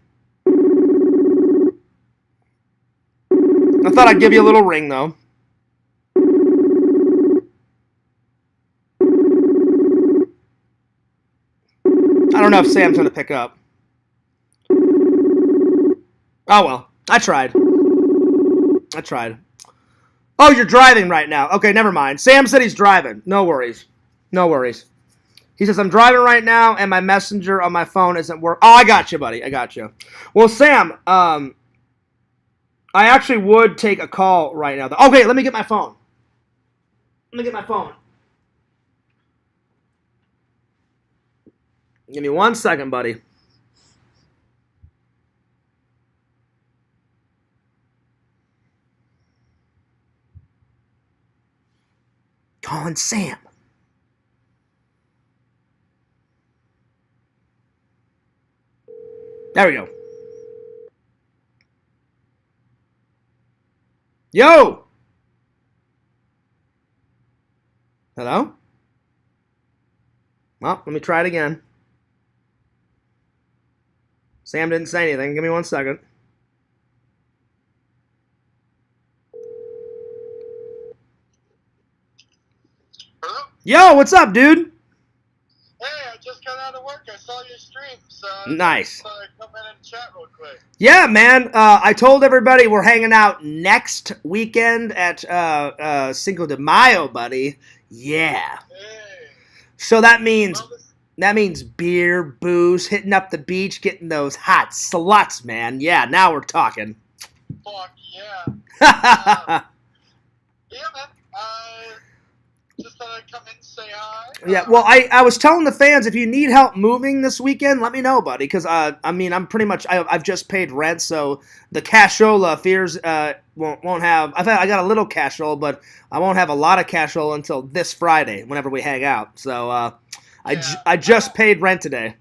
I thought I'd give you a little ring, though. I don't know if Sam's going to pick up. Oh, well. I tried. Oh, you're driving right now. Okay, never mind. Sam said he's driving. No worries. He says, I'm driving right now, and my messenger on my phone isn't working. Oh, I got you, buddy. I got you. Well, Sam, I actually would take a call right now. Okay, let me get my phone. Give me 1 second, buddy. Calling Sam. There we go. Yo! Hello? Well, let me try it again. Sam didn't say anything. Give me 1 second. Hello? Yo, what's up, dude? Hey, I just got out of work. I saw your stream, so Nice. I come in and chat real quick. Yeah, man. I told everybody we're hanging out next weekend at Cinco de Mayo, buddy. Yeah. Hey. So that means Well, that means beer, booze, hitting up the beach, getting those hot sluts, man. Yeah, now we're talking. fuck yeah. Yeah, man. I just thought I'd come in and say hi. Yeah, well, I was telling the fans, if you need help moving this weekend, let me know, buddy. Because, I mean, I'm pretty much, I've just paid rent, so the cashola fears won't have, I got a little cashola, but I won't have a lot of cashola until this Friday, whenever we hang out. So, I just paid rent today.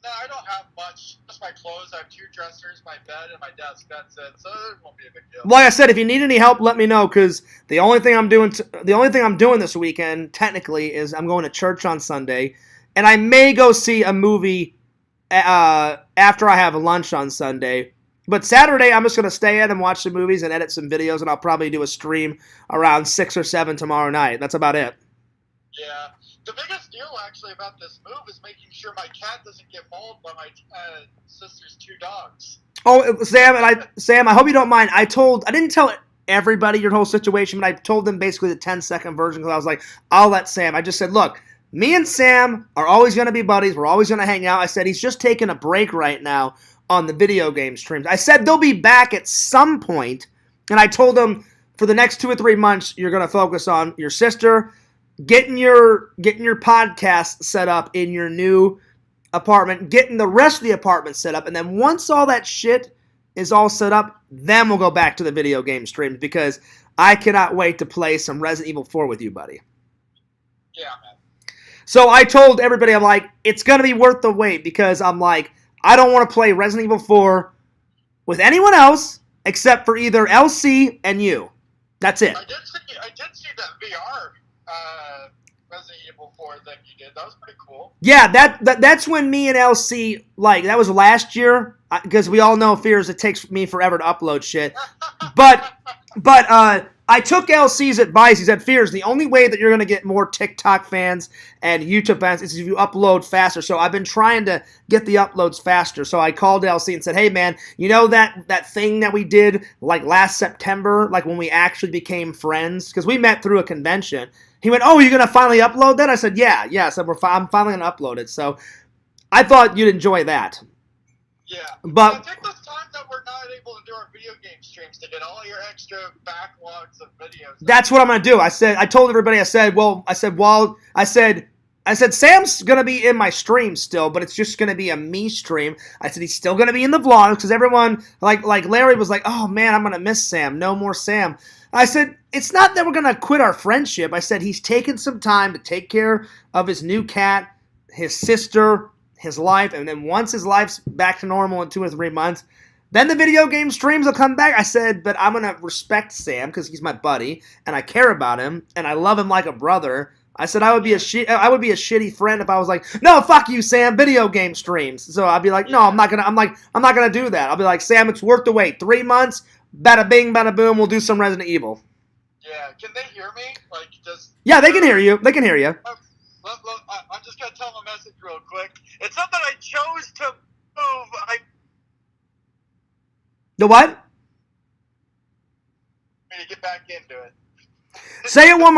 No, I don't have much. Just my clothes. I have 2 dressers, my bed, and my desk. That's it. So it won't be a big deal. Like I said, if you need any help, let me know. Because the only thing I'm doing this weekend, technically, is I'm going to church on Sunday, and I may go see a movie after I have lunch on Sunday. But Saturday, I'm just going to stay in and watch some movies and edit some videos, and I'll probably do a stream around 6 or 7 tomorrow night. That's about it. Yeah. The biggest deal, actually, about this move is making sure my cat doesn't get mauled by my sister's 2 dogs. Oh, Sam, I hope you don't mind. I didn't tell everybody your whole situation, but I told them basically the 10-second version because I was like, I'll let Sam. I just said, look, me and Sam are always going to be buddies. We're always going to hang out. I said he's just taking a break right now on the video game streams. I said they'll be back at some point, and I told him for the next 2 or 3 months you're going to focus on your sister, getting your podcast set up in your new apartment, getting the rest of the apartment set up, and then once all that shit is all set up, then we'll go back to the video game streams because I cannot wait to play some Resident Evil 4 with you, buddy. Yeah, man. So I told everybody, I'm like, it's going to be worth the wait because I'm like, I don't want to play Resident Evil 4 with anyone else except for either LC and you. That's it. I did see that VR Resident Evil 4 thing you did. That was pretty cool. Yeah, that's when me and LC, like, that was last year, because we all know Fears, it takes me forever to upload shit. But I took LC's advice. He said, Fears, the only way that you're going to get more TikTok fans and YouTube fans is if you upload faster. So I've been trying to get the uploads faster. So I called LC and said, hey, man, you know that thing that we did, like, last September, like, when we actually became friends? Because we met through a convention. He went, oh, you're going to finally upload that? I said, yeah. I said, I'm finally going to upload it. So I thought you'd enjoy that. Yeah. But so take this time that we're not able to do our video game streams to get all your extra backlogs of videos. That's what I'm going to do. I told everybody, I said, Sam's going to be in my stream still, but it's just going to be a me stream. I said, he's still going to be in the vlogs because everyone, like Larry was like, oh, man, I'm going to miss Sam. No more Sam. I said, it's not that we're going to quit our friendship. I said, he's taken some time to take care of his new cat, his sister, his life, and then once his life's back to normal in 2 or 3 months, then the video game streams will come back. I said, but I'm going to respect Sam because he's my buddy, and I care about him, and I love him like a brother. I said I would be a shitty friend if I was like, no, fuck you, Sam, video game streams. So I'd be like, no, I'm not gonna do that. I'll be like, Sam, it's worth the wait. 3 months, bada bing, bada boom, we'll do some Resident Evil. Yeah, can they hear me? Like, yeah, they can hear you. They can hear you. I'm just gonna tell them a message real quick. It's not that I chose to move. The what? Me to get back into it. Say it one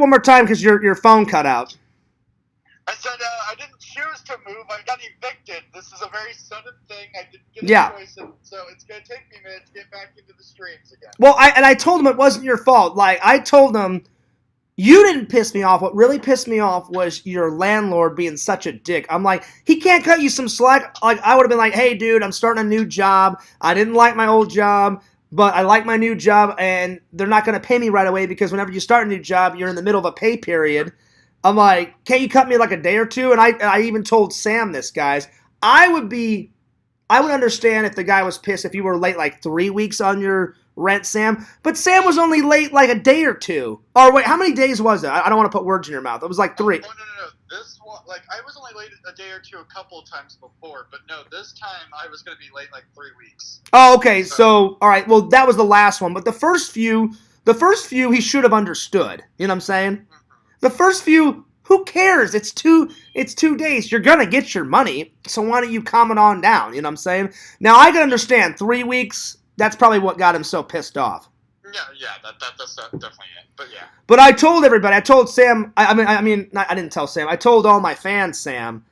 more time because your phone cut out. I said I didn't choose to move. I got evicted. This is a very sudden thing. I didn't get a choice, and so it's gonna take me a minute to get back into the streams again. Well, I told him it wasn't your fault. Like, I told him you didn't piss me off. What really pissed me off was your landlord being such a dick. I'm like, he can't cut you some slack. Like, I would have been like, hey, dude, I'm starting a new job. I didn't like my old job, but I like my new job, and they're not going to pay me right away because whenever you start a new job, you're in the middle of a pay period. I'm like, can't you cut me like a day or two? And I even told Sam this, guys. I would understand if the guy was pissed if you were late like 3 weeks on your rent, Sam. But Sam was only late like a day or two. Or wait, how many days was it? I don't want to put words in your mouth. It was like 3. Oh, no. This one, like, I was only late a day or two a couple of times before, but no, this time I was going to be late like 3 weeks. Oh, okay. So, all right. Well, that was the last one. But the first few he should have understood. You know what I'm saying? Mm-hmm. The first few, who cares? It's 2 days. You're going to get your money. So why don't you calm it on down? You know what I'm saying? Now, I can understand 3 weeks. That's probably what got him so pissed off. Yeah, that's definitely it. But yeah. But I told everybody. I told Sam. I didn't tell Sam. I told all my fans, Sam.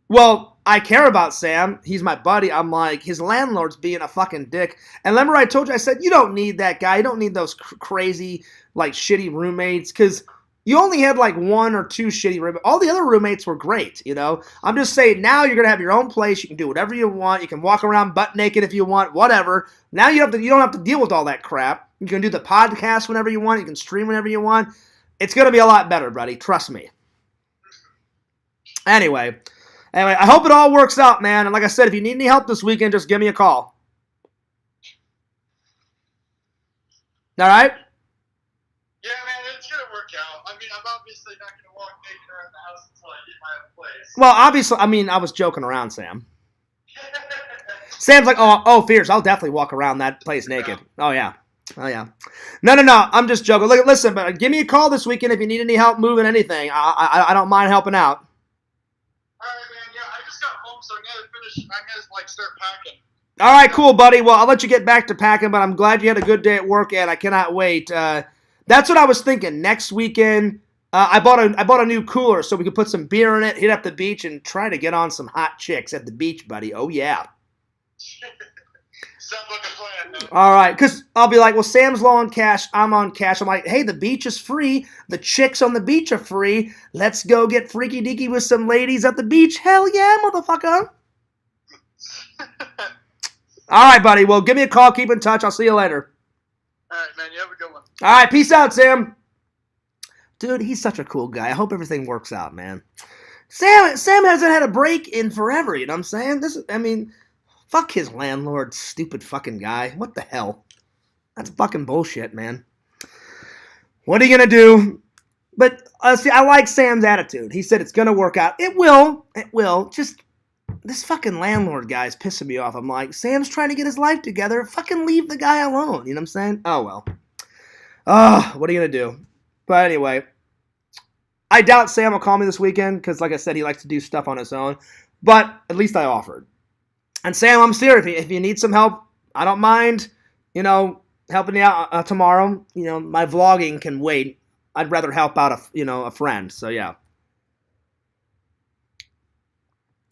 Well, I care about Sam. He's my buddy. I'm like, his landlord's being a fucking dick. And remember I told you, I said, you don't need that guy. You don't need those crazy, like, shitty roommates. Because you only had, like, 1 or 2 shitty roommates. All the other roommates were great, you know. I'm just saying, now you're going to have your own place. You can do whatever you want. You can walk around butt naked if you want, whatever. Now you don't have to deal with all that crap. You can do the podcast whenever you want. You can stream whenever you want. It's going to be a lot better, buddy. Trust me. Anyway, I hope it all works out, man. And like I said, if you need any help this weekend, just give me a call. All right? Yeah, man, it's going to work out. I mean, I'm obviously not going to walk naked around the house until I get my own place. Well, obviously, I was joking around, Sam. Sam's like, oh, Fierce, I'll definitely walk around that place naked. Oh, yeah. No, I'm just joking. Look, listen, but give me a call this weekend if you need any help moving anything. I don't mind helping out. All right, man. Yeah, I just got home, so I'm gonna start packing. All right, cool, buddy. Well, I'll let you get back to packing, but I'm glad you had a good day at work, and I cannot wait. That's what I was thinking. Next weekend, I bought a new cooler so we could put some beer in it, hit up the beach, and try to get on some hot chicks at the beach, buddy. Oh, yeah. Sounds like a plan, man. All right, because I'll be like, well, Sam's low on cash. I'm on cash. I'm like, hey, the beach is free. The chicks on the beach are free. Let's go get freaky deaky with some ladies at the beach. Hell yeah, motherfucker. All right, buddy. Well, give me a call. Keep in touch. I'll see you later. All right, man. You have a good one. All right, peace out, Sam. Dude, he's such a cool guy. I hope everything works out, man. Sam hasn't had a break in forever, you know what I'm saying? Fuck his landlord, stupid fucking guy. What the hell? That's fucking bullshit, man. What are you going to do? But, see, I like Sam's attitude. He said it's going to work out. It will. It will. Just, this fucking landlord guy is pissing me off. I'm like, Sam's trying to get his life together. Fucking leave the guy alone. You know what I'm saying? Oh, well. What are you going to do? But anyway, I doubt Sam will call me this weekend because, like I said, he likes to do stuff on his own. But at least I offered. And Sam, I'm serious. If you need some help, I don't mind, helping you out tomorrow. My vlogging can wait. I'd rather help out a friend. So yeah.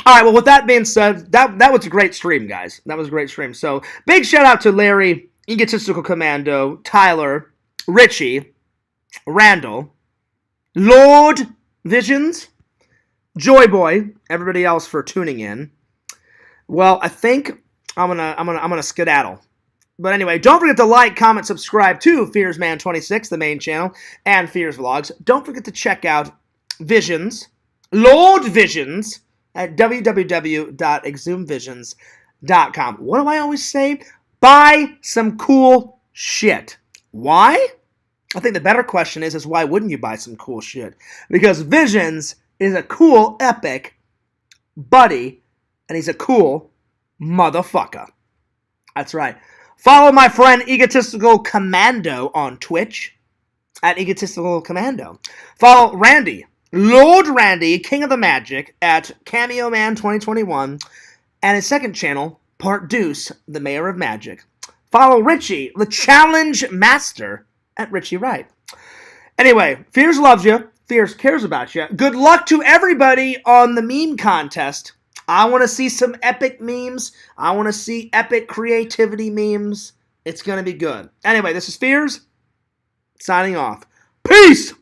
All right. Well, with that being said, that was a great stream, guys. That was a great stream. So big shout out to Larry, Egotistical Commando, Tyler, Richie, Randall, Lord Visions, Joy Boy, everybody else for tuning in. Well, I think I'm gonna skedaddle. But anyway, don't forget to like, comment, subscribe to FearsMan26, the main channel, and Fears Vlogs. Don't forget to check out Visions, Lord Visions, at www.exhumvisions.com. What do I always say? Buy some cool shit. Why? I think the better question is why wouldn't you buy some cool shit? Because Visions is a cool, epic buddy, and he's a cool motherfucker. That's right. Follow my friend Egotistical Commando on Twitch at Egotistical Commando. Follow Randy, Lord Randy, King of the Magic, at Cameo Man 2021, and his second channel, Part Deuce, the Mayor of Magic. Follow Richie, the Challenge Master, at Richie Wright. Anyway, Fears loves you. Fears cares about you. Good luck to everybody on the meme contest. I want to see some epic memes. I want to see epic creativity memes. It's going to be good. Anyway, this is Fears, signing off. Peace!